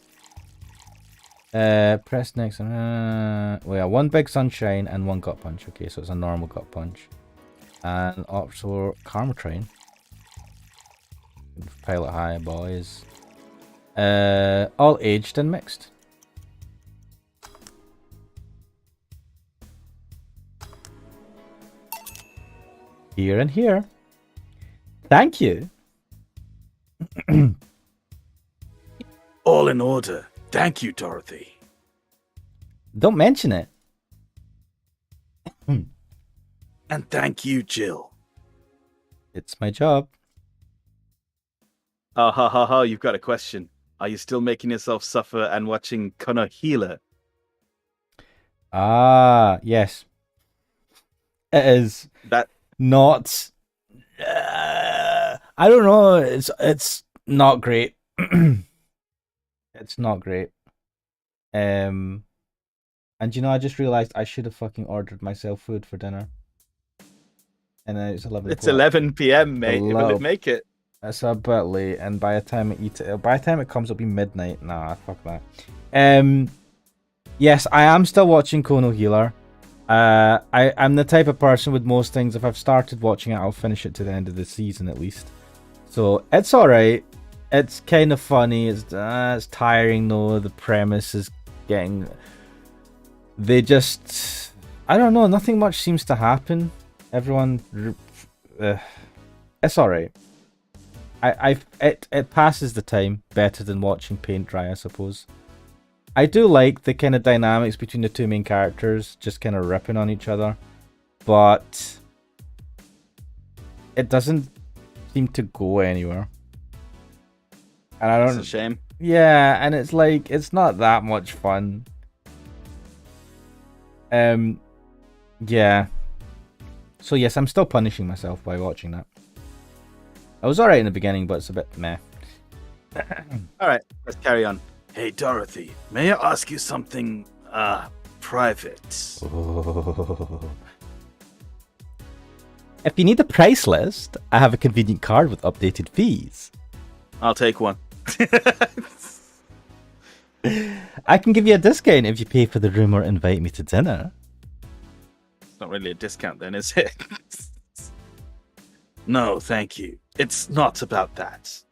Press next. Well, yeah, 1 big sunshine and 1 gut punch. Okay, so it's a normal gut punch. And offshore karma train. Pilot high, boys. All aged and mixed. Here and here. Thank you. All in order. Thank you, Dorothy. Don't mention it. And thank you, Jill. It's my job. Oh, ha ha ha, you've got a question. Are you still making yourself suffer and watching Konohila? Ah, yes. It is That not. I don't know. It's not great. It's not great. And you know, I just realized I should have fucking ordered myself food for dinner. And then it's 11 it's o'clock. 11 p.m., mate. Will Hello. it make it? It's a bit late, and by the time it comes, it'll be midnight. Nah, fuck that. Yes, I am still watching Kono Healer. I'm the type of person with most things. If I've started watching it, I'll finish it to the end of the season at least. So it's all right. It's kind of funny. It's tiring though. The premise is getting. They just, I don't know. Nothing much seems to happen. Everyone, it's all right. It passes the time better than watching paint dry, I suppose. I do like the kind of dynamics between the two main characters, just kind of ripping on each other, but it doesn't seem to go anywhere. And I It's don't. a shame. Yeah, and it's like it's not that much fun. Yeah. So yes, I'm still punishing myself by watching that. I was alright in the beginning, but it's a bit meh. All right, let's carry on. Hey, Dorothy, may I ask you something, private? If you need a price list, I have a convenient card with updated fees. I'll take one. I can give you a discount if you pay for the room or invite me to dinner. It's not really a discount then, is it? No, thank you. It's not about that.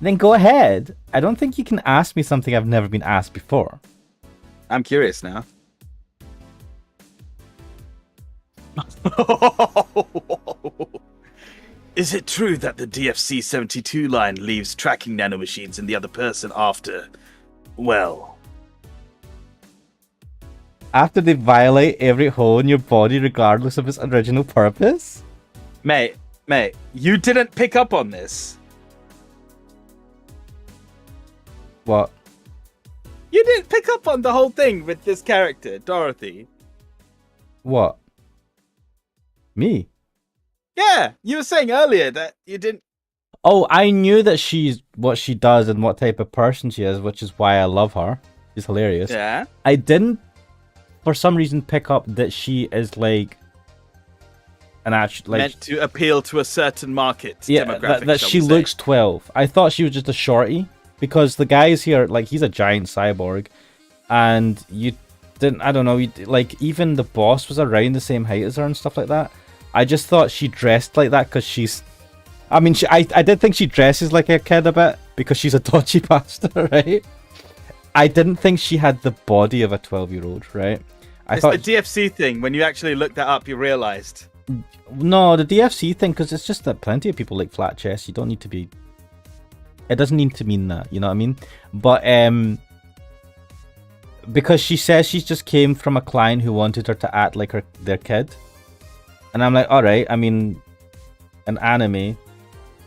Then go ahead. I don't think you can ask me something I've never been asked before. I'm curious now. Is it true that the DFC-72 line leaves tracking nanomachines in the other person after, well... After they violate every hole in your body regardless of its original purpose? Mate, you didn't pick up on this. What? You didn't pick up on the whole thing with this character, Dorothy. What? Me? Yeah, you were saying earlier that you didn't... Oh, I knew that she's what she does and what type of person she is, which is why I love her. She's hilarious. Yeah? I didn't, for some reason, pick up that she is like an actual like meant to appeal to a certain market demographic. that shall she we say. looks 12. I thought she was just a shorty because the guys here, like, he's a giant cyborg, and you didn't. I don't know. Like, even the boss was around the same height as her and stuff like that. I just thought she dressed like that because she's I mean, I did think she dresses like a kid a bit because she's a dodgy pasta, right? I didn't think she had the body of a 12-year-old, right? It's the DFC thing. When you actually looked that up, you realized. No, the DFC thing, because it's just that plenty of people like flat chests. You don't need to be. It doesn't need to mean that, you know what I mean? But because she says she just came from a client who wanted her to act like their kid, and I'm like, all right. I mean, an anime,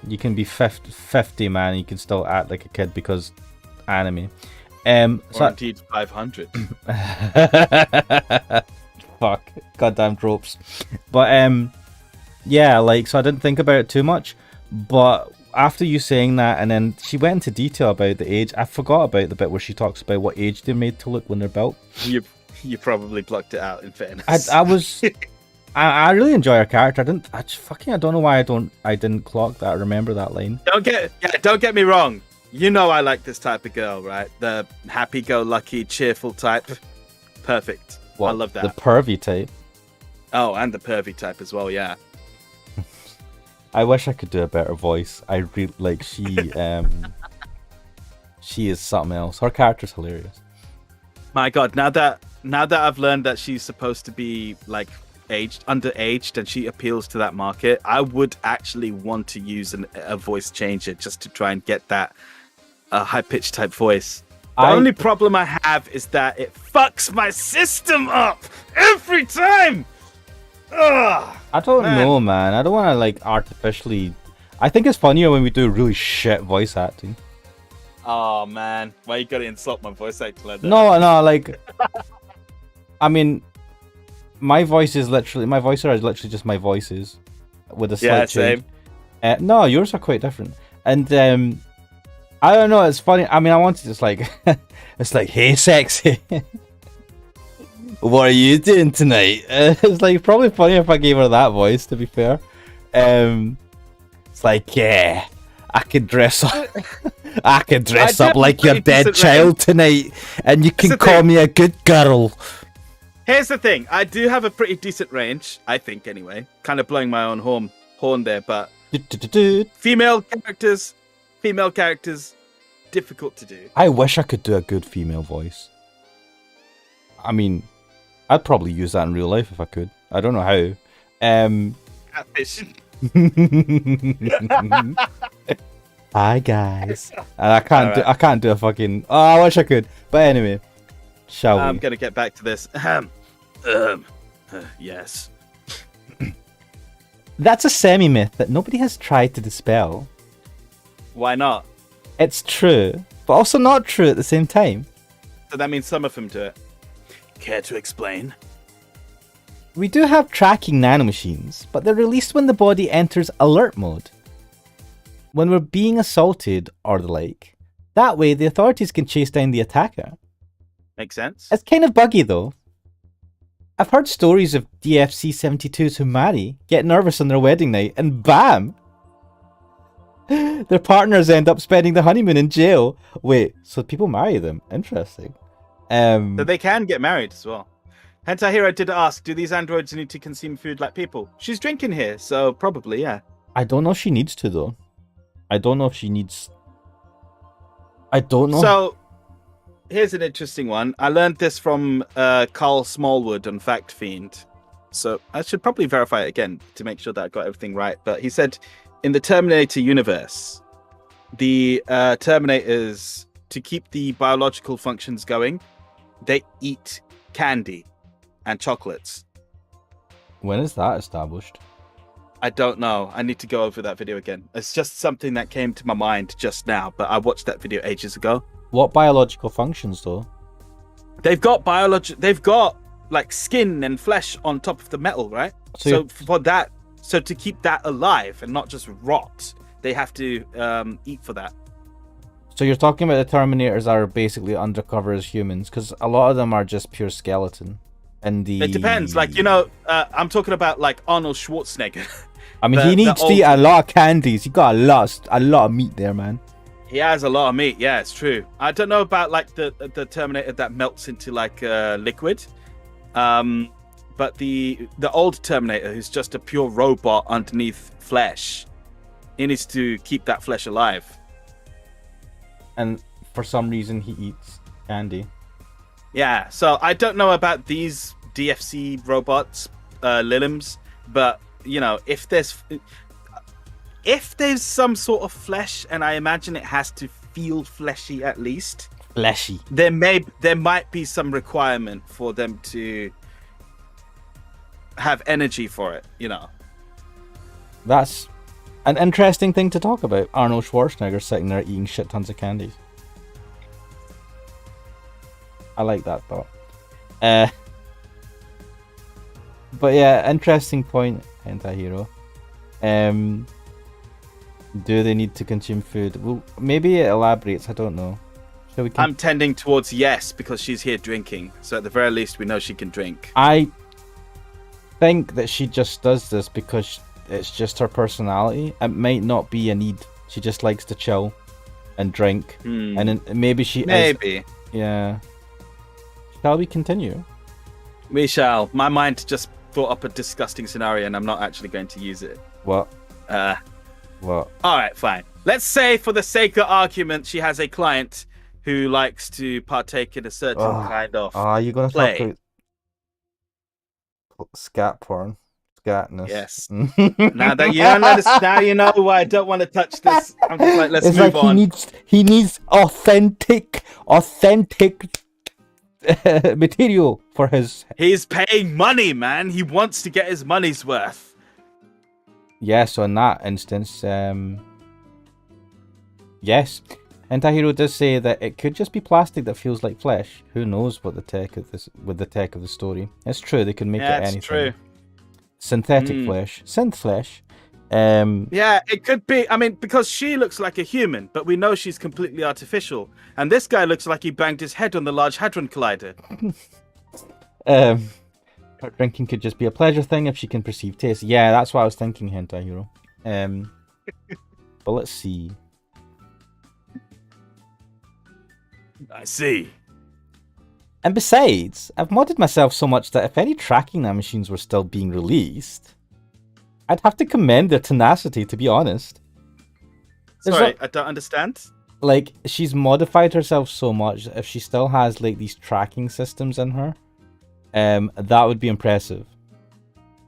you can be 50, man. You can still act like a kid because anime. Or indeed 500. Fuck, goddamn tropes. But yeah, like, so I didn't think about it too much. But after you saying that, and then she went into detail about the age, I forgot about the bit where she talks about what age they're made to look when they're built. You probably blocked it out. In fairness, I was. I really enjoy her character. I don't know why I didn't clock that. Remember that line. Don't get me wrong. You know I like this type of girl, right? The happy-go-lucky, cheerful type. Perfect. What, I love that. The pervy type. Oh, and the pervy type as well, yeah. I wish I could do a better voice. I really like she she is something else. Her character's hilarious. My God, now that I've learned that she's supposed to be like underaged, and she appeals to that market, I would actually want to use a voice changer just to try and get that high-pitched type voice. The only problem I have is that it fucks my system up every time. Ugh, I don't know, man. I don't want to like artificially. I think it's funnier when we do really shit voice acting. Oh man, why you gotta insult my voice acting like that? No, like, I mean, my voices are literally just my voices with a slight change. Same. No, yours are quite different, and I don't know. It's funny. I mean, I wanted to just like, it's like, hey, sexy. What are you doing tonight? It's like probably funny if I gave her that voice. To be fair, it's like, yeah, I could dress up. I could dress up like your dead child tonight, and you can call me a good girl. Here's the thing. I do have a pretty decent range, I think. Anyway, kind of blowing my own horn there, but female characters, difficult to do. I wish I could do a good female voice. I mean, I'd probably use that in real life if I could. I don't know how. Catfish. Hi guys. And I can't do a fucking. Oh, I wish I could. But anyway, shall we? I'm gonna get back to this. Yes. That's a semi-myth that nobody has tried to dispel. Why not? It's true, but also not true at the same time. So that means some of them do it. Care to explain? We do have tracking nanomachines, but they're released when the body enters alert mode. When we're being assaulted or the like. That way, the authorities can chase down the attacker. Makes sense. It's kind of buggy though. I've heard stories of DFC 72s who marry, get nervous on their wedding night, and BAM! Their partners end up spending the honeymoon in jail. Wait, so people marry them? Interesting. So they can get married as well. Hence, I did ask, do these androids need to consume food like people? She's drinking here, so probably, yeah. I don't know if she needs to, though. I don't know if she needs... I don't know. So, here's an interesting one. I learned this from Carl Smallwood on Fact Fiend. So, I should probably verify it again to make sure that I got everything right. But he said, in the Terminator universe, the Terminators, to keep the biological functions going, they eat candy and chocolates. When is that established? I don't know. I need to go over that video again. It's just something that came to my mind just now, but I watched that video ages ago. What biological functions, though? They've got like skin and flesh on top of the metal, right? So to keep that alive and not just rot, they have to eat for that. So you're talking about the Terminators are basically undercover as humans, because a lot of them are just pure skeleton. And It depends. Like, I'm talking about like Arnold Schwarzenegger. I mean, he needs to eat a lot of candies. He got a lot of meat there, man. He has a lot of meat. Yeah, it's true. I don't know about like the Terminator that melts into like liquid. But the old Terminator, who's just a pure robot underneath flesh, He needs to keep that flesh alive. And for some reason, he eats candy. Yeah, so I don't know about these DFC robots, Lilims, but you know, if there's some sort of flesh, and I imagine it has to feel fleshy at least. Fleshy. There might be some requirement for them to have energy for it, you know. That's an interesting thing to talk about. Arnold Schwarzenegger sitting there eating shit tons of candies. I like that thought. But yeah, interesting point, Anti-Hero. Do they need to consume food? Well, maybe it elaborates, I don't know. Shall we I'm tending towards yes, because she's here drinking. So at the very least, we know she can drink. I think that she just does this because it's just her personality. It might not be a need. She just likes to chill and drink. And then maybe she Maybe. Yeah. Shall we continue? We shall. My mind just thought up a disgusting scenario, and I'm not actually going to use it. What? What? All right, fine. Let's say, for the sake of argument, she has a client who likes to partake in a certain kind of you're gonna play. talk about scat porn, scatness. Yes. Now that you understand, now you know why I don't want to touch this. I'm just like, let's move on. He needs authentic material for his. He's paying money, man. He wants to get his money's worth. Yeah, so in that instance, yes. Anti-Hero does say that it could just be plastic that feels like flesh. Who knows what the tech of the story. It's true, they could make it anything. It's true. Synthetic flesh. Synth flesh. Yeah, it could be. I mean, because she looks like a human, but we know she's completely artificial. And this guy looks like he banged his head on the Large Hadron Collider. Her drinking could just be a pleasure thing if she can perceive taste. Yeah, that's what I was thinking, Anti-Hero. But let's see. I see. And besides, I've modded myself so much that if any tracking nanomachines were still being released, I'd have to commend their tenacity, to be honest. Sorry, I don't understand. Like, she's modified herself so much that if she still has, like, these tracking systems in her, that would be impressive.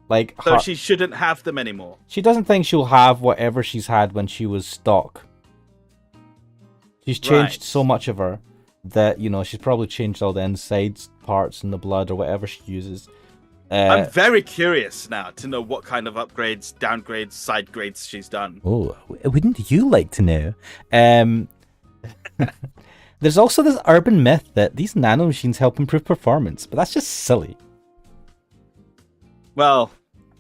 Like, So she shouldn't have them anymore. she doesn't think she'll have whatever she's had when she was stock. She's changed so much of her that, you know, she's probably changed all the inside parts and the blood or whatever she uses. I'm very curious now to know what kind of upgrades, downgrades, side grades she's done. Oh, wouldn't you like to know? There's also this urban myth that these nanomachines help improve performance, but that's just silly. Well,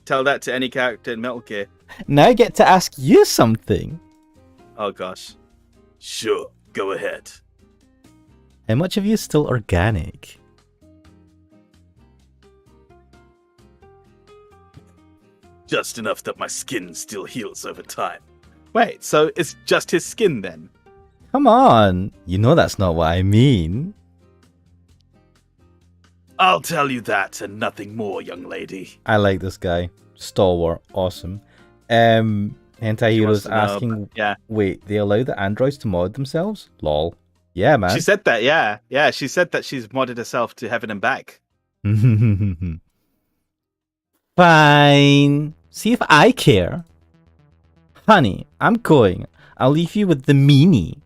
tell that to any character in Metal Gear. Now I get to ask you something. Oh gosh. Sure, go ahead. How much of you is still organic? Just enough that my skin still heals over time. Wait, so it's just his skin then? Come on, you know that's not what I mean. I'll tell you that and nothing more, young lady. I like this guy. Stalwart, awesome. Anti-Hero's asking, wait, they allow the androids to mod themselves? Lol. Yeah, man. She said that, yeah. Yeah, she said that she's modded herself to heaven and back. Fine. See if I care. Honey, I'm going. I'll leave you with the meanie.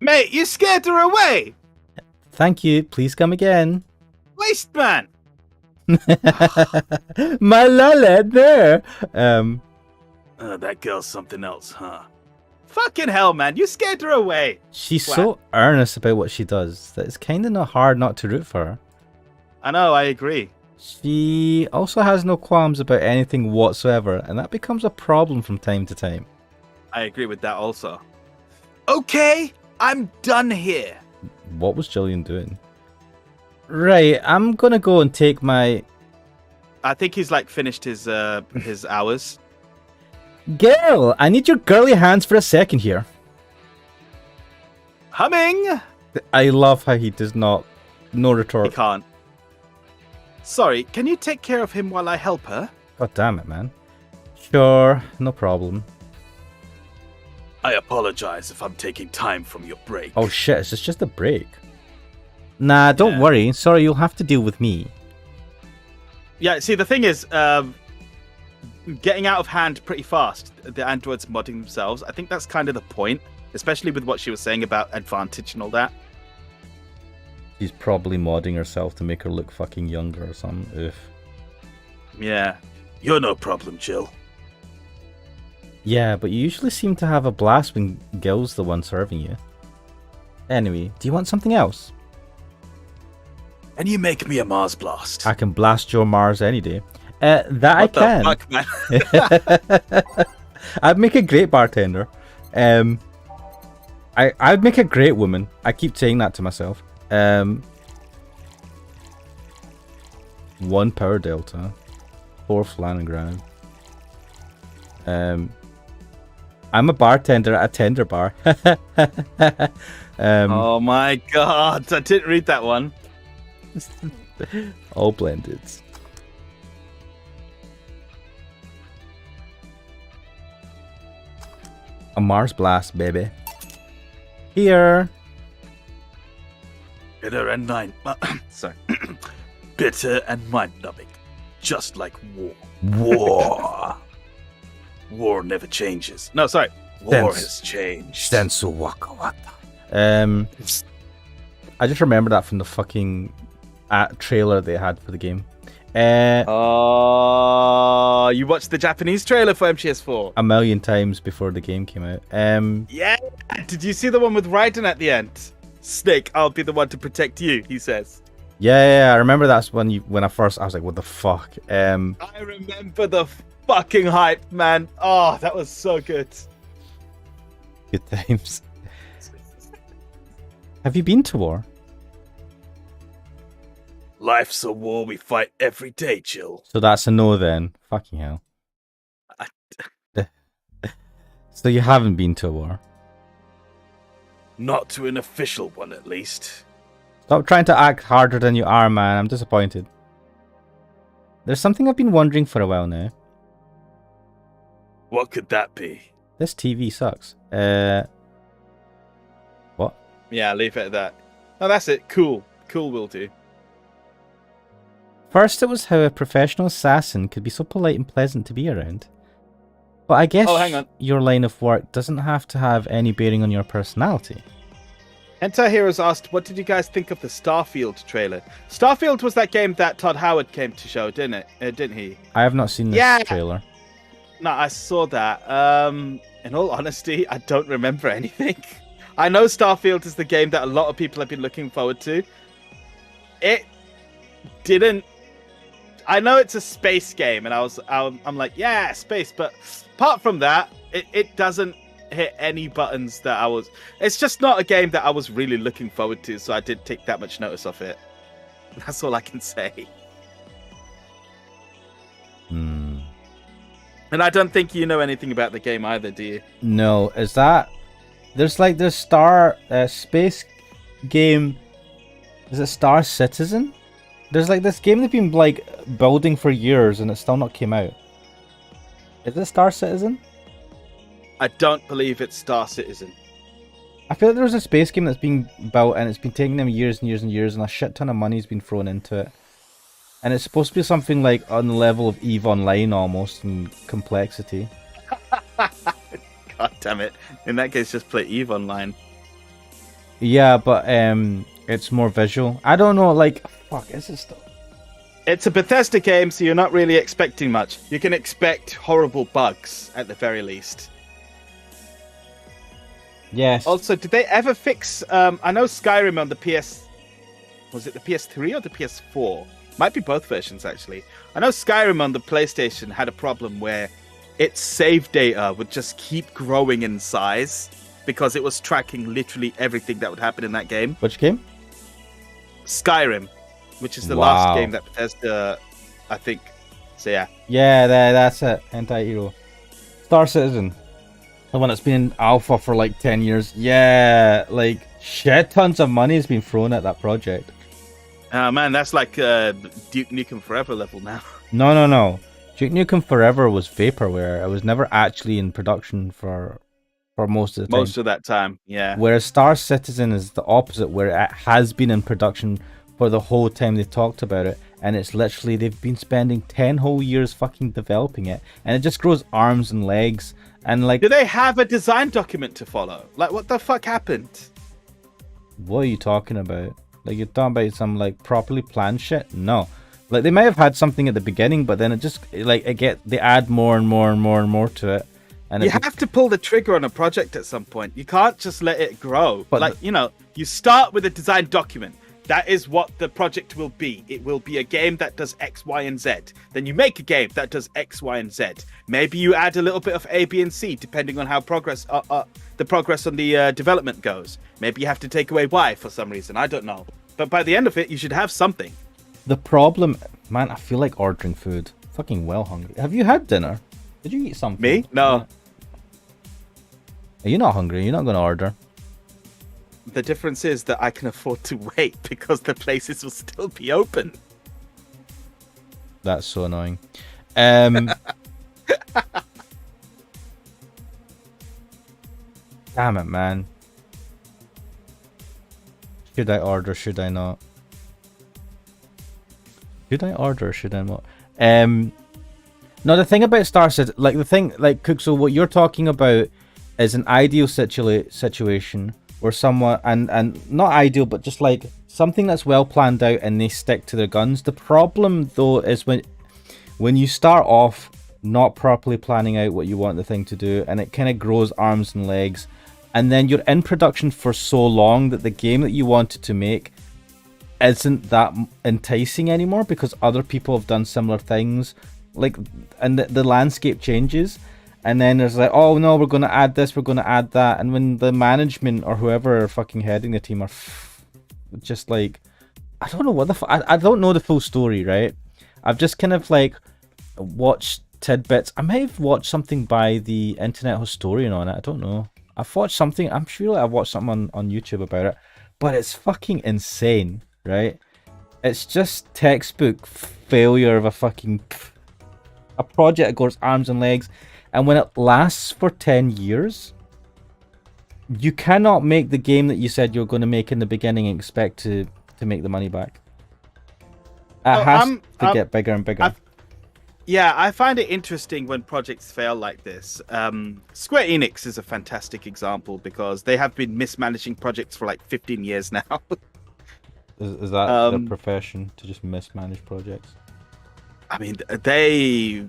Mate, you scared her away! Thank you. Please come again. Waste man! My lala there. That girl's something else, huh? Fucking hell, man. You scared her away. She's so earnest about what she does that it's kind of not hard not to root for her. I know, I agree. She also has no qualms about anything whatsoever, and that becomes a problem from time to time. I agree with that also. Okay, I'm done here. What was Jillian doing? Right, I'm gonna go and take my... I think he's like finished his hours. Girl, I need your girly hands for a second here. Humming! I love how he does not... No retort. He can't. Sorry, can you take care of him while I help her? God damn it, man. Sure, no problem. I apologize if I'm taking time from your break. Oh shit, it's just a break. Nah, don't Yeah. worry. Sorry, you'll have to deal with me. Yeah, see, the thing is, getting out of hand pretty fast. The androids modding themselves. I think that's kind of the point, especially with what she was saying about advantage and all that. She's probably modding herself to make her look fucking younger or something. Oof. Yeah. You're no problem, Jill. Yeah, but you usually seem to have a blast when Gil's the one serving you. Anyway, do you want something else? And you make me a Mars blast. I can blast your Mars any day. That What I the can. fuck, man? I'd make a great bartender. I'd make a great woman. I keep saying that to myself. 1 power delta, 4 flying ground. I'm a bartender at a tender bar. Oh my god, I didn't read that one. All blended. A Mars blast, baby. Here. Bitter and Sorry. bitter and mind-numbing. Just like war. War. War never changes. No, sorry. War Sense. has changed. Sensu waka wata. I just remember that from the fucking trailer they had for the game. Oh, you watched the Japanese trailer for MGS4? A million times before the game came out. Yeah. Did you see the one with Raiden at the end? Snake, I'll be the one to protect you, he says. Yeah, I remember that's when I first I was like, what the fuck? I remember the fucking hype, man. Oh, that was so good. Good times. Have you been to war? Life's a war we fight every day, Jill. So that's a no then. Fucking hell. So you haven't been to a war? Not to an official one, at least. Stop trying to act harder than you are, man. I'm disappointed. There's something I've been wondering for a while now. What could that be? This TV sucks. What? Yeah, leave it at that. Oh, that's it. Cool. Cool will do. First, it was how a professional assassin could be so polite and pleasant to be around. But I guess Oh, hang on. your line of work doesn't have to have any bearing on your personality. Hentai Heroes asked, what did you guys think of the Starfield trailer? Starfield was that game that Todd Howard came to show, didn't it? Didn't he? I have not seen this Yeah. trailer. No, I saw that. In all honesty, I don't remember anything. I know Starfield is the game that a lot of people have been looking forward to. It didn't. I know it's a space game, and I'm like, yeah, space. But apart from that, it doesn't hit any buttons that I was. It's just not a game that I was really looking forward to, so I didn't take that much notice of it. That's all I can say. Hmm. And I don't think you know anything about the game either, do you? No, is that... There's like this space game... Is it Star Citizen? There's like this game they've been like building for years and it's still not came out. Is it Star Citizen? I don't believe it's Star Citizen. I feel like there was a space game that's been built and it's been taking them years and years and years and a shit ton of money's been thrown into it. And it's supposed to be something like on the level of EVE Online almost in complexity. God damn it. In that case, just play EVE Online. Yeah, but it's more visual. I don't know, like, fuck, is it still? It's a Bethesda game, so you're not really expecting much. You can expect horrible bugs, at the very least. Yes. Also, did they ever fix... I know Skyrim on the PS... Was it the PS3 or the PS4? Might be both versions, actually. I know Skyrim on the PlayStation had a problem where its save data would just keep growing in size because it was tracking literally everything that would happen in that game. Which game? Skyrim, which is the Wow. last game that Bethesda, I think. So yeah. Yeah, that's it. Anti-hero. Star Citizen. The one that's been in alpha for like 10 years. Yeah, like shit tons of money has been thrown at that project. Man, that's like Duke Nukem Forever level now. No. Duke Nukem Forever was vaporware. It was never actually in production for most of the time. Most of that time, yeah. Whereas Star Citizen is the opposite, where it has been in production for the whole time they talked about it, and it's literally they've been spending 10 whole years fucking developing it, and it just grows arms and legs, and like... Do they have a design document to follow? Like, what the fuck happened? What are you talking about? Like, you're talking about some, like, properly planned shit? No. Like, they might have had something at the beginning, but then it just, like, they add more and more and more and more to it. And you have to pull the trigger on a project at some point. You can't just let it grow. But like, you know, you start with a design document. That is what the project will be. It will be a game that does X, Y, and Z. Then you make a game that does X, Y, and Z. Maybe you add a little bit of A, B, and C, depending on how the progress on the development goes. Maybe you have to take away Y for some reason. I don't know. But by the end of it, you should have something. The problem... Man, I feel like ordering food. Fucking well hungry. Have you had dinner? Did you eat something? Me? No. Are you not hungry? You're not going to order. The difference is that I can afford to wait because the places will still be open. That's so annoying. Damn it, man. Should I order? Should I not? Should I order? Should I not? No, the thing about Star Citizen, like the thing, like Cook. So what you're talking about is an ideal situation where someone, and not ideal, but just like something that's well planned out and they stick to their guns. The problem though is when you start off not properly planning out what you want the thing to do, and it kind of grows arms and legs, and then you're in production for so long that the game that you wanted to make isn't that enticing anymore because other people have done similar things, like, and the landscape changes, and then there's like, oh no, we're going to add this, we're going to add that, and when the management or whoever are fucking heading the team are just like, I don't know what I don't know the full story, right? I've just kind of like watched tidbits. I may have watched something by the internet historian on it. I don't know. I've watched something. I'm sure I've watched something on YouTube about it, but it's fucking insane, right? It's just textbook failure of a project that goes arms and legs, and when it lasts for 10 years, you cannot make the game that you said you're going to make in the beginning and expect to make the money back. It has to get bigger and bigger. Yeah, I find it interesting when projects fail like this. Square Enix is a fantastic example because they have been mismanaging projects for like 15 years now. Is that their profession, to just mismanage projects? I mean, they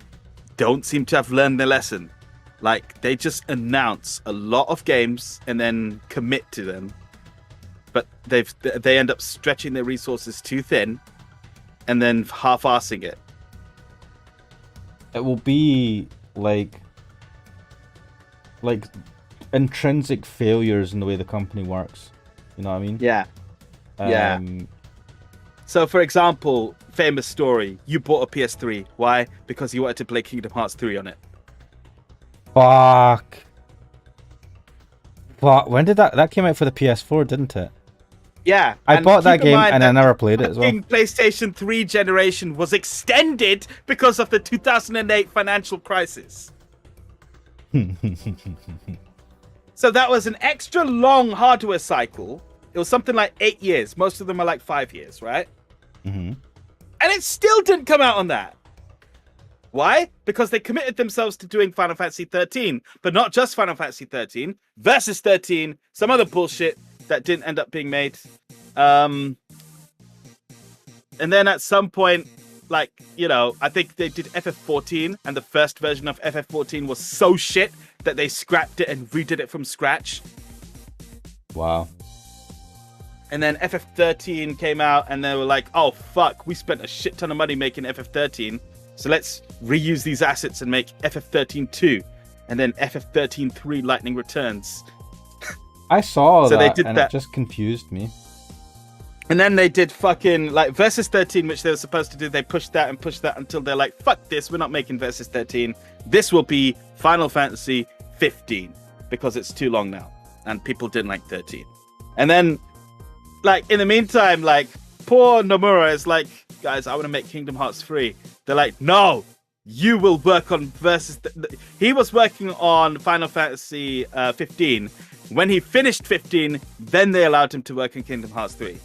don't seem to have learned their lesson. Like, they just announce a lot of games and then commit to them. But they end up stretching their resources too thin and then half-assing it. It will be like intrinsic failures in the way the company works. You know what I mean? Yeah. Yeah. So, for example, famous story. You bought a PS3. Why? Because you wanted to play Kingdom Hearts 3 on it. Fuck. When did that came out for the PS4, didn't it? Yeah. I bought that game and I never played it as well. PlayStation 3 generation was extended because of the 2008 financial crisis. So that was an extra long hardware cycle. It was something like 8 years. Most of them are like 5 years, right? Mm-hmm. And it still didn't come out on that. Why? Because they committed themselves to doing Final Fantasy 13, but not just Final Fantasy 13, Versus 13, some other bullshit that didn't end up being made. And then at some point, like, you know, I think they did FF14, and the first version of FF14 was so shit that they scrapped it and redid it from scratch. Wow. And then FF13 came out, and they were like, oh, fuck, we spent a shit ton of money making FF13, so let's reuse these assets and make FF13 2, and then FF13 3 Lightning Returns. I saw so that, they did and that. It just confused me. And then they did fucking, like, Versus 13, which they were supposed to do. They pushed that until they're like, fuck this, we're not making Versus 13. This will be Final Fantasy 15, because it's too long now. And people didn't like 13. And then, like, in the meantime, like, poor Nomura is like, guys, I want to make Kingdom Hearts 3. They're like, no, you will work on versus. He was working on Final Fantasy 15. When he finished 15, then they allowed him to work in Kingdom Hearts 3.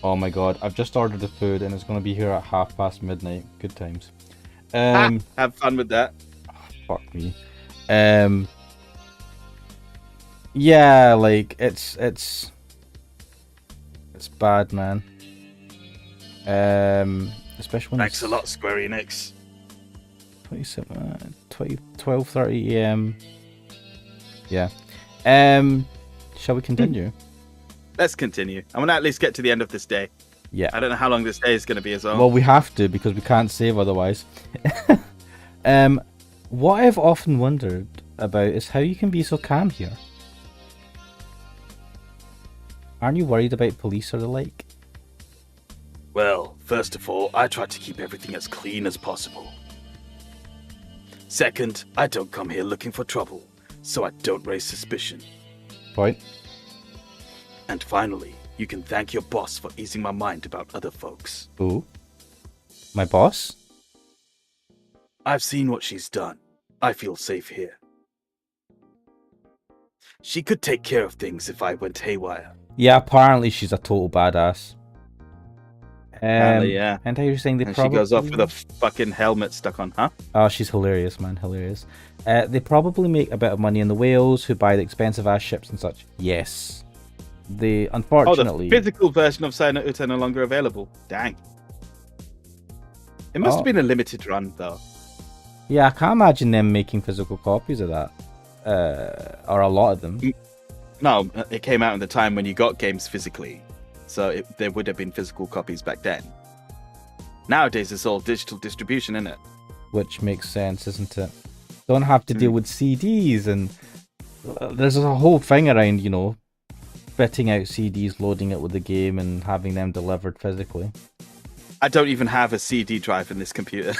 Oh my god, I've just ordered the food and it's going to be here at midnight. Good times. Have fun with that. Fuck me. Yeah, like it's bad, man. Especially when Thanks a lot, Square Enix. 12:30 a.m. Yeah. Shall we continue? Let's continue. I want to at least get to the end of this day. Yeah. I don't know how long this day is going to be as well. Well, we have to because we can't save otherwise. What I've often wondered about is how you can be so calm here. Aren't you worried about police or the like? Well, first of all, I try to keep everything as clean as possible. Second, I don't come here looking for trouble, so I don't raise suspicion. Point. And finally, you can thank your boss for easing my mind about other folks. Ooh. My boss? I've seen what she's done. I feel safe here. She could take care of things if I went haywire. Yeah, apparently she's a total badass. Apparently, yeah. And how you're saying they And probably... she goes off with a fucking helmet stuck on, huh? Oh, she's hilarious, man, hilarious. They probably make a bit of money in the whales who buy the expensive ass ships and such. Yes. They, unfortunately... Oh, the physical version of Sayano Uta no longer available. Dang. It must have been a limited run, though. Yeah, I can't imagine them making physical copies of that. Or a lot of them. No, it came out in the time when you got games physically. So there would have been physical copies back then. Nowadays, it's all digital distribution, isn't it? Which makes sense, isn't it? Don't have to deal with CDs and... There's a whole thing around, you know, fitting out CDs, loading it with the game and having them delivered physically. I don't even have a CD drive in this computer.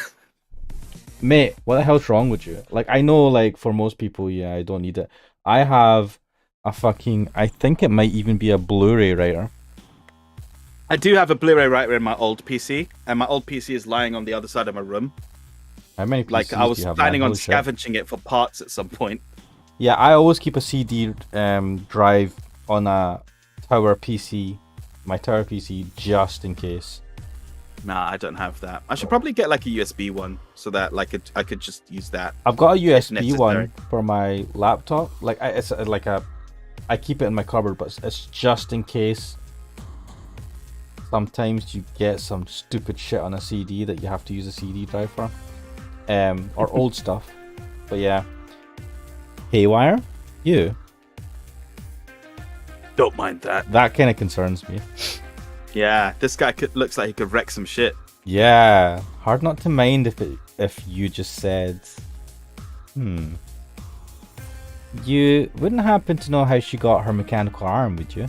Mate, what the hell's wrong with you? Like, I know, like, for most people, yeah, I don't need it. I have a fucking... I think it might even be a Blu-ray writer. I do have a Blu-ray writer in my old PC, and my old PC is lying on the other side of my room. How many PCs Like, I was do you have, planning man? on Holy shit. scavenging it for parts at some point. Yeah, I always keep a CD drive on a tower PC, my tower PC, just in case. Nah, I don't have that. I should probably get like a USB one so that like I could just use that. I've got a if USB one necessary. for my laptop. Like, it's like a... I keep it in my cupboard, but it's just in case. Sometimes you get some stupid shit on a CD that you have to use a CD drive for. Or old stuff. But yeah. Haywire? You? Don't mind that. That kind of concerns me. Yeah, this guy looks like he could wreck some shit. Yeah. Hard not to mind if you just said... You wouldn't happen to know how she got her mechanical arm, would you?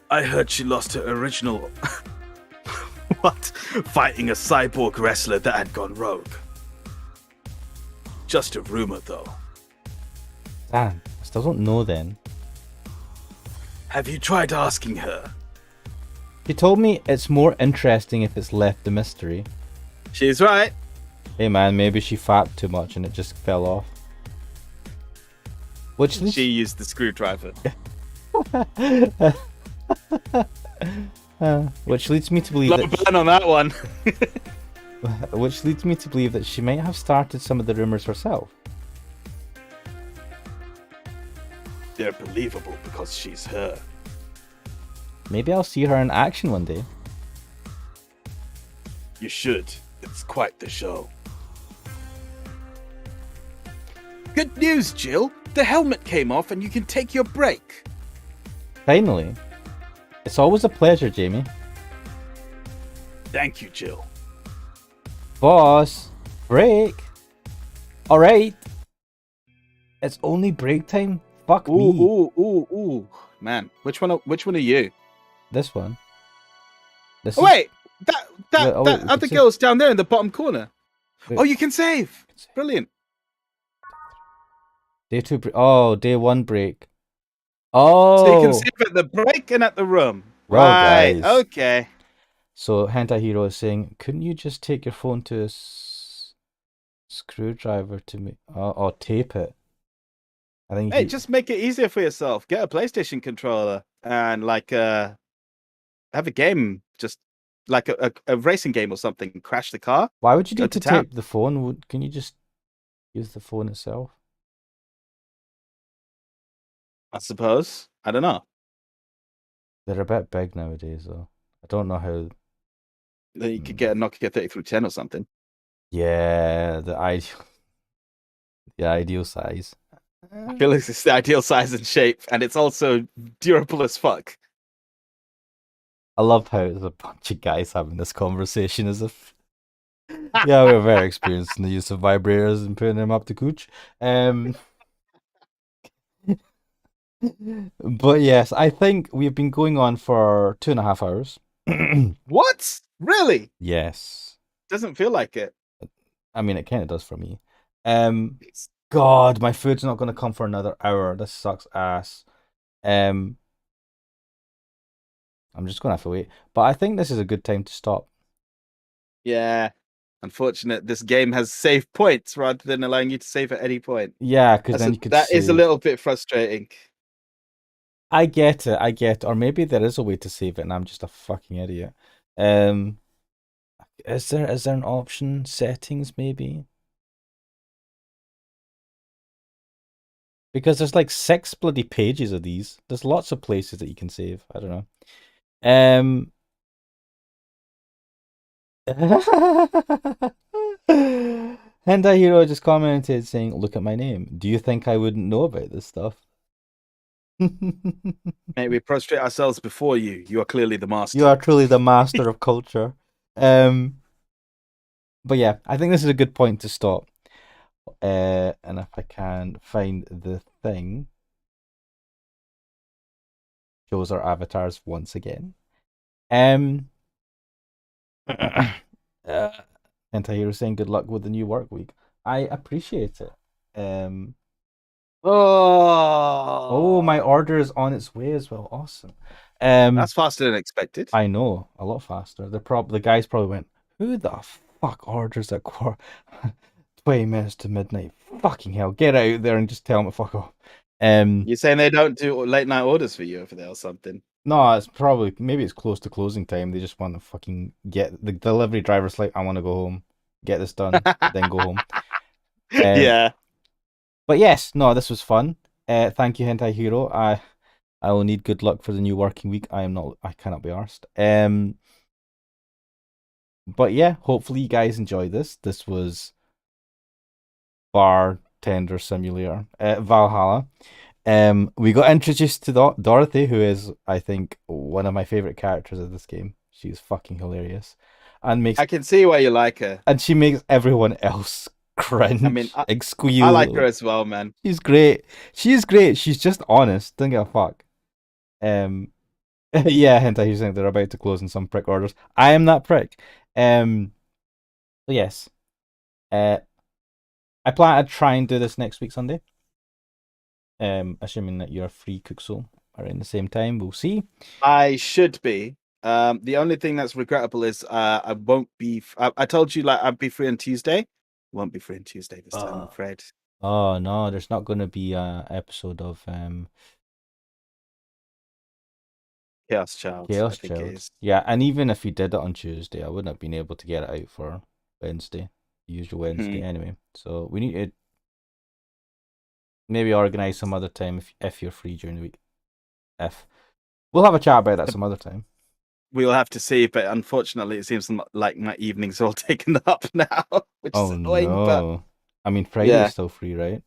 I heard she lost her original... What? Fighting a cyborg wrestler that had gone rogue. Just a rumor, though. Damn, I still don't know then. Have you tried asking her? She told me it's more interesting if it's left a mystery. She's right. Hey man, maybe she fapped too much and it just fell off. Which leads, She used the screwdriver. which leads me to believe Low that burn on that one. which leads me to believe that she might have started some of the rumors herself. They're believable because she's her. Maybe I'll see her in action one day. You should. It's quite the show. Good news, Jill. The helmet came off and you can take your break. Finally. It's always a pleasure, Jamie. Thank you, Jill. Boss, break. Alright. It's only break time? Fuck me. Ooh. Man, which one are you? This one. This Oh, wait! That Wait, oh, wait, we other can girl's down there in the bottom corner. Wait. Oh, you can save. Brilliant. Day 2 break. Oh, day 1 break. Oh. So you can save at the break and at the room. Well, right. guys. Okay. So Hentai Hero is saying, couldn't you just take your phone to a screwdriver to me or tape it? I think Hey, just make it easier for yourself. Get a PlayStation controller and like have a game, just like a racing game or something. Crash the car, Why would you go need to to town. tape the phone? Can you just use the phone itself? I suppose. I don't know. They're a bit big nowadays, though. I don't know how. Then you could get a Nokia 3310 or something. Yeah, the ideal size. I feel like it's the ideal size and shape, and it's also durable as fuck. I love how there's a bunch of guys having this conversation as if, yeah, we're very experienced in the use of vibrators and putting them up the cooch. But yes, I think we've been going on for 2.5 hours. What? Really? Yes. Doesn't feel like it. I mean, it kind of does for me. God, my food's not going to come for another hour. This sucks ass. Um, I'm just going to have to wait. But I think this is a good time to stop. Yeah. Unfortunate. This game has save points rather than allowing you to save at any point. Yeah, because then you could That is a save. little bit frustrating. I get it, I get it. Or maybe there is a way to save it and I'm just a fucking idiot. Um, is there an option? Settings, maybe? Because there's like 6 bloody pages of these. There's lots of places that you can save. I don't know. Hentai Hero just commented saying, "Look at my name. Do you think I wouldn't know about this stuff?" Mate, we prostrate ourselves before you. You are clearly the master. You are truly the master of culture. But yeah, I think this is a good point to stop. And if I can find the thing, shows our avatars once again. Hero saying good luck with the new work week. I appreciate it. Oh, my Oh, order is on its way as well. Awesome. that's faster than expected. I know, a lot faster. The guys probably went, who the fuck orders at 20 minutes to midnight? Fucking hell, get out there and just tell them to fuck off. You're saying they don't do late night orders for you over there or something? No, it's probably maybe it's close to closing time. They just want to fucking get the delivery driver's like, I want to go home, get this done, then go home. Yeah. But yes, no, this was fun. Thank you, Hentai Hero. I will need good luck for the new working week. I cannot be arsed. But yeah, hopefully you guys enjoyed this. This was Bartender Simulator, Valhalla. We got introduced to Dorothy, who is, I think, one of my favorite characters of this game. She's fucking hilarious, and I can see why you like her. she makes everyone else cringe, I mean, like squeal. I like her as well, man. She's great. She's great. She's just honest. Don't give a fuck. Yeah, Hentai, he's saying they're about to close in some prick orders. I am that prick. So yes. I plan to try and do this next week Sunday. Assuming that you're free, Cooksoul, around the same time. We'll see. I should be. The only thing that's regrettable is I won't be. I told you like I'd be free on Tuesday. Won't be free on Tuesday this time, I'm afraid. Oh no, there's not going to be a episode of Chaos Child. I Chaos think it Child. is. Yeah, and even if we did it on Tuesday, I wouldn't have been able to get it out for Wednesday, the usual Wednesday anyway. So we need to maybe organize some other time if you're free during the week. We'll have a chat about that some other time. We'll have to see, but unfortunately, it seems like my evenings are all taken up now, which is annoying. No. But I mean, Friday is still free, right?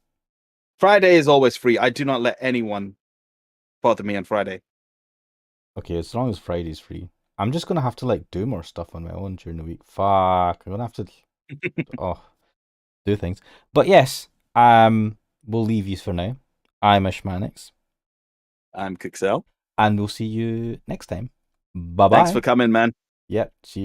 Friday is always free. I do not let anyone bother me on Friday. Okay, as long as Friday's free. I'm just gonna have to like do more stuff on my own during the week. Fuck, I'm gonna have to do things. But yes, we'll leave you for now. I'm Ishmanix. I'm Cookcell. And we'll see you next time. Bye bye. Thanks for coming, man. Yep, see you.